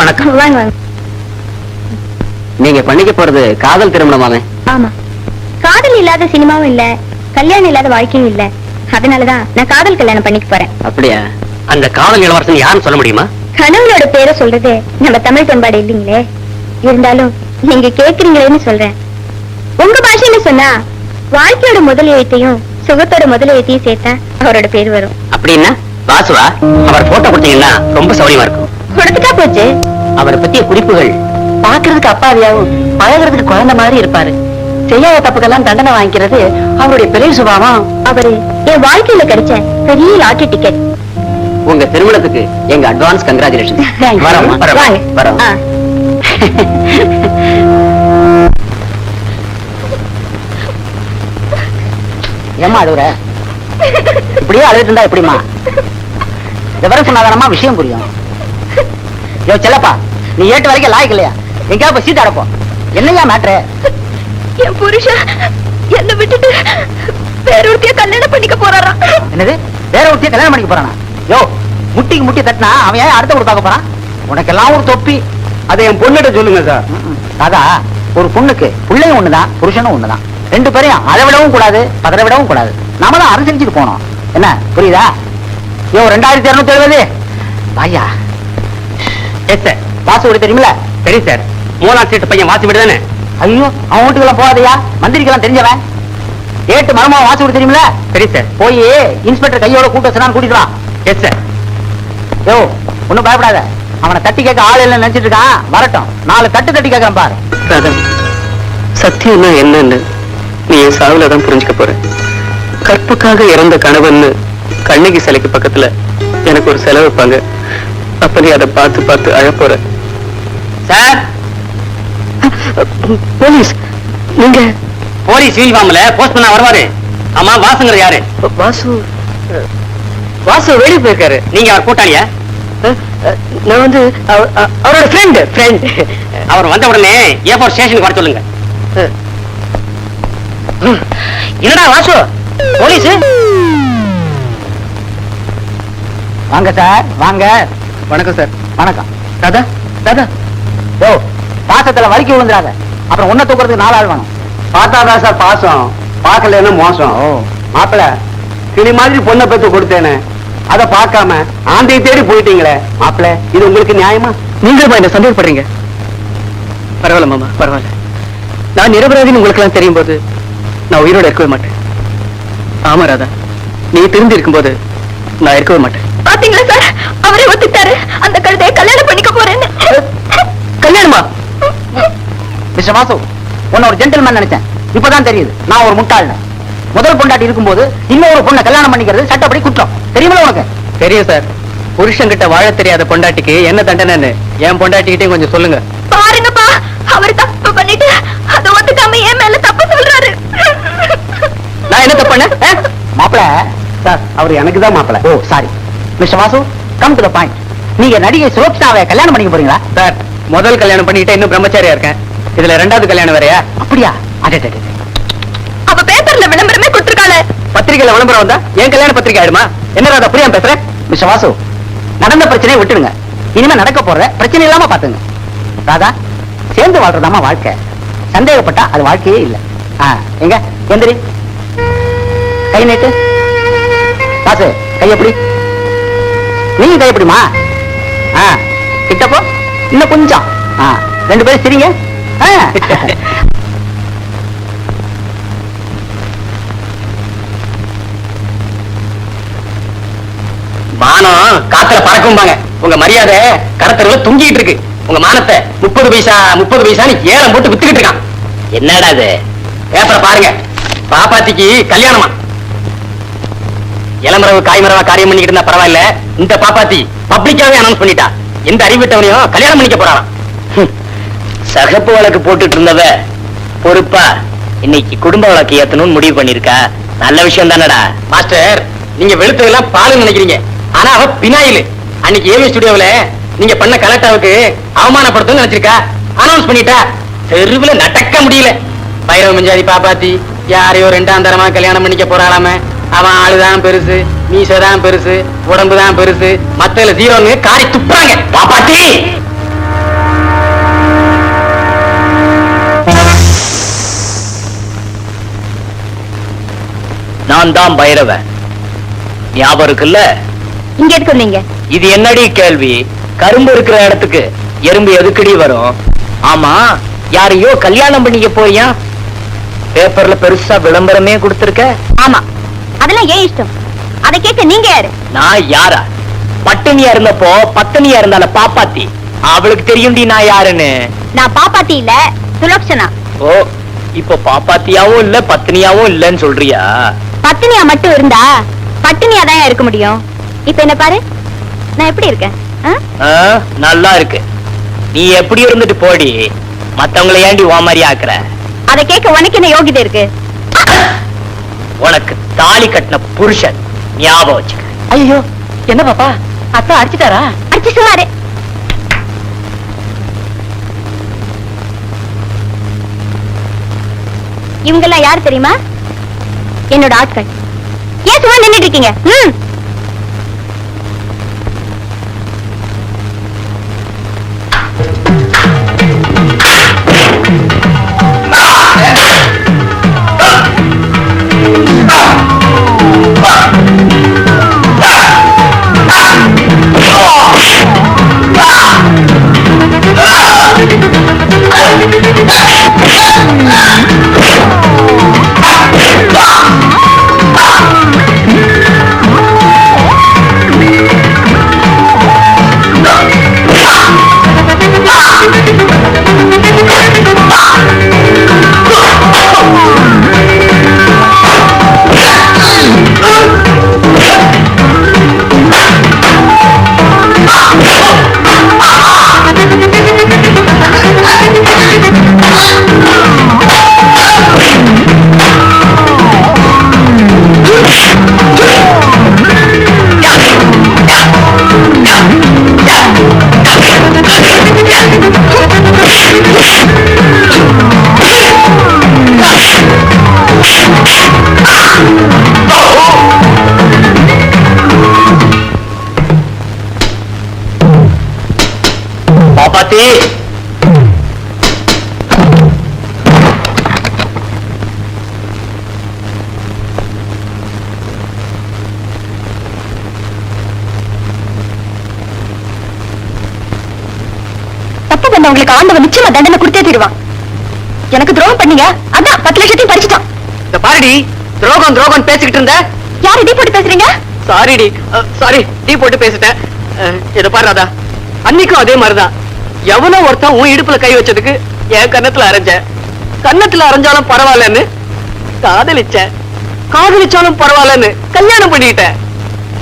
வணக்கம். வாங்க வாங்க. நீங்க பண்ணிக்க போறது காதல் திருமணமாவே? ஆமா, காதல் இல்லாத சினிமாவும் இல்ல, கல்யாணம் இல்லாத வாழ்க்கையும் இல்ல. அதனாலதான் நான் காதல் கல்யாணம் பண்ணிக்க போறேன். அப்படியா? அந்த காதல் இளவரசன் யாருன்னு சொல்ல முடியுமா? கணவனோட பேரை சொல்றது நம்ம தமிழ் பண்பாடு இல்லைங்களே. இருந்தாலும் நீங்க கேக்குறீங்களேன்னு சொல்றேன். உங்க பாஷையில சொன்னா வாழ்க்கையோட முதல் எழுத்தையும் சுகத்தோட முதல் எழுத்தையும் சேர்த்தா அவரோட பேர் வரும். அப்படின்னா வாசுவா, அவர் போட்டோ கொடுத்தீங்கன்னா ரொம்ப சௌரியமா இருக்கும். கொடுத்துட்டா போச்சு. அவரை பத்திய குறிப்புகள் பாக்குறதுக்கு அப்பாவியாவும் பழகிறதுக்கு குழந்தை மாதிரி இருப்பாரு. செய்யாத தப்புக்கெல்லாம் தண்டனை வாங்கிக்கிறது அவருடைய பெரிய சுபாவம். அவரு என் வாழ்க்கையில கிடைச்ச பெரிய லாட்டரி டிக்கெட். உங்க திருமணத்துக்கு எங்க அட்வான்ஸ் கங்க்ராச்சுலேஷன். வரோம். ஏமா அழுகுற? இப்படியே அழுதுட்டு இருந்தா எப்படிமா? விவரம் சொன்னாதானமா விஷயம் புரியும். யோ செல்லப்பா, நீ ஏட்டு வரைக்கும் லாய்க்கு இல்லையா? எங்கேயாவது சீட் அடப்போம். என்னையா மேட்ரு? என் புருஷன் என்ன விட்டுட்டு வேற ஒருத்தைய கல்யாணம் பண்ணிக்க போறாராம். என்னது? வேற ஒருத்தைய கல்யாணம் பண்ணிக்க போறானா? யோ, முட்டிக்கு முட்டி தட்டினா அவன் ஏன் அடுத்த ஒரு பார்க்க போறான்? உனக்கெல்லாம் ஒரு தொப்பி. அதை என் பொண்ணுகிட்ட சொல்லுங்க சார். அதா, ஒரு பொண்ணுக்கு பிள்ளையும் ஒண்ணுதான், புருஷனும் ஒண்ணுதான். ரெண்டு பேரையும் அதை விடவும் கூடாது, பதற விடவும் கூடாது. நாம தான் அனுசரிச்சுட்டு போனோம். என்ன புரியுதா? யோ, 2270 வாயா. Yes sir. வாசு வீடு தெரியுமில்ல? சரி சார். 3ஆம் சீட்டு பையன் வாசி வீடு தானே? ஐயோ, அவன் வீட்டுக்கெல்லாம் போகாதையா, மந்திரிக்கெல்லாம் தெரிஞ்சவன். ஏட்டு மரமா வாசு வீடு தெரியுமில்ல? சரி சார். போய் இன்ஸ்பெக்டர் கையோட கூட்ட சொன்னான்னு கூட்டிட்டு வா. Yes sir. யோ, ஒண்ணும் பயப்படாத. அவனை தட்டி கேட்க ஆள் இல்லைன்னு நினைச்சிட்டு இருக்கான். வரட்டும், 4 தட்டி கேட்கறேன் பாரு. சத்தியம்னா என்னன்னு நீ என் சாவுல தான் புரிஞ்சுக்க போற. கற்புக்காக இறந்த கணவன்னு கண்ணகி சிலைக்கு பக்கத்துல எனக்கு ஒரு செலவு வைப்பாங்க. அப்ப நீ அதை பார்த்து பார்த்து அழப்போற. சார், போலீஸ், நீங்க? போலீஸ் யூனிஃபார்ம்ல போஸ்ட் பண்ண வருவாரு. ஆமா, வாசுங்கிற யாரு? வாசு வாசு வெளியே போயிருக்காரு. நீங்க அவர் கூட்டாளியா? நான் வந்து அவரோட ஃப்ரெண்ட். அவர் வந்த உடனே ஏர்போர்ட் ஸ்டேஷனுக்கு வர சொல்லுங்க. என்னடா வாசு, போலீஸ்? வாங்க சார், வாங்க. வணக்கம் சார். வணக்கம். தாதா தாதா. யோ, பாசத்துல வலிக்கி விழுந்துடாத. அப்புறம் உன்னை தூக்குறதுக்கு 4 ஆள் வேணும். பார்த்தாதான் சார் பாசம், பார்க்கலன்னா மோசம். ஓ, மாப்பிள, கிளி மாதிரி பொண்ணை பெற்று கொடுத்தேனே, அதை பார்க்காம ஆந்தையை தேடி போயிட்டீங்களே. மாப்பிள, இது உங்களுக்கு நியாயமா? நீங்களும் என்ன சந்தேகப்படுறீங்க? பரவாயில்ல மாமா, பரவாயில்ல. நான் நிரபராதின்னு உங்களுக்கு எல்லாம் தெரியும் போது நான் உயிரோட இருக்கவே மாட்டேன். ஆமா ராதா, நீ திரும்பி இருக்கும்போது நான் இருக்கவே மாட்டேன். பாத்தீங்களா சார், அவரே ஒத்துட்டாரு அந்த கழுதையை கல்யாணம் பண்ணிக்க போறேன்னு. கல்யாணமா? மிஸ்டர் வாசு, உன்னை ஒரு ஜென்டில்மேன் நினைச்சேன். இப்பதான் தெரியுது நான் ஒரு முட்டாள்னு. முதல் பொண்டாட்டி இருக்கும்போது இன்னொரு பொண்ணை கல்யாணம் பண்ணிக்கிறது சட்டப்படி குற்றம். தெரியுமா உனக்கு? தெரியும் சார். புருஷன்கிட்ட வாழ தெரியாத பொண்டாட்டிக்கு என்ன தண்டனைன்னு என் பொண்டாட்டிக்கிட்டே கொஞ்சம் சொல்லுங்க. பாருங்கப்பா, அவர் தப்பு பண்ணிட்டு அதை ஒத்துக்காம என் மேல தப்பு சொல்றாரு. நான் என்ன தப்பு பண்ணேன்? மாப்பிள சார், அவர் எனக்கு தான் மாப்பிள. Oh sorry mister Vasu, come to the point. நீங்க நடிகை சுலோச்சனாவை கல்யாணம் பண்ணிக்க போறீங்களா? சார், முதல் கல்யாணம் பண்ணிக்கிட்ட இன்னும் பிரம்மச்சாரியா இருக்கேன். இதுல 2வது கல்யாணம் வேறையா? அப்படியா? அடே, அவ பேப்பர்ல விளம்பரமே கொடுத்திருக்காளே. பத்திரிகையில விளம்பரம் வந்தா என் கல்யாண பத்திரிகை ஆயிடுமா? என்ன ராதா புரியாம பேசுறேன்? மிஸ்டர் வாசு, நடந்த பிரச்சனையை விட்டுடுங்க. இனிமே நடக்க போற பிரச்சனை இல்லாம பாத்துங்க. ராதா, சேர்ந்து வாழ்றதாமா வாழ்க்கை. சந்தேகப்பட்டா அது வாழ்க்கையே இல்ல. எங்க எந்திரி, கை நீட்டு. வாசு, கை எப்படி? நீங்க கை எப்படிமா? கிட்டப்போ இன்னும் கொஞ்சம். 2 பேரும் சிரிங்க. மானம் காத்துல பறக்கும்பாங்க. உங்க மரியாதை கடத்தருல துங்கிட்டு இருக்கு. உங்க மானத்தை 30 பைசான்னு ஏலம் போட்டு வித்துக்கிட்டு இருக்கான். என்னடா அது பேப்பரை பாருங்க. பாப்பாத்திக்கு கல்யாணமா? இளமரவு காய்மரவா காரியம் பண்ணிக்கிட்டு இருந்தா பரவாயில்ல, இந்த பாப்பாத்தி பப்ளிக்காவே அனௌன்ஸ் பண்ணிட்டா எந்த அறிவிட்டவனையும் கல்யாணம் பண்ணிக்க போறான். சகப்பு வழக்கு போட்டுட்டு இருந்தவ பொறுப்பா இன்னைக்கு குடும்ப வழக்கு ஏத்தணும்னு முடிவு பண்ணிருக்கா. நல்ல விஷயம் தானடா. மாஸ்டர், நீங்க வெளுத்ததெல்லாம் பாலுன்னு நினைக்கிறீங்க, ஆனா அவ பினாயில். அன்னைக்கு ஏவி ஸ்டுடியோவில் நீங்க பண்ண கலெக்டாவுக்கு அவமானப்படுத்தும் நினைச்சிருக்கா. அனௌன்ஸ் பண்ணிட்டா. தெருவுல நடக்க முடியல. பைரவ மஞ்சாதி பாப்பாத்தி யாரையோ 2ஆம் தரமா கல்யாணம் பண்ணிக்க போறாளாம. அவன் ஆளுதான் பெருசு, மீசதான் பெருசு, உடம்பு தான் பெருசு, மத்தல ஜீரோன்னு காரி துப்புறாங்க. பாப்பாத்தி நான் தான் பைரவன், ஞாபகம் இருக்குல்ல? இங்க எதுக்கு வந்தீங்க? இது என்னடி கேள்வி? கரும்பு இருக்கிற இடத்துக்கு எறும்பு எதுக்கடி வரும்? ஆமா, யாரையோ கல்யாணம் பண்ணிக்க போறியா? பேப்பர்ல பெருசா விளம்பரமே கொடுத்திருக்க. ஆமா, அதெல்லாம் ஏன் இஷ்டம். அதை கேட்க நீங்க யாரு? நான் யாரா? பட்டினியா இருந்தப்போ பத்தினியா இருந்தால பாப்பாத்தி, அவளுக்கு தெரியும்டி நான் யாருன்னு. நான் பாப்பாத்தி இல்ல, சுலக்ஷனா. ஓ, இப்போ பாப்பாத்தியாவும் இல்ல பத்தினியாவும் இல்லன்னு சொல்றியா? பத்தினியா மட்டும் இருந்தா பட்டினியா தான் இருக்க முடியும். இப்ப என்ன பாரு, நான் எப்படி இருக்கேன்? ஆ, நல்லா இருக்கு. நீ எப்படி இருந்துட்டு போடி, மத்தவங்களை ஏண்டி ஓ மாதிரி ஆக்குற? அதை கேட்க உனக்கு என்ன யோகிதை இருக்கு? உனக்கு தாலி கட்டின புருஷன் ஞாபகம் வச்சுக்க. ஐயோ, என்ன பாப்பா, அத்தா அடிச்சுட்டாரா? அடிச்சு சுமாரு. இவங்க எல்லாம் யாரு தெரியுமா? என்னோட ஆட்கள். ஏன் சும்மா நின்னுட்டு இருக்கீங்க? பாப்பாத்தி, தப்பு பண்ணவங்களுக்கு ஆண்டவன் நிச்சயமா தண்டனை கொடுத்தே தருவான். எனக்கு துரோகம் பண்ணீங்க, அதான் 10 லட்சத்தையும் பறிச்சுட்டான். இந்த பாருடி, துரோகம் துரோகம் பேசிக்கிட்டு இருந்த. யார் இதே போட்டு பேசுறீங்க? சாரிடி, சாரி, டீ போட்டு பேசிட்டேன். இத பாரு ராதா, அன்னைக்கும் அதே மாதிரிதான். எவனோ ஒருத்தன் உன் இடுப்புல கை வச்சதுக்கு என் கன்னத்துல அரைஞ்ச. கன்னத்துல அரைஞ்சாலும் பரவாயில்லன்னு காதலிச்ச. காதலிச்சாலும் பரவாயில்லன்னு கல்யாணம் பண்ணிட்டேன்.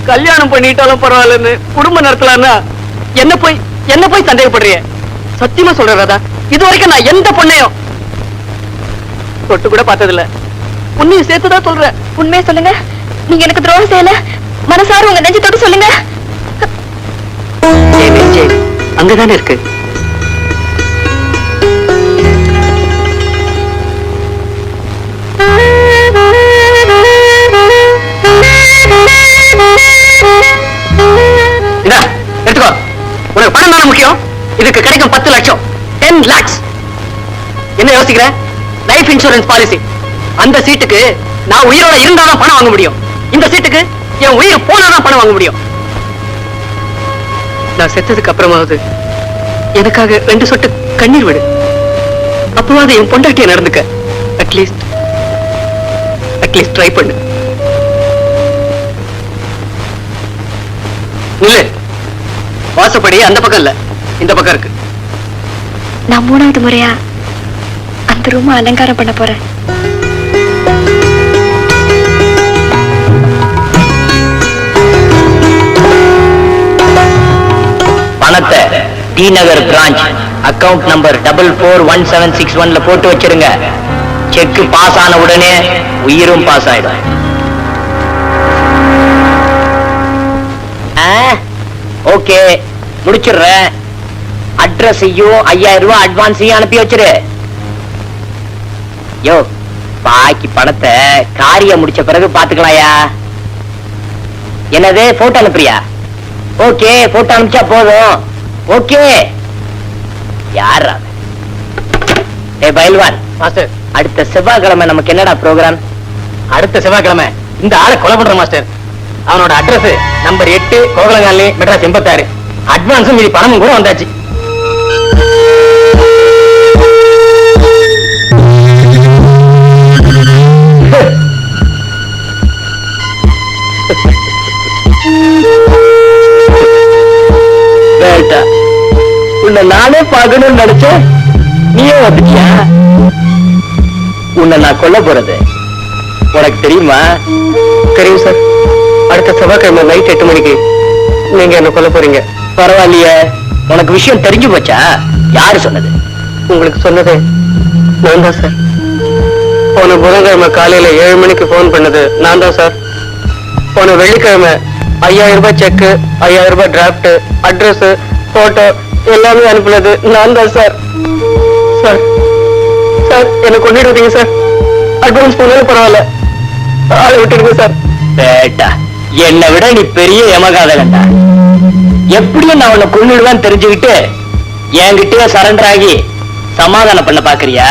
கல்யாணம் பண்ணிட்டாலும் பரவாயில்லன்னு குடும்பம் நடத்தலான்னா என்ன போய் சந்தேகப்படுறிய? சத்தியமா சொல்றேன் ராதா, இது வரைக்கும் நான் எந்த பொண்ணையும் தொட்டு கூட பார்த்ததில்ல. உன்னையும் சேர்த்துதான் சொல்றேன். உண்மையை சொல்லுங்க, நீங்க எனக்கு துரோகம் செய்யல. மனசார உங்க நெஞ்சு தொட்டு சொல்லுங்க. அங்கதானே இருக்கு. எடுத்துக்கோ, உனக்கு பணம் தானே முக்கியம். இதுக்கு கிடைக்கும் 10 லட்சம், 10 lakhs. என்ன யோசிக்கிற? Life insurance policy. அந்த சீட்டுக்கு நான் உயிரோட இருந்தாதான் பணம் வாங்க முடியும். இந்த சீட்டுக்கு என் உயிர் போனாதான் பணம் வாங்க முடியும். நான் செத்ததுக்கு அப்புறமாவது எனக்காக 2 சொட்டு கண்ணீர் விடு. அப்பவாது என் பொண்டாட்டிய நடந்துக்க. அட்லீஸ்ட் ட்ரை பண்ணு. நில்லு. வாசப்படி அந்த பக்கம் இல்ல, இந்த பக்கம் இருக்கு. நான் 3வது முறையா அந்த இந்த ரூம் அலங்காரம் பண்ண போறேன். பணத்தை டி நகர் பிரான்ச் அக்கவுண்ட் நம்பர் 441761 போட்டு வச்சிருங்க. செக் பாஸ் ஆன உடனே உயிரும் பாஸ் ஆயிடும். ஓகே, முடிச்சிடுறேன். அட்ரஸையும் 5000 ரூபாய் அட்வான்ஸையும் அனுப்பி வச்சிரு. யோ, பாக்கி பணத்தை காரியம் முடிச்ச பிறகு பாத்துக்கலாயா. என்னது, போட்டோ அனுப்புறியா? ஓகே, போட்டோ அனுப்பிச்சா போதும். ஓகே. யார் பயில்வான் மாஸ்டர், அடுத்த செவ்வாய்க்கிழமை நமக்கு என்னடா ப்ரோக்ராம்? அடுத்த செவ்வாய்க்கிழமை இந்த ஆளை கொலை பண்ற மாஸ்டர். அவனோட அட்ரஸ் நம்பர் 8 கோகலங்காலி, மெட்ராஸ் 86. அட்வான்ஸும் மீதி பணமும் கூட வந்தாச்சு. உன்னை நானே பார்க்கணும்னு நினைச்சேன், நீயே வந்துட்டியா? உன்னை நான் கொல்ல போறது உனக்கு தெரியுமா? தெரியும் சார். அடுத்த செவ்வாய்க்கிழமை நைட் 8 மணிக்கு நீங்க என்ன கொல்ல போறீங்க. பரவாயில்லையே, உனக்கு விஷயம் தெரிஞ்சு போச்சா? யாரு சொன்னது? உங்களுக்கு சொன்னது நான் தான் சார். போன புதன்கிழமை காலையில 7 மணிக்கு போன் பண்ணது நான் தான் சார். போன வெள்ளிக்கிழமை 5000 ரூபாய் செக், 5000 ரூபாய் டிராப்ட், அட்ரஸ், போட்டோ எல்லாமே அனுப்புனது நான் தான் சார். சார் சார், என்ன கொண்டுடுவீங்க சார். அட்வான்ஸ் போனாலும் பரவாயில்ல, ஆளை விட்டுடுங்க சார். பேட்டா, என்னை விட நீ பெரிய யமகாதகண்டா. எப்படியும் நான் உன்னை கொன்னுடுவேன்னு தெரிஞ்சுக்கிட்டு என்கிட்டயே சரண்டர் ஆகி சமாதானம் பண்ண பாக்குறியா?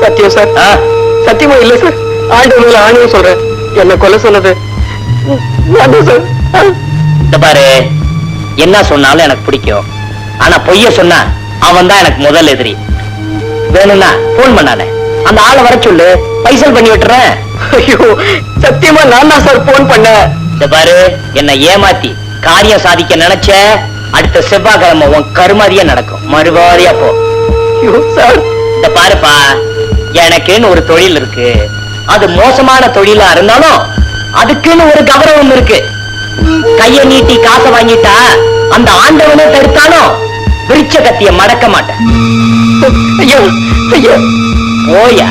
சத்தியம் சார். சத்தியமா இல்ல சார். ஆண்டு மேல ஆணையம் சொல்றேன், என்ன கொல்ல சொன்னது நான் தான் சார். இந்த பாரு, என்ன சொன்னாலும் எனக்கு பிடிக்கும். ஆனா பொய்ய சொன்னா அவன் தான் எனக்கு முதல் எதிரி. வேணும்னா போன் பண்ணானே அந்த ஆளை வர சொல்லு, பைசல் பண்ணி விட்டுறேன். ஐயோ, சத்தியமா நான் தான் சார் போன் பண்ணேன். இந்த பாரு, என்னை ஏமாத்தி காரியம் சாதிக்க நினைச்ச அடுத்த செவ்வாய்க்கிழமை உன் கருமாதியா நடக்கும். மறுவாரியா போ. ஐயோ சார். இந்த பாருப்பா, எனக்குன்னு ஒரு தொழில் இருக்கு. அது மோசமான தொழிலா இருந்தாலும் அதுக்குன்னு ஒரு கௌரவம் இருக்கு. கைய நீட்டி காசை வாங்கிட்டா அந்த ஆண்டவனே தடுத்தாலும் விரிச்ச கத்திய மடக்க மாட்டேன். ஐயோ ஐயோ, போயா,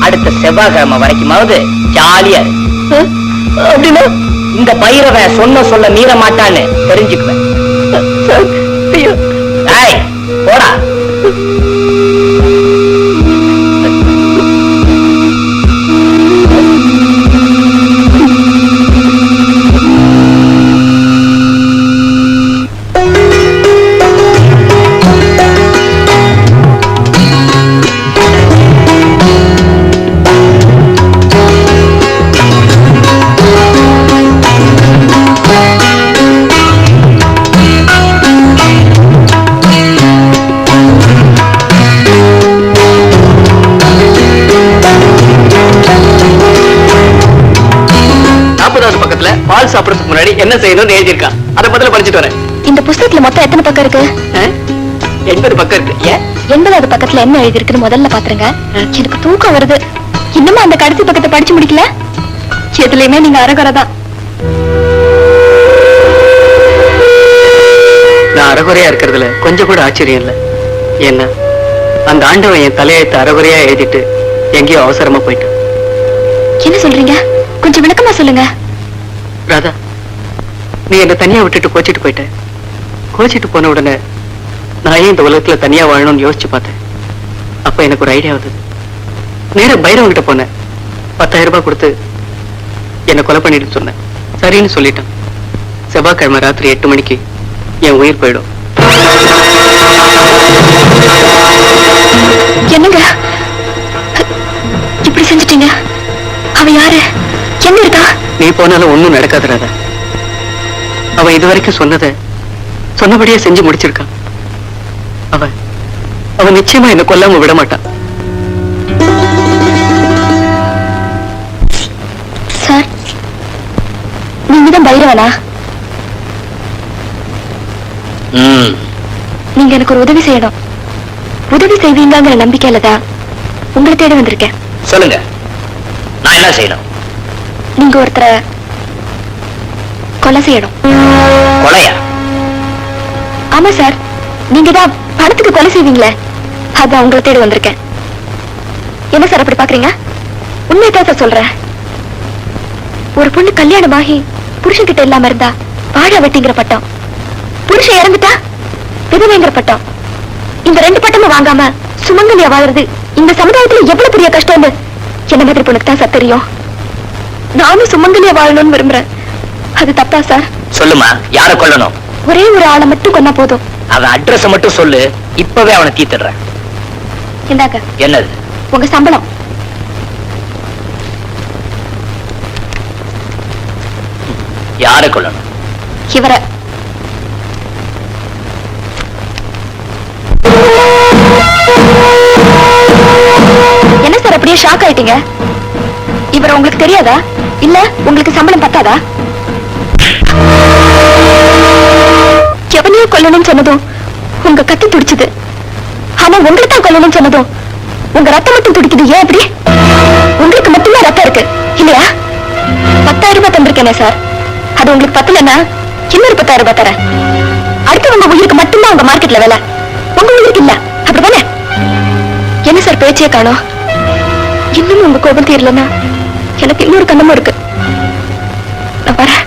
அடுத்த செவ்வாய்க்கிழமை வரைக்குமாவது ஜாலியா இரு. அப்படின்னா இந்த பைரவன் சொல்ல மீற மாட்டான்னு தெரிஞ்சுக்குவேன். சார், ஐயோ. ஏய், போடா. பால் சாப்பிடறதுக்கு முன்னாடி என்ன செய்யணும்னு எழுதியிருக்கான். அதை முதல்ல படிச்சுட்டு வரேன். இந்த புத்தகத்துல மொத்தம் எத்தனை பக்கம் இருக்கு? 80 பக்கம் இருக்கு. ஏன் 80வது பக்கத்துல என்ன எழுதி இருக்குன்னு முதல்ல பாத்துருங்க. எனக்கு தூக்கம் வருது. இன்னும் அந்த கடைசி பக்கத்தை படிச்சு முடிக்கல. எதுலயுமே நீங்க அரகுறைதான். நான் அறகுறையா இருக்கிறதுல கொஞ்சம் கூட ஆச்சரியம் இல்லை. ஏன்னா அந்த ஆண்டவன் என் தலையெழுத்து அறகுறையா எழுதிட்டு எங்கேயோ அவசரமா போயிட்டான். என்ன சொல்றீங்க? கொஞ்சம் விளக்கமா சொல்லுங்க. ராதா, நீ என்ன தனியா விட்டுட்டு கோச்சிட்டு போயிட்ட. கோச்சிட்டு போன உடனே நான் ஏன் இந்த உலகத்துல தனியா வாழணும்னு யோசிச்சு பார்த்தேன். அப்ப எனக்கு ஒரு ஐடியா வந்தது. நேரம் பைரவன் கிட்ட போனேன். 10,000 ரூபாய் கொடுத்து என்ன கொலை பண்ணிட்டு சொன்னேன். சரின்னு சொல்லிட்டான். செவ்வாய்க்கிழமை ராத்திரி 8 மணிக்கு என் உயிர் போயிடும். என்னங்க இப்படி செஞ்சிட்டீங்க? அவ யாரு? எங்க இருக்கா? நீ போனாலும் ஒண்ணும் நடக்காது ராதா. அவன் இதுவரைக்கும் சொன்னபடியே செஞ்சு முடிச்சிருக்கான். அவன் நிச்சயமா என்ன கொல்லாம விட மாட்டான். சார், நீங்கதான் பைரவனா? நீங்க எனக்கு ஒரு உதவி செய்யணும். உதவி செய்வீங்கிற நம்பிக்கையில தான் உங்களை தேடி வந்திருக்கேன். சொல்லுங்க, நான் என்ன செய்யணும்? நீங்க ஒருத்தரை கொலை செய்யணும். கொலையா? ஆமா சார், நீங்க தான் பணத்துக்கு கொலை செய்வீங்களே, அதான் உங்களை தேடி வந்திருக்கேன். என்ன சார் அப்படி பாக்குறீங்க? உண்மையதான் சார் சொல்றேன். ஒரு பொண்ணு கல்யாணமாகி புருஷன் கிட்ட இல்லாம இருந்தா வாழ வெட்டிங்கிற பட்டம், புருஷன் இறந்துட்டா விதவைங்கிற பட்டம். இந்த 2 பட்டமும் வாங்காம சுமங்கலியா வாழறது இந்த சமுதாயத்துல எவ்வளவு பெரிய கஷ்டம்னு என்ன மாதிரி பொண்ணுக்கு தான் சார் தெரியும். நானும் சுமங்கலியா வாழணும்னு விரும்புறேன். அது தப்பா சார்? சொல்லுமா, யாரை கொல்லணும்? ஒரே ஒரு ஆளை மட்டும் கொன்னா போதும். அவன் அட்ரஸ் மட்டும் சொல்லு, இப்பவே அவனை தீத்துடுறேன். இந்தாங்க என்னது? உங்க சம்பளம். யாரை கொல்லணும்? இவரை. என்ன சார் அப்படியே ஷாக் ஆயிட்டீங்க? இவரை உங்களுக்கு தெரியாதா? இல்ல உங்களுக்கு சம்பளம் பத்தாதா? எவனையும் கொல்லணும்னு சொன்னதும் உங்க கத்தி துடிச்சுது. ஆனா உங்களை தான் கொல்லணும்னு சொன்னதும் உங்க ரத்தம் மட்டும் துடிக்குது. ஏன் அப்படி? உங்களுக்கு மட்டும்தான் ரத்தம் இருக்கு இல்லையா? 10,000 ரூபாய் தந்திருக்கேனே சார், அது உங்களுக்கு பத்தலன்னா இன்னொரு 10,000 ரூபாய் தரேன். அடுத்து உங்க உயிருக்கு மட்டும்தான் உங்க மார்க்கெட்ல வேலை, உங்க உயிருக்கு இல்ல. அப்படிதானே? என்ன சார் பேச்சே காணோம்? இன்னும் உங்க கோபம் தீரலன்னா எனக்கு இன்னொரு கண்ணமும் இருக்கு. நான் வரேன்.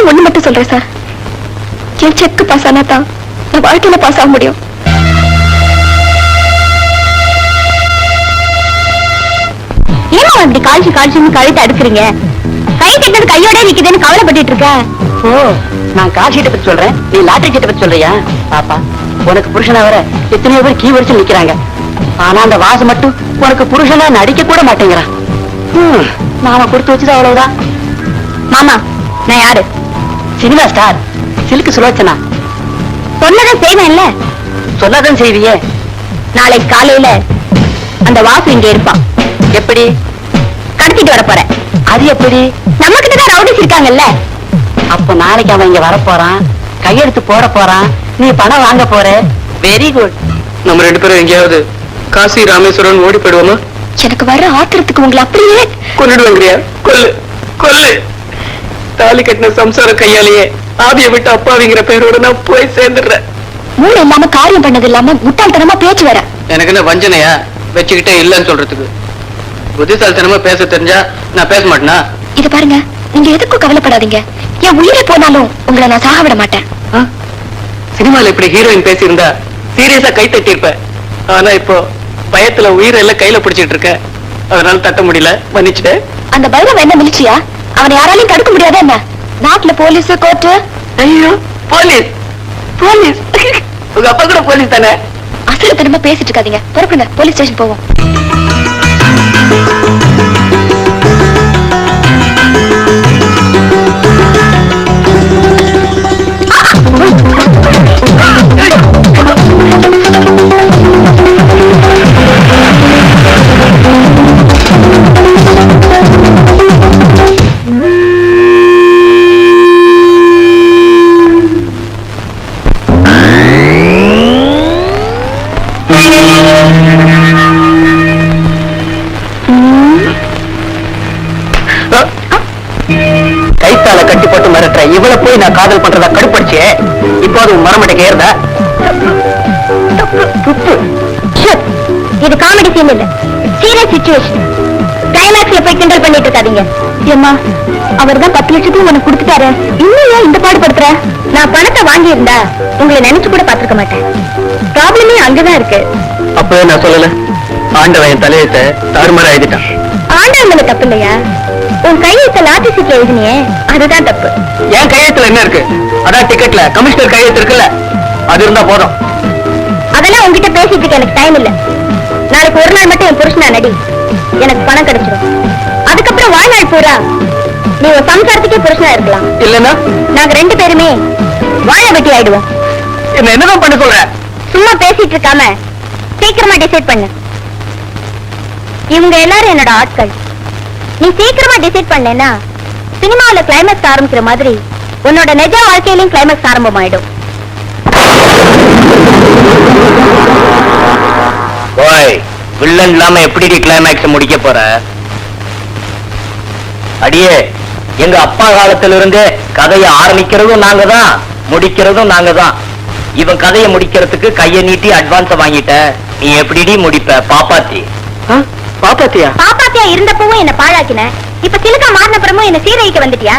ஒண்ணு மட்டும் சொல்றேன் சார், என் செக்கு பாஸ் ஆனா தான் நான் வாழ்க்கையில பாஸ் ஆக முடியும். ஏன் அப்படி காய்ச்சி காய்ச்சின்னு கழுத்தை அடுக்குறீங்க? கை கட்டது கையோட நிக்குதுன்னு கவலைப்பட்டு இருக்க. ஓ, நான் கால் சீட்டை பத்தி சொல்றேன், நீ லாட்டரி சீட்டை பத்தி சொல்றியா? பாப்பா, உனக்கு புருஷனா வர எத்தனையோ பேர் கீ வரிச்சு நிக்கிறாங்க. ஆனா அந்த வாசு மட்டும் உனக்கு புருஷனா நடிக்க கூட மாட்டேங்கிறான். நாம கொடுத்து வச்சது அவ்வளவுதான். மாமா, நான் யாரு? Cinema star silk Sulochana. சொன்னதான் செய்வேன் இல்ல? சொன்னதான் செய்வியே. நாளைக்கு காலையில அந்த வாசு இங்க இருப்பான். எப்படி? கடத்திட்டு வர போறேன். அது எப்படி? நம்ம கிட்டதான் ரவுடிஸ் இருக்காங்கல்ல. அப்ப நாளைக்கு அவன் இங்க வரப்போறான், கையெழுத்து போட போறான், நீ பணம் வாங்க போற. Very good. நம்ம 2 பேரும் எங்கேயாவது காசி ராமேஸ்வரன் ஓடி போயிடுவோமா? எனக்கு வர ஆத்திரத்துக்கு உங்களை அப்படியே கொன்னுடுவாங்கறியா? கொல்லு கொல்லு. தாலி கட்டின சம்சார கையாலேயே ஆவியை விட்டு அப்பாவிங்கிற பேரோட நான் போய் சேர்ந்துடுறேன். மூளை இல்லாம காரியம் பண்ணது இல்லாம முட்டாள்தனமா பேச்சு வர. எனக்கு என்ன வஞ்சனையா வச்சுக்கிட்டே இல்லன்னு சொல்றதுக்கு? புத்திசாலித்தனமா பேச தெரிஞ்சா நான் பேச மாட்டேனா? இது பாருங்க, நீங்க எதுக்கும் கவலைப்படாதீங்க. என் உயிரை போனாலும் உங்களை நான் சாக விட மாட்டேன். சினிமால இப்படி ஹீரோயின் பேசியிருந்தா சீரியஸா கை தட்டி இருப்பேன். ஆனா இப்போ பயத்துல உயிரை எல்லாம் கையில பிடிச்சிட்டு இருக்க, அதனால தட்ட முடியல, மன்னிச்சுட்டு. அந்த பைரவன் என்ன மிலிச்சியா? அவனை யாராலையும் தடுக்க முடியாத என்ன? நாட்டுல போலீஸ் கோர்ட்டு. ஐயோ, போலீஸ் போலீஸ் உங்க அப்பா கூட போலீஸ் தானே? அசலத்தனமா பேசிட்டு இருக்காதீங்க, புறப்படுங்க, போலீஸ் ஸ்டேஷன் போவோம். கைத்தால கட்டி போட்டு மிரட்டுற இவளை போய் நான் காதல் பண்றதா கடுப்படிச்சே. இப்போ அது மரமட்டைக்கு ஏறுதா? இது காமெடி சீன் இல்ல, சீரியஸ் சிச்சுவேஷன். கிளைமேக்ஸ்ல போய் கிண்டல் பண்ணிட்டு இருக்காதீங்க. ஏம்மா, அவர் தான் 10 லட்சத்தையும் உனக்கு கொடுத்துட்டாரு, இன்னும் ஏன் இந்த பாடுபடுத்துற? நான் பணத்தை வாங்கி இருந்தா உங்களை நினைச்சு கூட பாத்துக்க மாட்டேன். ப்ராப்ளமே அங்கதான் இருக்கு. அப்பவே நான் சொல்லல, ஆண்டவன் என் தலையத்தை தாறுமாறா எழுதிட்டான். ஆண்டவன் மேல தப்பு இல்லையா? உன் கையெழுத்த லாட்டரி சீட்ல எழுதினியே, அதுதான் தப்பு. என் கையெழுத்துல என்ன இருக்கு? அதான் டிக்கெட்ல கமிஷனர் கையெழுத்து இருக்குல்ல, அது இருந்தா போதும். அதெல்லாம் உங்ககிட்ட பேசிட்டு இருக்க எனக்கு டைம் இல்ல. நாளைக்கு ஒரு நாள் மட்டும் என் புருஷனா நடி, எனக்கு பணம் கிடைச்சிடும். அதுக்கப்புறம் வாழ்நாள் பூரா நீ ஒரு சம்சாரத்துக்கே புருஷனா இருக்கலாம். இல்லன்னா நாங்க 2 பேருமே வாழ வெட்டி ஆயிடுவோம். என்ன என்னதான் பண்ண சொல்ற? சும்மா பேசிட்டு இருக்காம சீக்கிரமா டிசைட் பண்ணு. இவங்க எல்லாரும் என்னோட ஆட்கள். நீ சீக்கிரமா டிசைட் பண்ணேன்னா சினிமாவில கிளைமேக்ஸ் ஆரம்பிக்கிற மாதிரி உன்னோட நிஜ வாழ்க்கையிலும் கிளைமேக்ஸ் ஆரம்பமாயிடும். ஓய், வில்லன் இல்லாம எப்படி கிளைமேக்ஸ் முடிக்க போற? அடியே, எங்க அப்பா காலத்திலிருந்தே கதையை ஆரம்பிக்கிறதும் நாங்க தான், முடிக்கிறதும் நாங்க தான். இவன் கதையை முடிக்கிறதுக்கு கையை நீட்டி அட்வான்ஸ் வாங்கிட்ட. நீ எப்படிடி முடிப்ப? பாப்பாத்தி பாப்பாத்தியா? பாப்பாத்தியா இருந்தப்பவும் என்ன பாழாக்கின, இப்ப சிலுக்கா மாறினப்புறமும் என்ன சீரழிக்க வந்துட்டியா?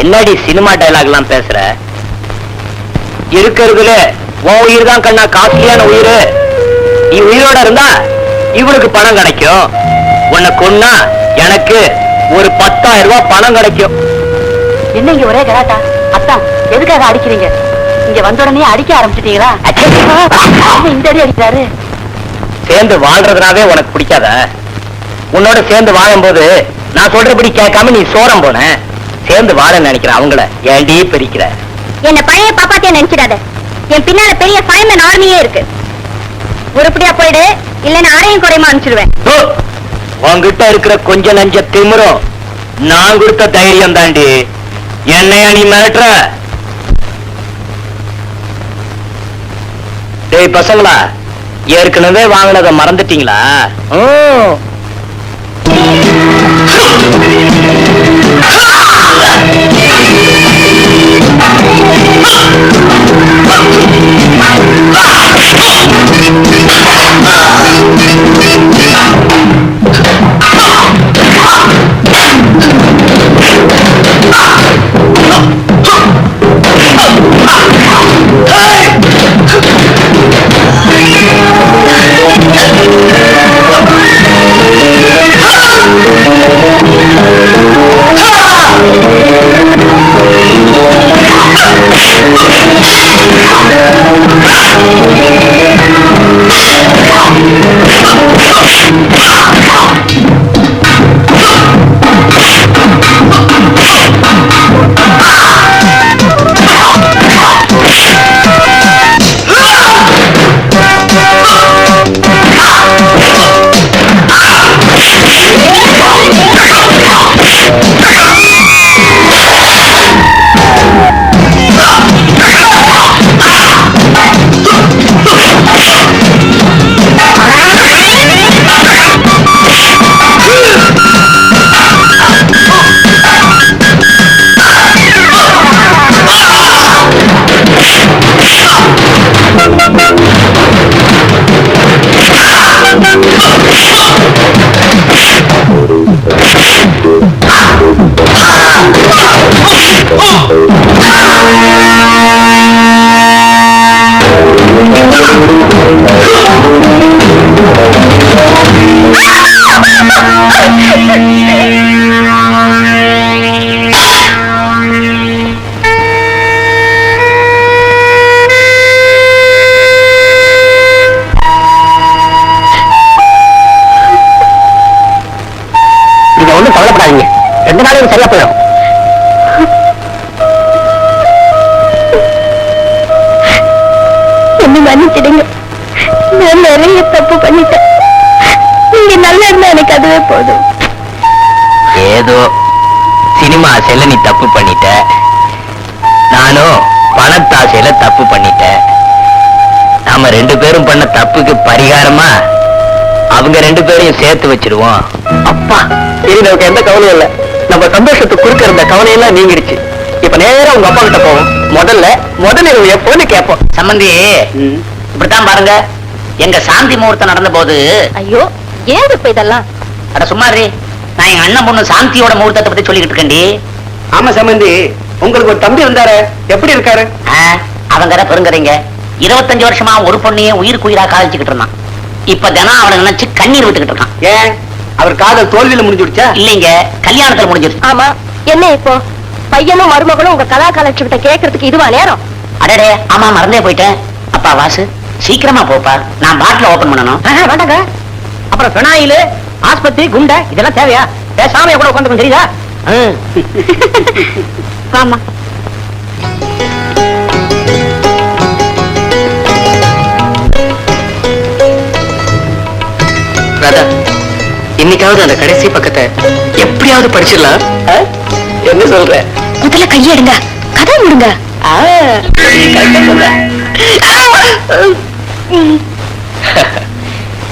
என்னடி சினிமா டைலாக் எல்லாம் பேசுற? இருக்கிறதுல உன் உயிர் தான் கண்ணா காஸ்ட்லியான உயிர். நீ உயிரோட இருந்தா இவனுக்கு பணம் கிடைக்கும், உன்னை கொன்னா எனக்கு ஒரு 10,000 ரூபாய் பணம் கிடைக்கும். என்ன இங்க ஒரே கலாட்டா? அத்தா எதுக்காக அடிக்கிறீங்க? இங்க வந்த உடனே அடிக்க ஆரம்பிச்சிட்டீங்களா? இந்த அடி அடிக்கிறாரு. சேர்ந்து வாழ்றதுனாவே உனக்கு பிடிக்காத? உன்னோட சேர்ந்து வாழும்போது நான் சொல்றபடி கேட்காம நீ சோரம் போன. சேர்ந்து வாழ நினைக்கிற அவங்கள ஏன்டி பிரிக்கிற? என்ன பழைய பாப்பாத்தியா நினைச்சிடாத. என் பின்னால பெரிய ஃபைமன் ஆர்மியே இருக்கு. உருப்படியா போயிடு, இல்லைன்னா அரையும் குறையுமா அனுப்பிச்சிடுவேன். ஓ, உன்கிட்ட இருக்கிற கொஞ்ச நஞ்ச திமிரும் நான் கொடுத்த தைரியம் தாண்டி. என்னையா நீ மிரட்டுற? டேய் பசங்களா, ஏற்கனவே வாங்கினதை மறந்துட்டீங்களா? கவலைப்படாதீங்க, 2 நாளையும் சரியா போயிடும். என்ன மன்னிச்சிடுங்க, நான் நிறைய தப்பு பண்ணிட்டேன். நீங்க நல்லா இருந்தா எனக்கு அதுவே போதும். ஏதோ சினிமா ஆசையில நீ தப்பு பண்ணிட்ட, நானும் பணத்தாசையில தப்பு பண்ணிட்டேன். நாம 2 பேரும் பண்ண தப்புக்கு பரிகாரமா அவங்க 2 பேரையும் சேர்த்து வச்சிருவோம். அப்பா, இனி நமக்கு எந்த கவலையும் இல்ல. நம்ம சந்தோஷத்துக்கு குறுக்க இருந்த கவலையெல்லாம் நீங்கிடுச்சு. இப்ப நேரா உங்க அப்பா கிட்ட போவோம். முதல்ல எப்போன்னு கேட்போம். சம்பந்தி, இப்படித்தான் பாருங்க, எங்க சாந்தி முகூர்த்தம் நடந்த போது. ஐயோ, ஏன் இப்ப இதெல்லாம்? அட சும்மாரி, நான் எங்க அண்ணன் பொண்ணு சாந்தியோட முகூர்த்தத்தை பத்தி சொல்லிக்கிட்டு இருக்கேன்டி. ஆமா சம்பந்தி, உங்களுக்கு ஒரு தம்பி வந்தாரு, எப்படி இருக்காரு? அவங்க பெருங்கறீங்க. 25 வருஷமா ஒரு பொண்ணையே உயிருக்கு உயிரா காதலிச்சுக்கிட்டு இருந்தான். இப்ப தினம் அவனை நினைச்சு கண்ணீர் விட்டுக்கிட்டு இருக்கான். ஏன், அவர் காதல் தோல்வியில முடிஞ்சுடுச்சா? இல்லைங்க, கல்யாணத்துல முடிஞ்சிருச்சு. ஆமா, என்ன இப்போ பையனும் மருமகளும் உங்க கலாகாலட்சத்தை கேட்கறதுக்கு இதுவா நேரம்? அடடே, ஆமா மறந்தே போயிட்டேன். அப்பா வாசு, சீக்கிரமா போப்பா, நான் பாட்டில ஓபன் பண்ணணும். வேண்டாங்க, அப்புறம் பெனாயில், ஆஸ்பத்திரி, குண்டை இதெல்லாம் தேவையா? பேசாம கூட உட்காந்து தெரியுதா? ஆமா, இன்னைக்காவது அந்த கடைசி பக்கத்தை எப்படியாவது படிச்சிடலாம். என்ன சொல்ற? முதல்ல கையெடுங்க, கதை விடுங்க.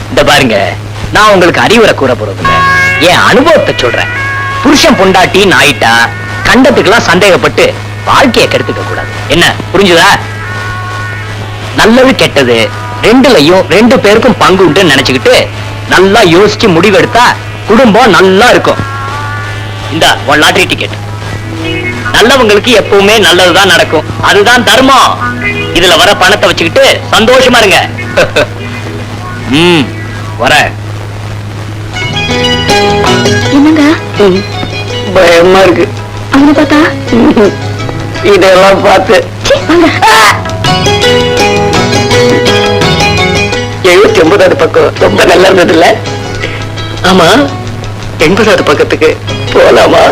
இந்த பாருங்க, நான் உங்களுக்கு அறிவுரை கூற போறதில்ல, என் அனுபவத்தை சொல்றேன். புருஷன் பொண்டாட்டி நாயிட்டா கண்டத்துக்கெல்லாம் சந்தேகப்பட்டு வாழ்க்கையை கெடுத்துக்க கூடாது. என்ன புரிஞ்சுதா? நல்லது கெட்டது ரெண்டுலயும் ரெண்டு பேருக்கும் பங்கு உண்டு நினைச்சுக்கிட்டு நல்லா யோசிச்சு முடிவெடுத்தா குடும்பம் நல்லா இருக்கும். இந்த உன் லாட்டரி டிக்கெட். நல்லவங்களுக்கு எப்பவுமே நல்லதுதான் நடக்கும், அதுதான் தர்மம். இதுல வர பணத்தை வச்சுக்கிட்டு சந்தோஷமா இருங்க. வர. என்னங்க பயமா இருக்கு. அவனை பார்த்தா இதெல்லாம் பார்த்து சீ, வாங்க. 79வது பக்கம் ரொம்ப நல்லா இருந்தது இல்ல? ஆமா, 80வது பக்கத்துக்கு போலாமா?